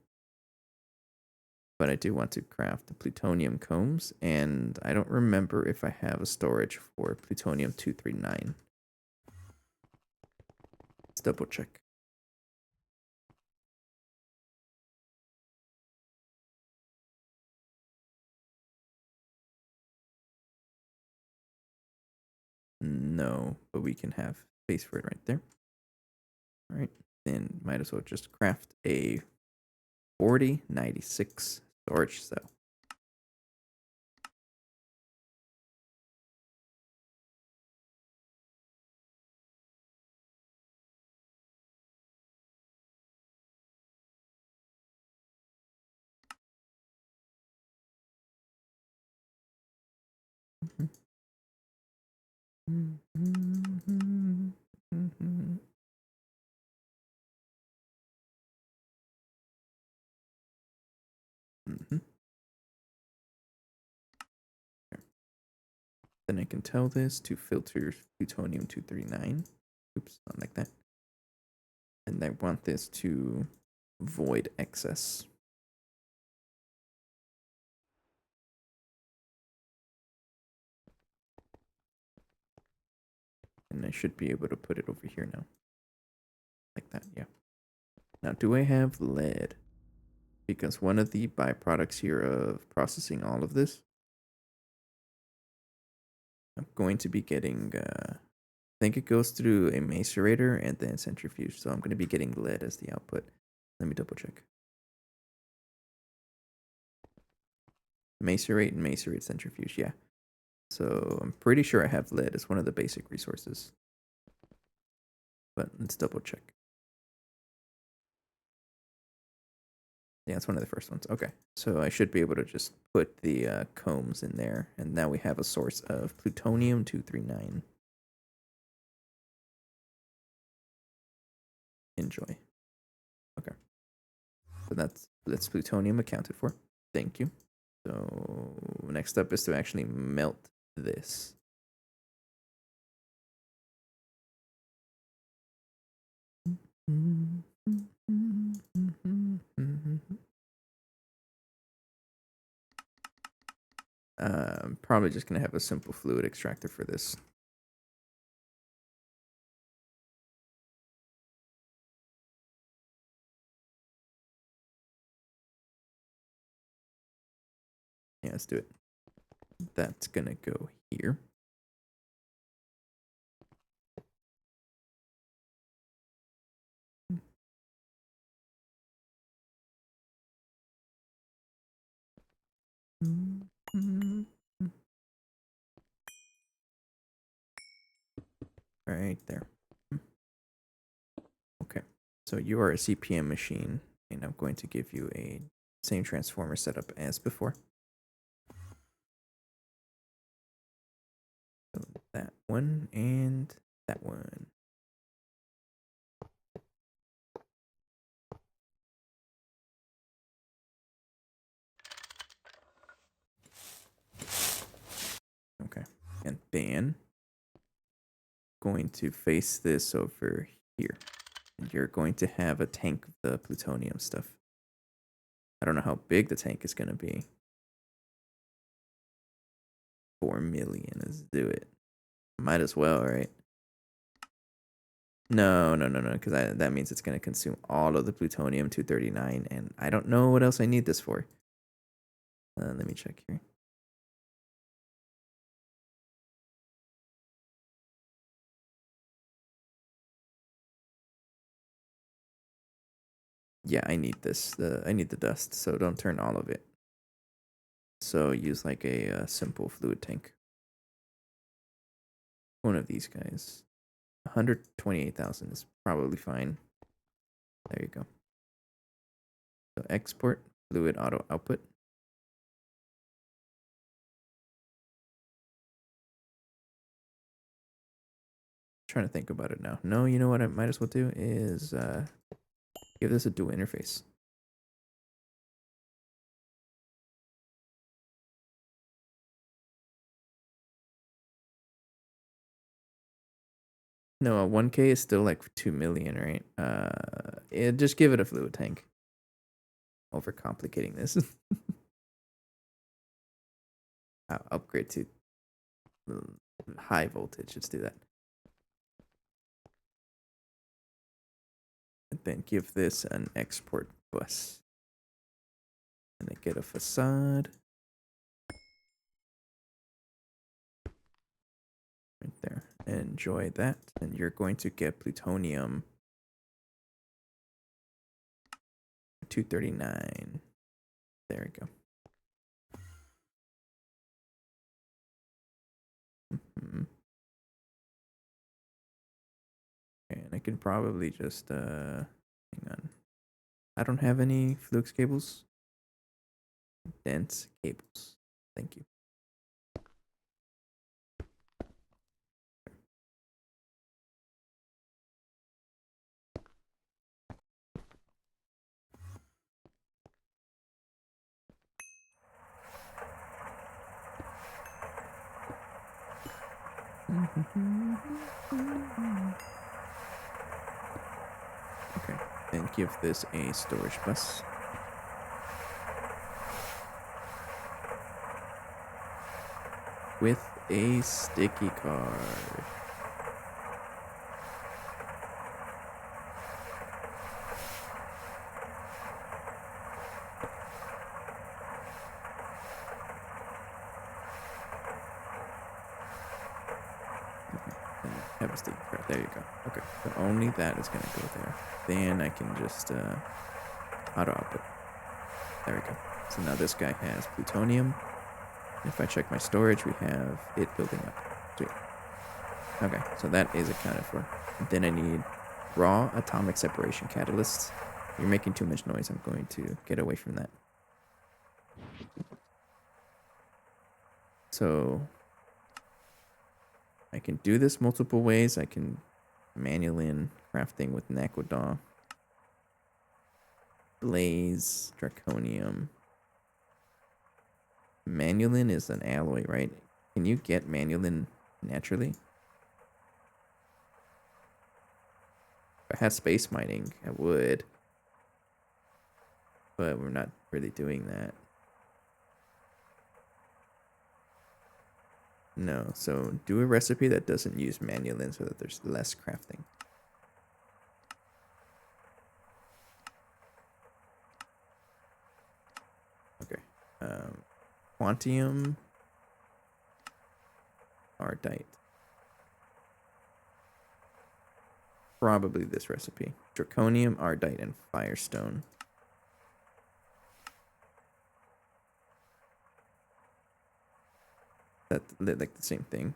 But I do want to craft the plutonium combs, and I don't remember if I have a storage for plutonium 239. Let's double check. No, but we can have space for it right there. All right, then might as well just craft a 4096 storage cell. Then I can tell this to filter plutonium 239. Oops, not like that. And I want this to void excess. And I should be able to put it over here now. Like that, yeah. Now, do I have lead? Because one of the byproducts here of processing all of this, I'm going to be getting think it goes through a macerator and then centrifuge. So I'm going to be getting lead as the output. Let me double check. Macerate and macerate centrifuge, yeah. So I'm pretty sure I have lead as one of the basic resources. But let's double check. Yeah, it's one of the first ones. Okay, so I should be able to just put the combs in there. And now we have a source of plutonium-239. Enjoy. Okay. So that's plutonium accounted for. Thank you. So next up is to actually melt this. I'm probably just gonna have a simple fluid extractor for this. Yeah, let's do it. That's gonna go here. Right there. Okay, so you are a CPM machine, and I'm going to give you a same transformer setup as before. So that one and that one. Okay, and then going to face this over here. And you're going to have a tank of the plutonium stuff. I don't know how big the tank is going to be. 4 million, let's do it. Might as well, right? No, because that means it's going to consume all of the plutonium-239, and I don't know what else I need this for. Let me check here. Yeah, I need this. I need the dust, so don't turn all of it. So use like a simple fluid tank. One of these guys. 128,000 is probably fine. There you go. So export fluid auto output. Trying to think about it now. No, you know what I might as well do is give this a dual interface. No, 1K is still like 2 million, right? Just give it a fluid tank. Overcomplicating this. I'll upgrade to high voltage. Let's do that. And then give this an export bus. And then get a facade. Right there. Enjoy that. And you're going to get plutonium 239. There we go. Okay, and I can probably just hang on. I don't have any flux cables. Dense cables. Thank you. Okay, and give this a storage bus. With a sticky card. have a sticky card. There you go. Okay, so only that is gonna go there. Then I can just auto output. There we go. So now this guy has plutonium. If I check my storage, we have it building up. Sweet. Okay, so that is accounted for. Then I need raw atomic separation catalysts. You're making too much noise. I'm going to get away from that. So I can do this multiple ways. I can manual in crafting with Naquadah, blaze, draconium. Manulin is an alloy, right? Can you get manulin naturally? If I had space mining, I would. But we're not really doing that. No, so do a recipe that doesn't use manulin so that there's less crafting. Okay. Quantium, ardite. Probably this recipe. Draconium, ardite, and firestone. That's like the same thing.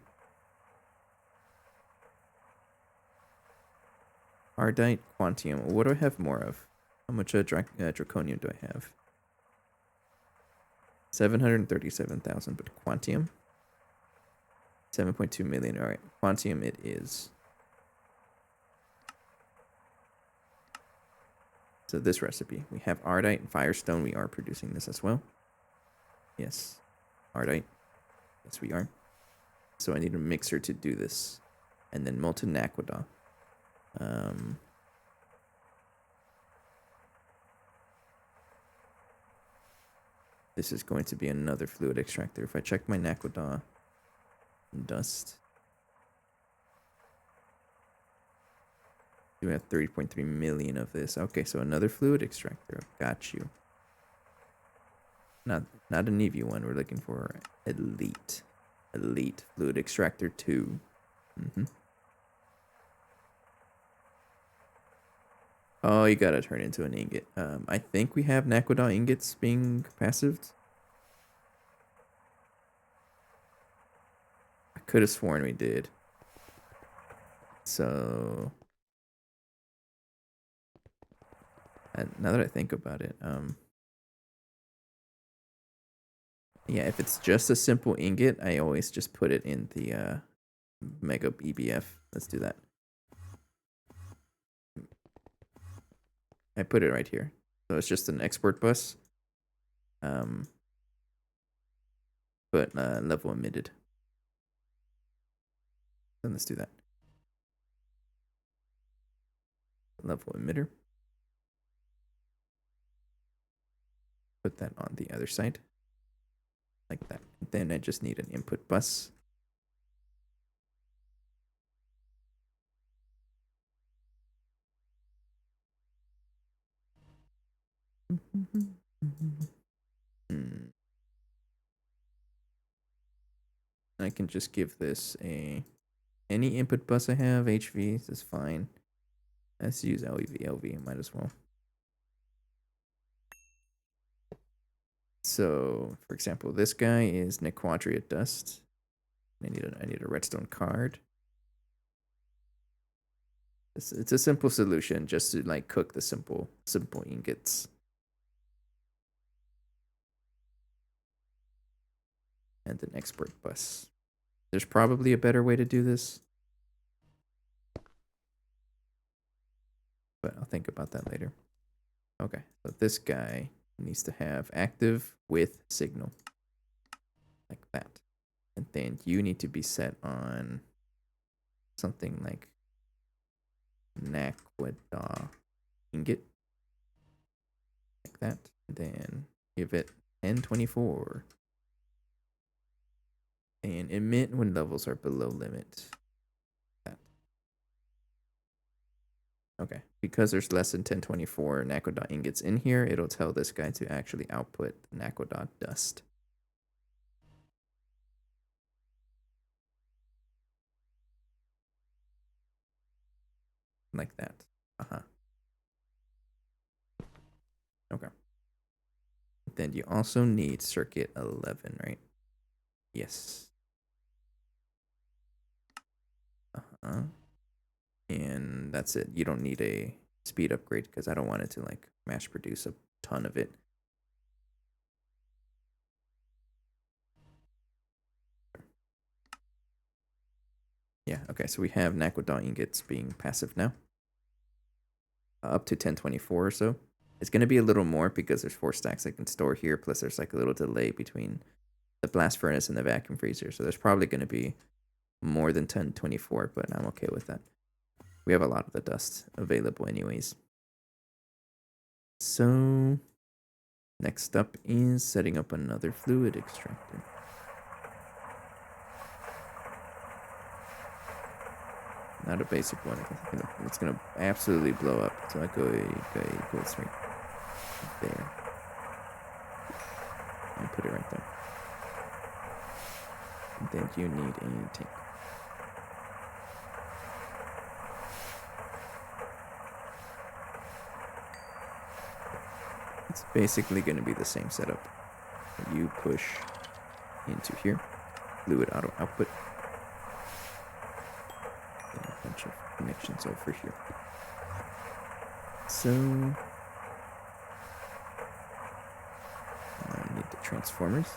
Ardite, quantium. What do I have more of? How much draconium do I have? 737,000, but quantium? 7.2 million. All right, quantium it is. So this recipe, we have ardite and firestone. We are producing this as well. Yes, ardite. Yes, we are. So I need a mixer to do this. And then molten Naquadah. This is going to be another fluid extractor. If I check my Naquadah dust, do have 30.3 million of this. Okay, so another fluid extractor. Got you. Not a Navy one. We're looking for elite fluid extractor 2. Oh, you gotta turn into an ingot. I think we have Naquadah ingots being passived. I could have sworn we did. So now that I think about it, yeah, if it's just a simple ingot, I always just put it in the Mega EBF. Let's do that. I put it right here. So it's just an export bus. But level emitted. Then let's do that. Level emitter. Put that on the other side. Like that. Then I just need an input bus. I can just give this any input bus I have, HV, is fine. Let's use LEV, LV, might as well. So, for example, this guy is Naquadah dust. I need a redstone card. It's a simple solution just to like cook the simple ingots. And an export bus. There's probably a better way to do this. But I'll think about that later. Okay, so this guy needs to have active with signal. Like that. And then you need to be set on something like Naquadah ingot. Like that. And then give it 1024. And emit when levels are below limit. That. Okay, because there's less than 1024 Naquadah ingots in here, it'll tell this guy to actually output Naquadah dust. like that. Okay. Then you also need circuit 11, right? Yes. And that's it. You don't need a speed upgrade because I don't want it to like mass produce a ton of it. Yeah, okay, so we have Naquadah ingots being passive now. Up to 1024 or so. It's going to be a little more because there's 4 stacks I can store here, plus there's like a little delay between the blast furnace and the vacuum freezer. So there's probably going to be more than 1024, but I'm okay with that. We have a lot of the dust available anyways. So next up is setting up another fluid extractor. Not a basic one. It's gonna absolutely blow up. So I go straight there. And put it right there. And then you need a tank. It's basically gonna be the same setup. You push into here, fluid auto output. And a bunch of connections over here. So I need the transformers.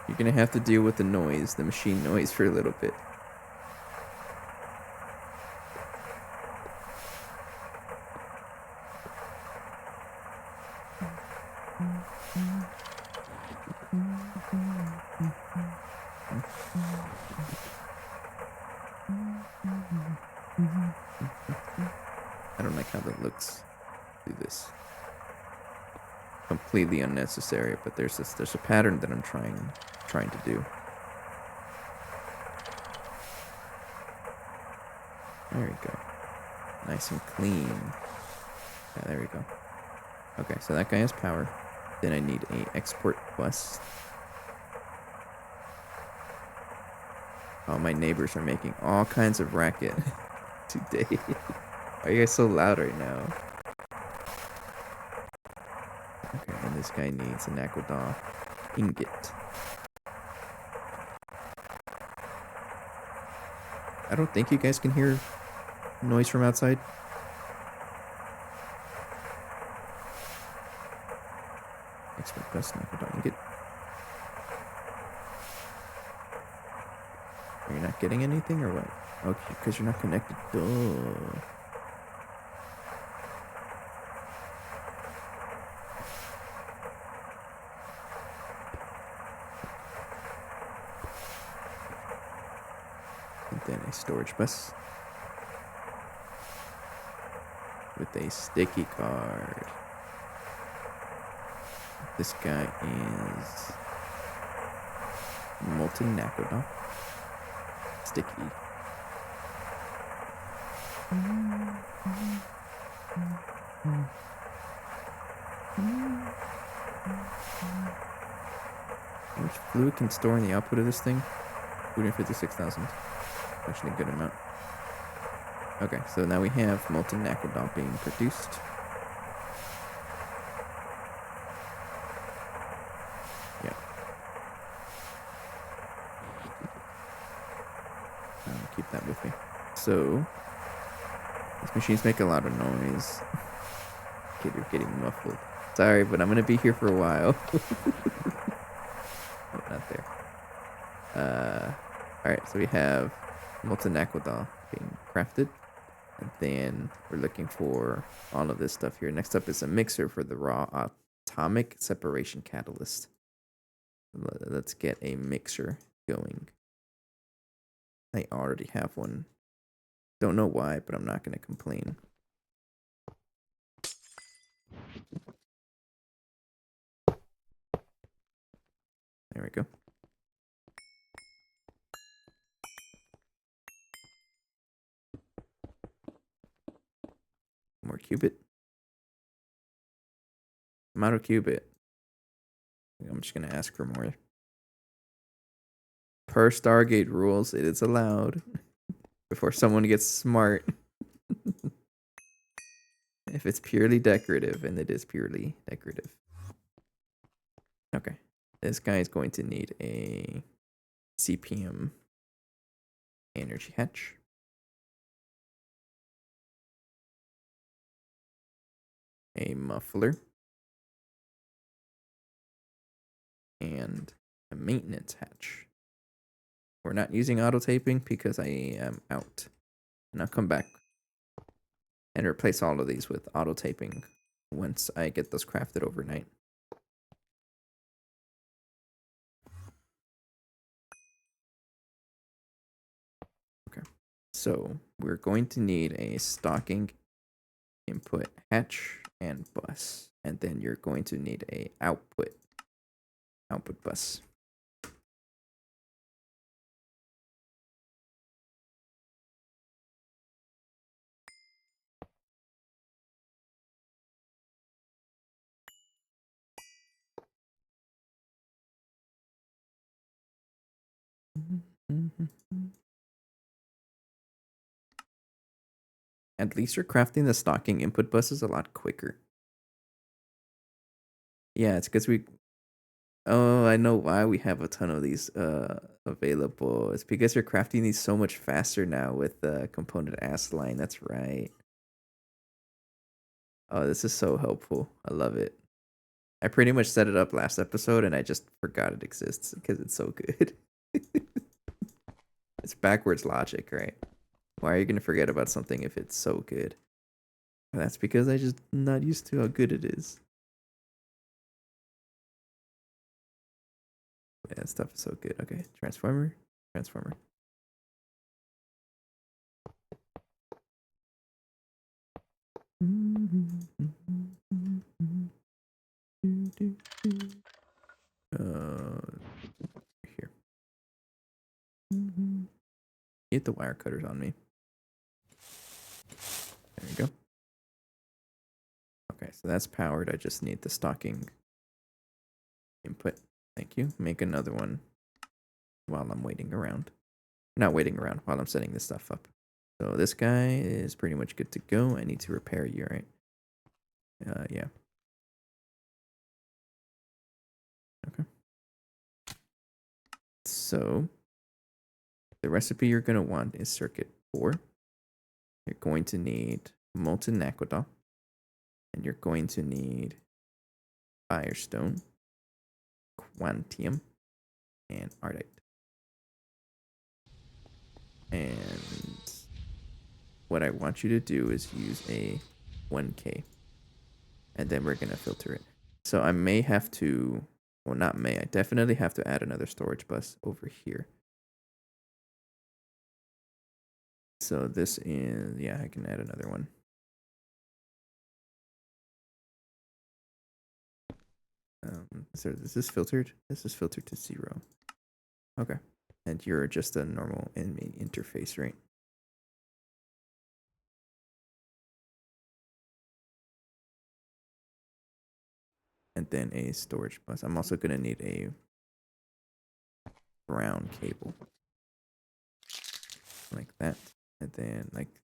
You're gonna have to deal with the noise, the machine noise, for a little bit. I don't like how that looks. Do this. Completely unnecessary, but there's a pattern that I'm trying to do. There we go. Nice and clean. Yeah, there we go. Okay, so that guy has power. Then I need a export bus. Oh, my neighbors are making all kinds of racket today. Why are you guys so loud right now? Okay, and this guy needs an Naquadah ingot. I don't think you guys can hear noise from outside. Expert bus Naquadah ingot. Are you not getting anything or what? Okay, because you're not connected. Duh. And then a storage bus with a sticky card. This guy is molten Naquadah. Sticky. How much fluid can store in the output of this thing? 256,000. Actually a good amount. Okay, so now we have molten Naquadah being produced. Yeah. I'll keep that with me. So, these machines make a lot of noise. Okay, you're getting muffled. Sorry, but I'm gonna be here for a while. Oh, not there. Alright, so we have molten Naquadah being crafted. And then we're looking for all of this stuff here. Next up is a mixer for the raw atomic separation catalyst. Let's get a mixer going. I already have one. Don't know why, but I'm not going to complain. There we go. More qubit. I'm out of qubit. I'm just going to ask for more. per Stargate rules, it is allowed. Before someone gets smart. If it's purely decorative, and it is purely decorative. Okay. This guy is going to need a CPM energy hatch. A muffler. And a maintenance hatch. We're not using auto taping because I am out. And I'll come back and replace all of these with auto taping once I get those crafted overnight. Okay, so we're going to need a stocking input hatch and bus, and then you're going to need a output bus. At least you're crafting the stocking input buses a lot quicker. Yeah, it's because we. Oh, I know why we have a ton of these available. It's because you're crafting these so much faster now with the component ass line. That's right. Oh, this is so helpful. I love it. I pretty much set it up last episode and I just forgot it exists because it's so good. It's backwards logic, right? Why are you going to forget about something if it's so good? Well, that's because I just not used to how good it is. Yeah, stuff is so good. Okay, transformer. Here. Get the wire cutters on me. There you go. Okay, so that's powered. I just need the stocking input. Thank you. Make another one while I'm waiting around. Not waiting around, while I'm setting this stuff up. So this guy is pretty much good to go. I need to repair you, right? Yeah. Okay. So the recipe you're going to want is circuit 4. You're going to need molten Naquadah. And you're going to need firestone, quantium, and ardite. And what I want you to do is use a 1K. And then we're going to filter it. So I may have to, well, not may, I definitely have to add another storage bus over here. So this is, yeah, I can add another one. So is this filtered? This is filtered to 0. Okay. And you're just a normal enemy interface, right? And then a storage bus. I'm also going to need a brown cable. Like that. And then like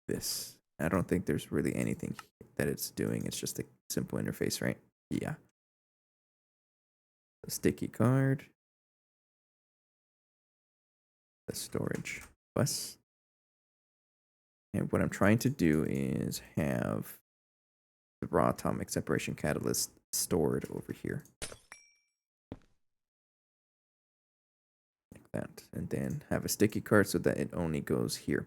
this. I don't think there's really anything that it's doing. It's just a simple interface, right? Yeah. The sticky card. The storage bus. And what I'm trying to do is have the raw atomic separation catalyst stored over here. Like that. And then have a sticky card so that it only goes here.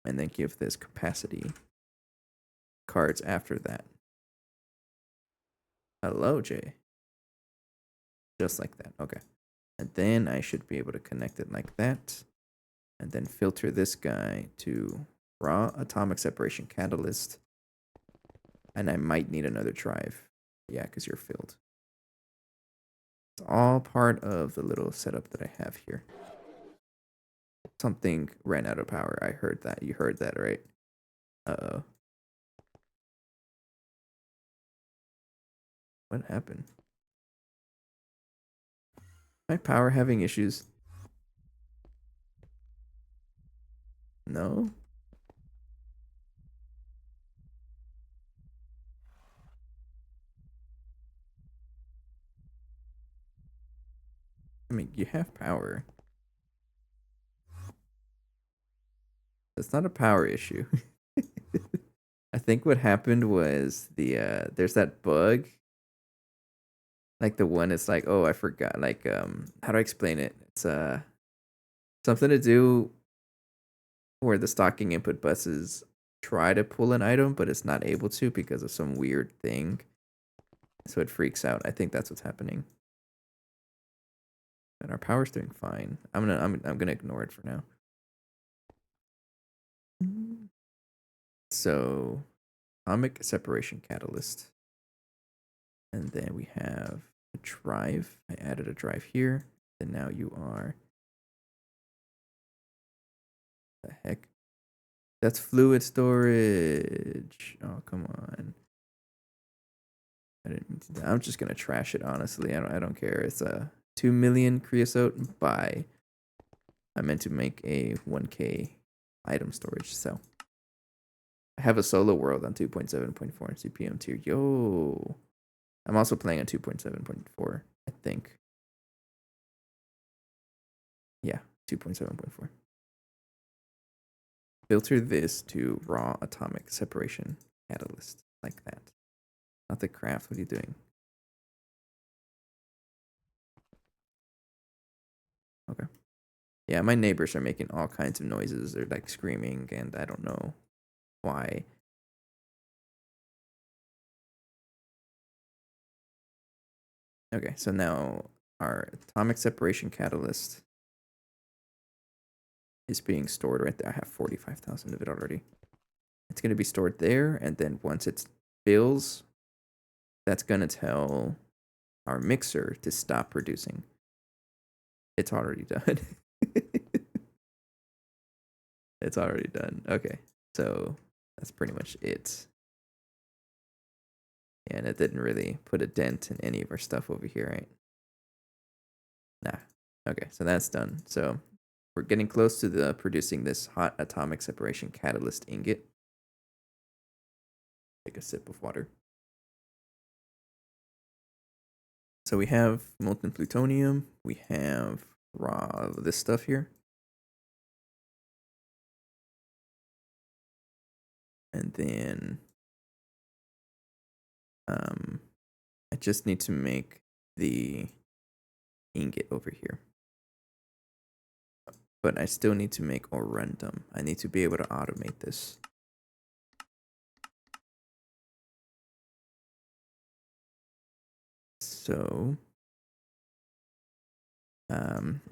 And then give this capacity cards after that. Hello, Jay. Just like that. Okay. And then I should be able to connect it like that. And then filter this guy to raw atomic separation catalyst. And I might need another drive. Yeah, because you're filled. It's all part of the little setup that I have here. Something ran out of power. I heard that. You heard that, right? Uh-oh. What happened? My power having issues? No? I mean, you have power. It's not a power issue. I think what happened was there's that bug. Like the one it's like, oh, I forgot. Like how do I explain it? It's something to do where the stocking input buses try to pull an item, but it's not able to because of some weird thing. So it freaks out. I think that's what's happening. And our power's doing fine. I'm gonna ignore it for now. So atomic separation catalyst. And then we have a drive. I added a drive here. And now you are the heck? That's fluid storage. Oh, come on. I didn't mean to, I'm just gonna trash it honestly. I don't care. It's a 2 million creosote buy. I meant to make a 1K item storage, so I have a solo world on 2.7.4 CPM tier. Yo. I'm also playing on 2.7.4, I think. Yeah, 2.7.4. Filter this to raw atomic separation catalyst, like that. Not the craft, what are you doing? Okay. Yeah, my neighbors are making all kinds of noises. They're like screaming, and I don't know why. Okay, so now our atomic separation catalyst is being stored right there. I have 45,000 of it already. It's going to be stored there, and then once it fills, that's going to tell our mixer to stop producing. It's already done. It's already done. Okay, so that's pretty much it. And it didn't really put a dent in any of our stuff over here, right? Nah. Okay, so that's done. So we're getting close to the producing this hot atomic separation catalyst ingot. Take a sip of water. So we have molten plutonium. We have raw this stuff here. And then I just need to make the ingot over here. But I still need to make orundum. I need to be able to automate this. So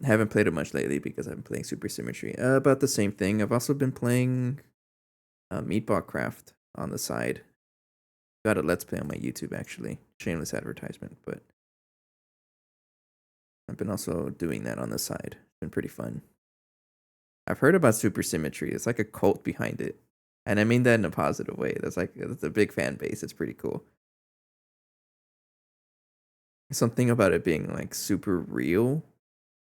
haven't played it much lately because I've been playing Supersymmetry. About the same thing. I've also been playing Meatball Craft on the side. Got a Let's Play on my YouTube actually. Shameless advertisement, but I've been also doing that on the side. It's been pretty fun. I've heard about Supersymmetry. It's like a cult behind it. And I mean that in a positive way. That's a big fan base. It's pretty cool. Something about it being like super real,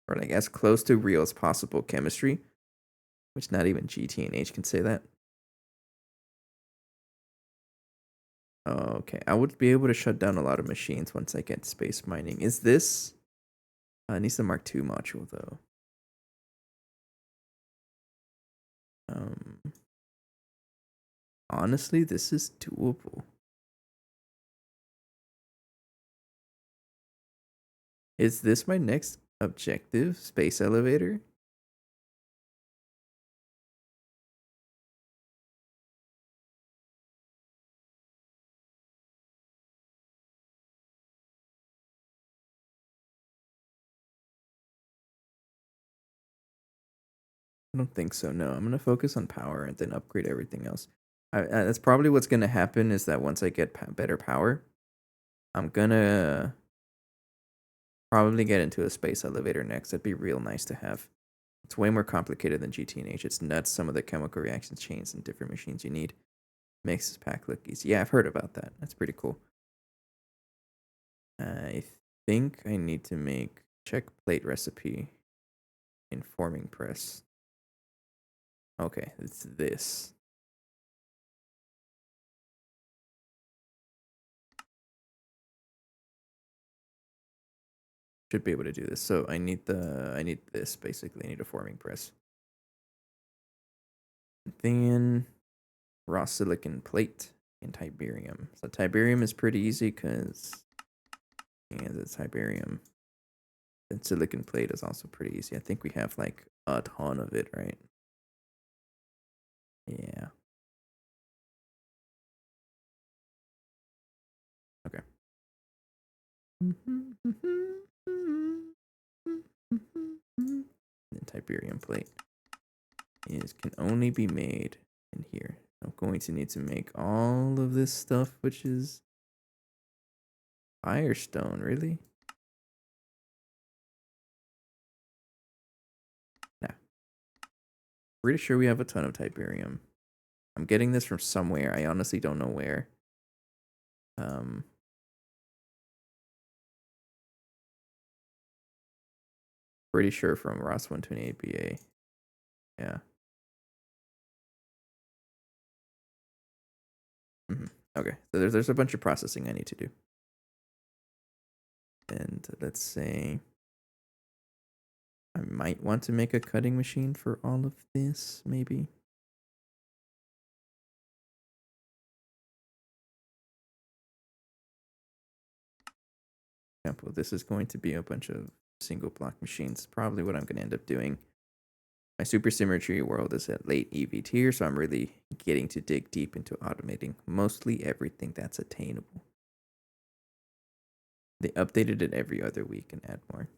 or like as close to real as possible chemistry, which not even GT&H can say that. Okay, I would be able to shut down a lot of machines once I get space mining. Is this? It needs the Mark II module though. Honestly, this is doable. Is this my next objective? Space elevator? I don't think so. No, I'm gonna focus on power and then upgrade everything else. That's probably what's gonna happen. Is that once I get better power, I'm gonna probably get into a space elevator next. That'd be real nice to have. It's way more complicated than GT&H. It's nuts. Some of the chemical reaction chains and different machines you need makes this pack look easy. Yeah, I've heard about that. That's pretty cool. I think I need to make check plate recipe in forming press. Okay, it's this. Should be able to do this. So I need this basically. I need a forming press. Then raw silicon plate and tiberium. So tiberium is pretty easy because it's tiberium. And silicon plate is also pretty easy. I think we have like a ton of it, right? Yeah. Okay. The tiberium plate can only be made in here. I'm going to need to make all of this stuff, which is firestone, really? Nah. Pretty sure we have a ton of tiberium. I'm getting this from somewhere. I honestly don't know where. Pretty sure from Ross 128BA. Yeah. Okay. So there's a bunch of processing I need to do. And let's say I might want to make a cutting machine for all of this, maybe. For example, this is going to be a bunch of single block machines. Probably what I'm going to end up doing. My supersymmetry world is at late EV tier, so I'm really getting to dig deep into automating mostly everything that's attainable. They updated it every other week and add more.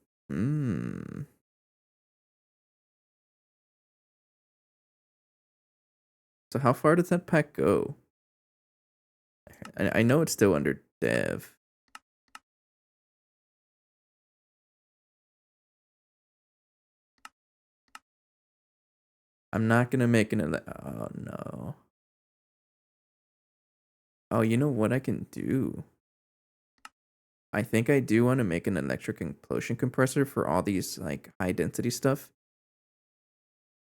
So how far does that pack go? I know it's still under dev. I'm not gonna make an oh no. Oh, you know what I can do? I think I do want to make an electric implosion compressor for all these like high density stuff.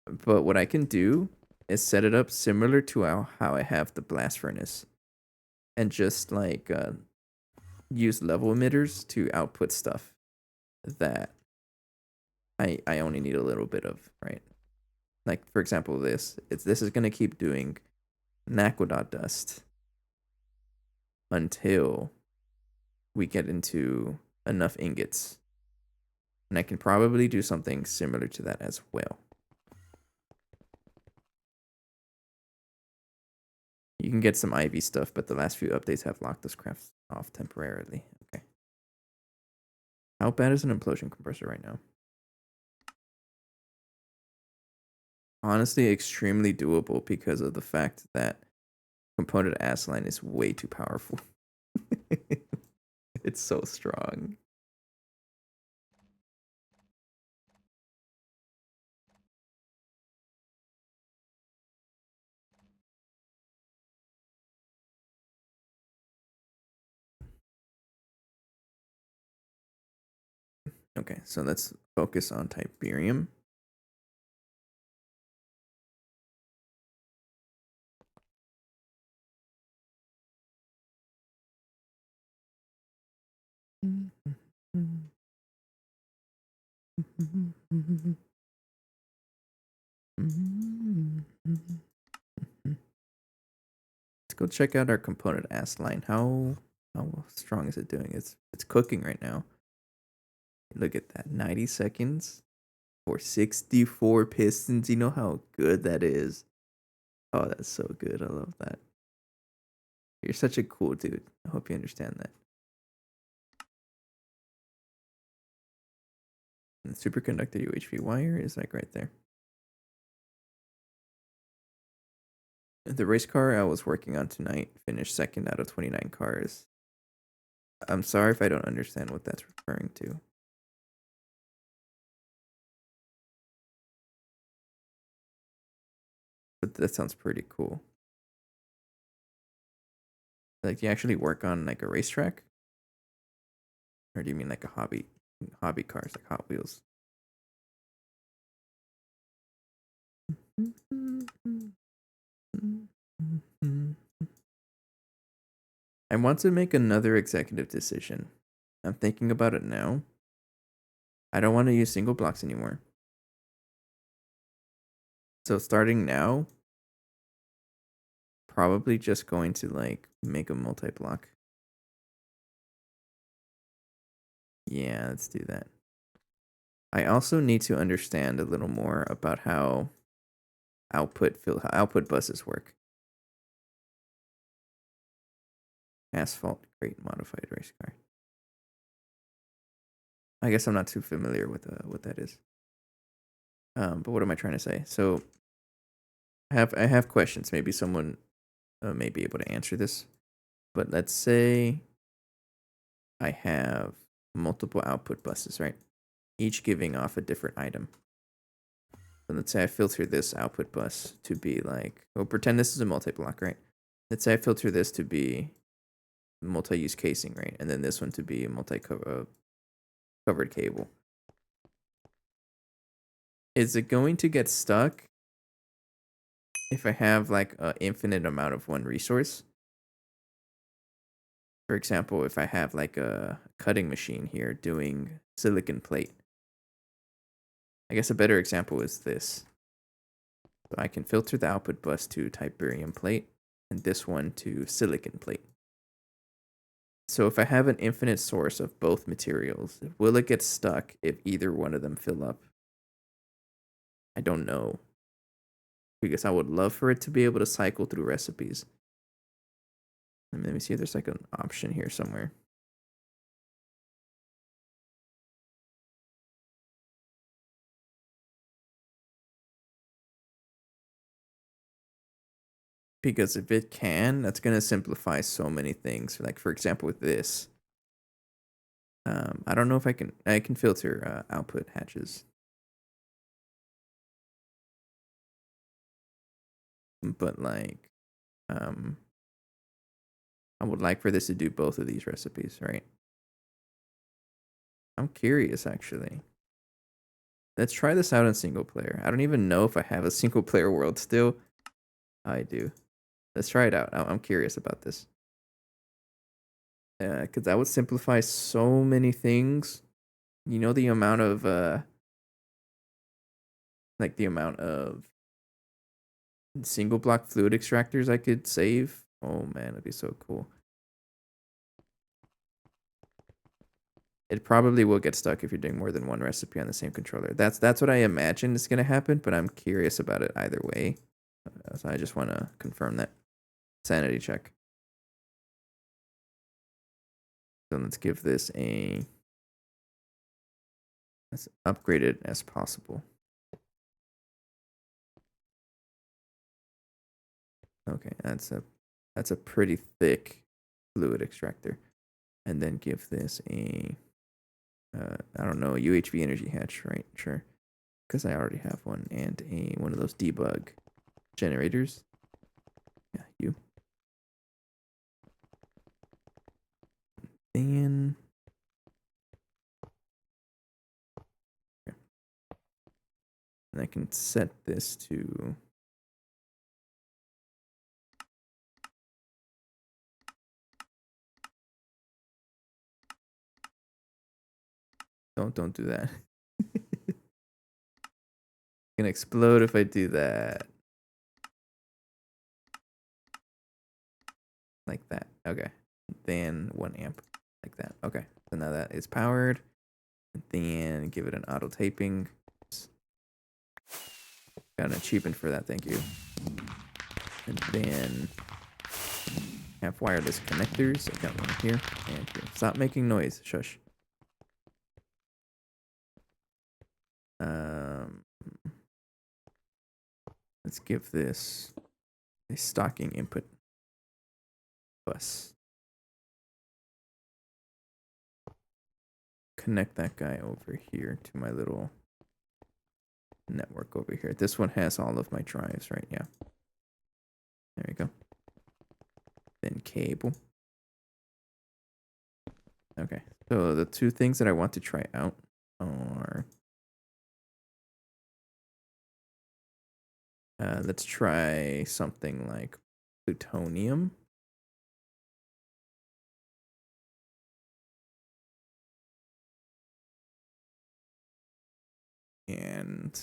But what I can do is set it up similar to how I have the blast furnace. And just like use level emitters to output stuff that I only need a little bit of, right? Like for example, this is gonna keep doing Naquadah dust until we get into enough ingots. And I can probably do something similar to that as well. You can get some Ivy stuff, but the last few updates have locked this craft off temporarily. Okay. How bad is an implosion compressor right now? Honestly, extremely doable because of the fact that component ass line is way too powerful. It's so strong. Okay, so let's focus on Tiberium. Let's go check out our component ass line. How strong is it doing? It's cooking right now. Look at that. 90 seconds for 64 pistons. You know how good that is. Oh, that's so good. I love that. You're such a cool dude. I hope you understand that. And the superconductor UHV wire is like right there. The race car I was working on tonight finished second out of 29 cars. I'm sorry if I don't understand what that's referring to. But that sounds pretty cool. Like, do you actually work on like a racetrack? Or do you mean like a hobby cars, like Hot Wheels? I want to make another executive decision. I'm thinking about it now. I don't want to use single blocks anymore. So starting now, probably just going to like make a multi-block. Yeah, let's do that. I also need to understand a little more about how output buses work. Asphalt, great modified race car. I guess I'm not too familiar with what that is. But what am I trying to say? So I have questions. Maybe someone may be able to answer this. But let's say I have multiple output buses, right? Each giving off a different item. So let's say I filter this output bus to be like, well, pretend this is a multi-block, right? Let's say I filter this to be multi-use casing, right? And then this one to be a covered cable. Is it going to get stuck if I have like an infinite amount of one resource? For example, if I have like a cutting machine here doing silicon plate. I guess a better example is this. So I can filter the output bus to type barium plate and this one to silicon plate. So if I have an infinite source of both materials, will it get stuck if either one of them fill up? I don't know. Because I would love for it to be able to cycle through recipes. Let me see if there's like an option here somewhere. Because if it can, that's going to simplify so many things. Like, for example, with this. I don't know if I can filter output hatches. But like, I would like for this to do both of these recipes, right? I'm curious, actually. Let's try this out in single player. I don't even know if I have a single player world still. I do. Let's try it out. I'm curious about this. Because that would simplify so many things. You know the amount of like the amount of single block fluid extractors I could save. Oh man, that'd be so cool. It probably will get stuck if you're doing more than one recipe on the same controller. That's what I imagine is gonna happen, but I'm curious about it either way. So I just want to confirm that. Sanity check. So let's give this a as upgraded as possible. Okay, that's a pretty thick fluid extractor. And then give this a I don't know, UHV energy hatch, right? Sure. Because I already have one. And one of those debug generators. Yeah, you. Then okay. And I can set this to don't do that. It's gonna explode if I do that. Like that. Okay. Then 1 amp. Like that. Okay. So now that is powered. And then give it an auto taping. Got an achievement for that, thank you. And then have wireless connectors. I got one here and here. Stop making noise. Shush. Let's give this a stocking input bus. Connect that guy over here to my little network over here. This one has all of my drives, right? Yeah. There we go. Then cable. Okay. So the two things that I want to try out are Let's try something like plutonium. And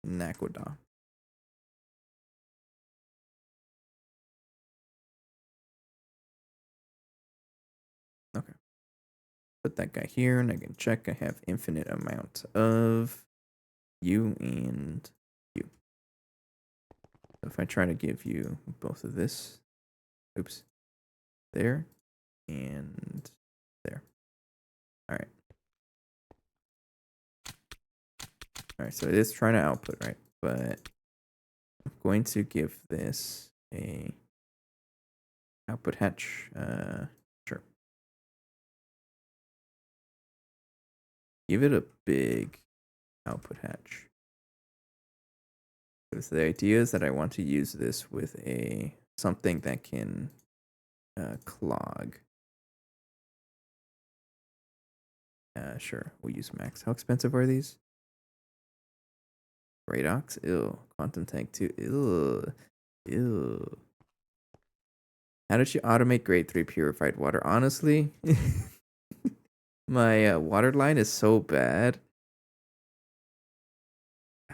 Naquadah. Okay. Put that guy here, and I can check. I have infinite amount of you and you. So if I try to give you both of this, oops, there and there. All right. All right. So it is trying to output, right? But I'm going to give this a output hatch. Sure. Give it a big output hatch. Because the idea is that I want to use this with a something that can clog. Sure, we'll use max. How expensive are these? Radox? Ew. Quantum tank 2. Ew. Ew. How did you automate grade 3 purified water? Honestly, my water line is so bad.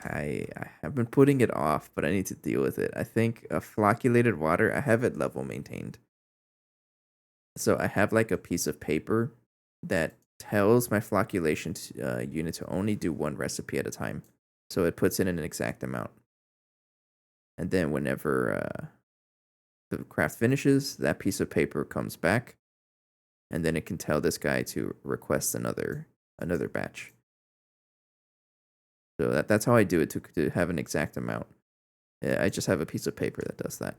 I have been putting it off, but I need to deal with it. I think flocculated water, I have it level maintained. So I have like a piece of paper that tells my flocculation unit to only do one recipe at a time. So it puts in an exact amount. And then whenever the craft finishes, that piece of paper comes back. And then it can tell this guy to request another batch. So that's how I do it to have an exact amount. Yeah, I just have a piece of paper that does that.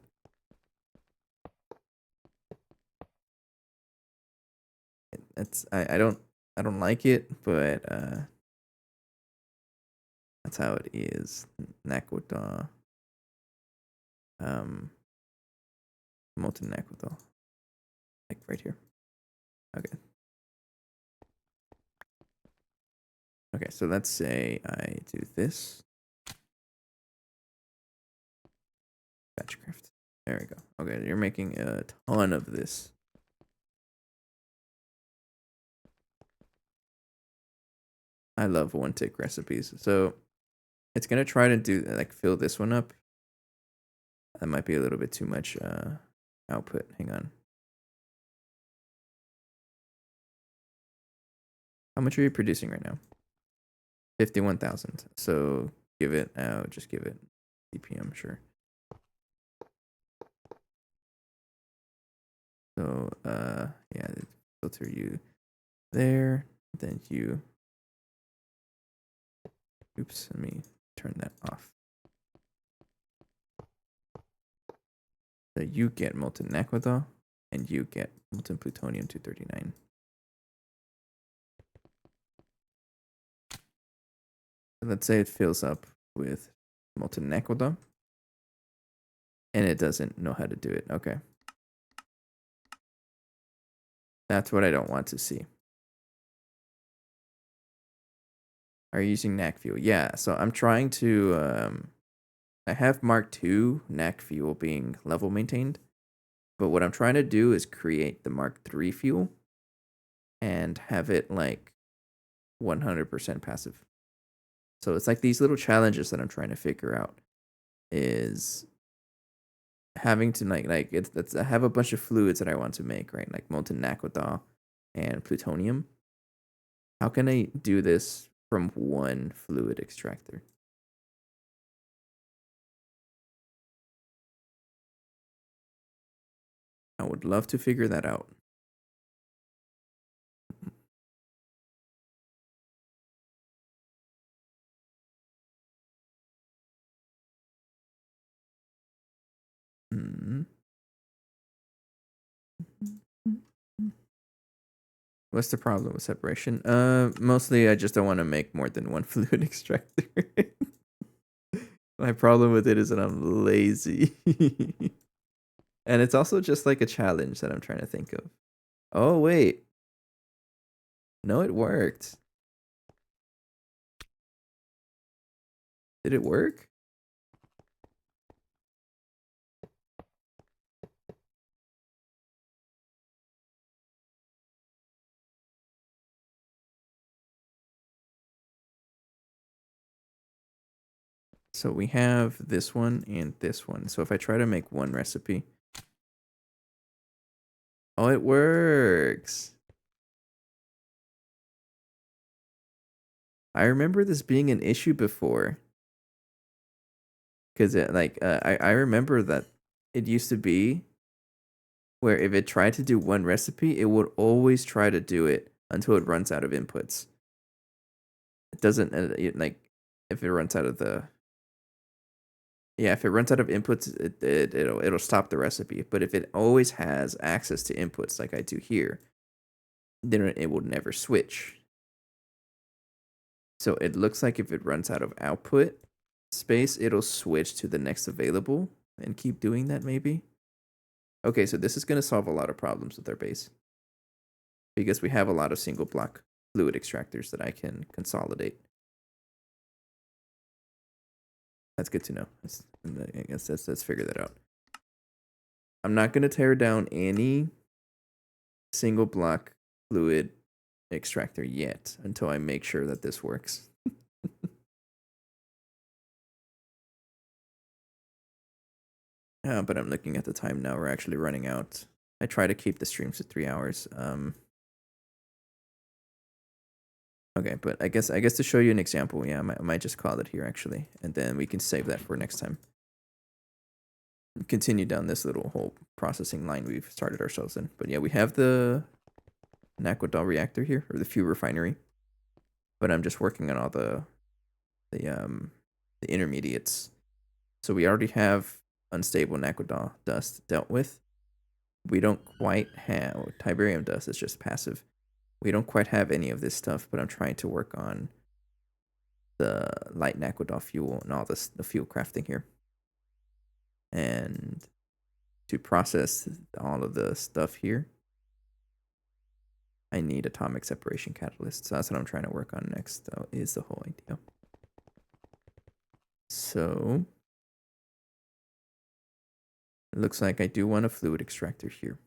I don't like it, but that's how it is. Naquadah. Molten Naquadah. Like right here. Okay. Okay, so let's say I do this. Batchcraft. There we go. Okay, you're making a ton of this. I love one tick recipes. So it's gonna try to do like fill this one up. That might be a little bit too much output. Hang on. How much are you producing right now? 51,000. So give it just give it CPM, sure. So yeah, filter you there, then you oops, let me turn that off. So you get molten Naquadah and you get molten plutonium 239. So let's say it fills up with molten Naquadah and it doesn't know how to do it. Okay. That's what I don't want to see. Are you using NAC fuel? Yeah, so I'm trying to I have Mark II NAC fuel being level maintained, but what I'm trying to do is create the Mark III fuel and have it like 100% passive. So it's like these little challenges that I'm trying to figure out is having to like it's I have a bunch of fluids that I want to make, right? Like molten Naquadah and plutonium. How can I do this from one fluid extractor? I would love to figure that out. Hmm. What's the problem with separation? Mostly I just don't want to make more than one fluid extractor. My problem with it is that I'm lazy. And it's also just like a challenge that I'm trying to think of. Oh, wait. No, it worked. Did it work? So we have this one and this one. So if I try to make one recipe. Oh, it works. I remember this being an issue before. Because I remember that it used to be where if it tried to do one recipe, it would always try to do it until it runs out of inputs. It doesn't, if it runs out of if it runs out of inputs, it'll stop the recipe. But if it always has access to inputs like I do here, then it will never switch. So it looks like if it runs out of output space, it'll switch to the next available and keep doing that maybe. Okay, so this is going to solve a lot of problems with our base. Because we have a lot of single block fluid extractors that I can consolidate. That's good to know. I guess let's figure that out. I'm not going to tear down any single block fluid extractor yet until I make sure that this works. But I'm looking at the time now. We're actually running out. I try to keep the streams at 3 hours. Okay, but I guess to show you an example, yeah, I might just call it here actually, and then we can save that for next time. Continue down this little whole processing line we've started ourselves in. But yeah, we have the Naquadah reactor here, or the fuel refinery. But I'm just working on all the intermediates. So we already have unstable Naquadah dust dealt with. We don't quite have Tiberium dust. It's just passive. We don't quite have any of this stuff, but I'm trying to work on the light Naquadah fuel and all the fuel crafting here. And to process all of the stuff here, I need atomic separation catalyst. So that's what I'm trying to work on next, though, is the whole idea. So it looks like I do want a fluid extractor here.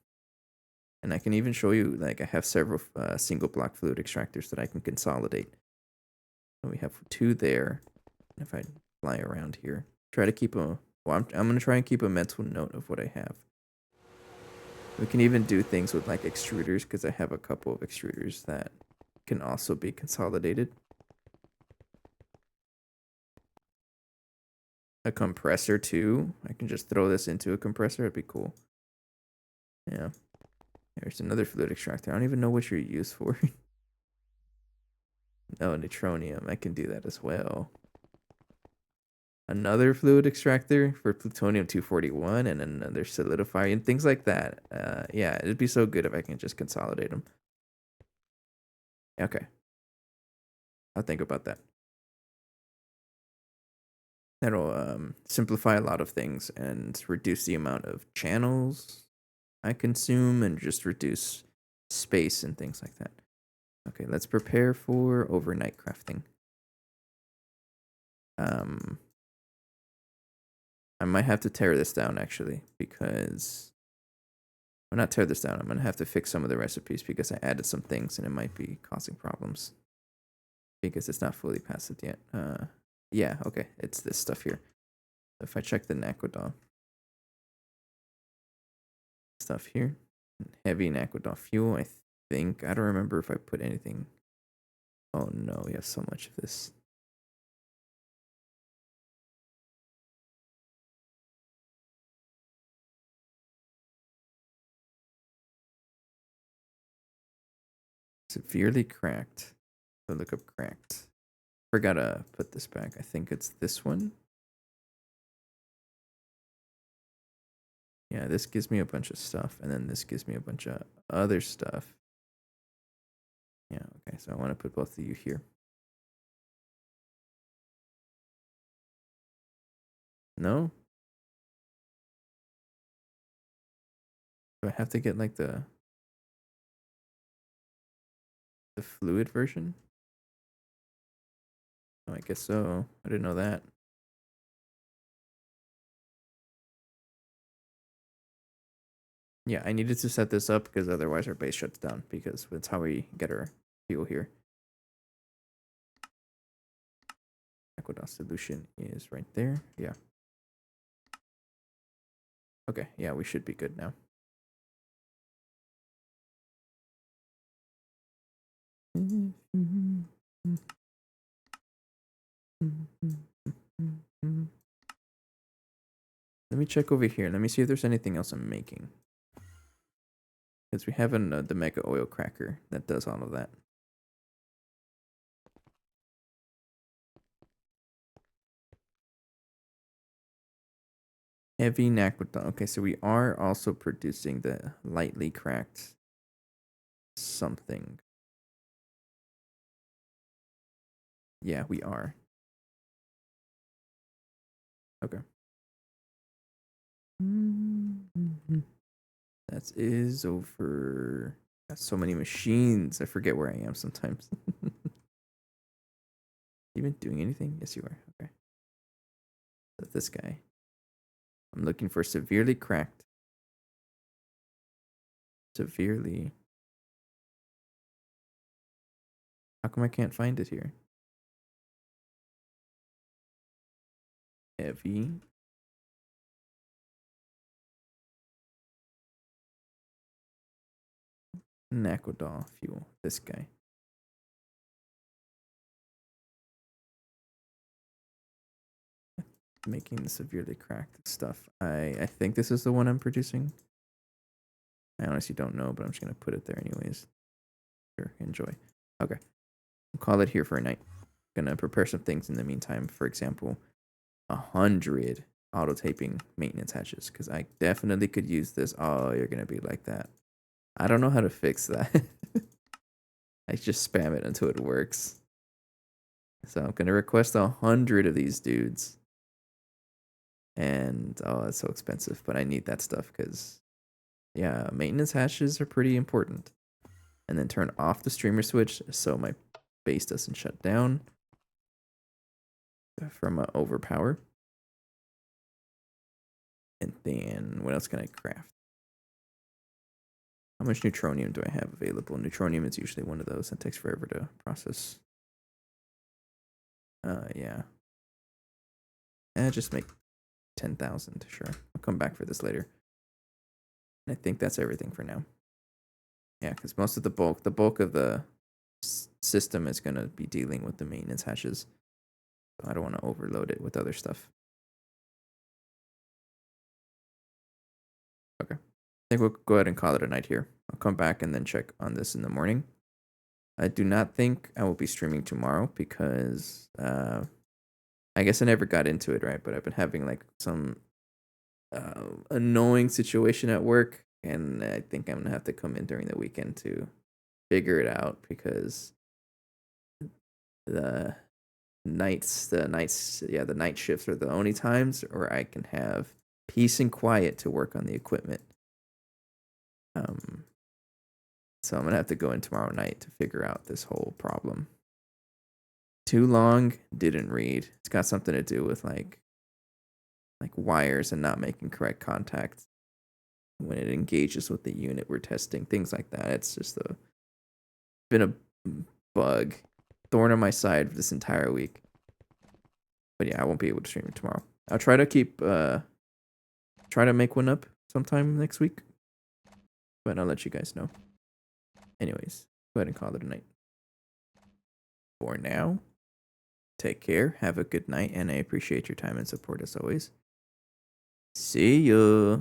And I can even show you, like, I have several single block fluid extractors that I can consolidate. So we have 2 there. If I fly around here, try to keep a, well, I'm going to try and keep a mental note of what I have. We can even do things with like extruders because I have a couple of extruders that can also be consolidated. A compressor too. I can just throw this into a compressor. It'd be cool. Yeah. There's another fluid extractor. I don't even know what you're used for. Oh, neutronium. I can do that as well. Another fluid extractor for plutonium-241 and another solidifier and things like that. Yeah, it'd be so good if I can just consolidate them. Okay. I'll think about that. That'll simplify a lot of things and reduce the amount of channels I consume and just reduce space and things like that. Okay, let's prepare for overnight crafting. I might have to tear this down actually because, well, not tear this down. I'm gonna have to fix some of the recipes because I added some things and it might be causing problems because it's not fully passive yet. Yeah, okay, it's this stuff here. If I check the Naquadah stuff here, heavy Naquadah fuel, I think. I don't remember if I put anything. Oh no, we have so much of this. Severely cracked. So look up cracked. Forgot to put this back. I think it's this one. Yeah, this gives me a bunch of stuff, and then this gives me a bunch of other stuff. Yeah, okay, so I want to put both of you here. No? Do I have to get like the fluid version? Oh, I guess so. I didn't know that. Yeah, I needed to set this up because otherwise our base shuts down because that's how we get our fuel here. Naquadah solution is right there. Yeah. Okay, yeah, we should be good now. Let me check over here. Let me see if there's anything else I'm making. Because we have the mega oil cracker that does all of that. Heavy Naquadah. Okay, so we are also producing the lightly cracked something. Yeah, we are. Okay. That is over. Got so many machines. I forget where I am sometimes. You been doing anything? Yes, you are. Okay. So this guy. I'm looking for severely cracked. Severely. How come I can't find it here? Heavy. Naquadah fuel. This guy. Making the severely cracked stuff. I think this is the one I'm producing. I honestly don't know, but I'm just gonna put it there anyways. Sure, enjoy. Okay. We'll call it here for a night. Gonna prepare some things in the meantime. For example, 100 auto taping maintenance hatches, because I definitely could use this. Oh, you're gonna be like that. I don't know how to fix that. I just spam it until it works. So I'm gonna request 100 of these dudes. And oh, it's so expensive, but I need that stuff because yeah, maintenance hatches are pretty important. And then turn off the streamer switch so my base doesn't shut down from overpower. And then what else can I craft? How much neutronium do I have available? Neutronium is usually one of those that takes forever to process. Yeah. Just make 10,000, sure. I'll come back for this later. And I think that's everything for now. Yeah, because most of the bulk of the system is going to be dealing with the maintenance hatches. So I don't want to overload it with other stuff. Okay. I think we'll go ahead and call it a night here. I'll come back and then check on this in the morning. I do not think I will be streaming tomorrow because I guess I never got into it, right? But I've been having like some annoying situation at work, and I think I'm gonna have to come in during the weekend to figure it out because the night shifts are the only times where I can have peace and quiet to work on the equipment. So I'm gonna have to go in tomorrow night to figure out this whole problem. Too long, didn't read. It's got something to do with like wires and not making correct contact when it engages with the unit we're testing, things like that. It's just been a bug, thorn on my side this entire week. But yeah, I won't be able to stream it tomorrow. I'll try to try to make one up sometime next week, but I'll let you guys know. Anyways, go ahead and call it a night. For now, take care, have a good night, and I appreciate your time and support as always. See ya.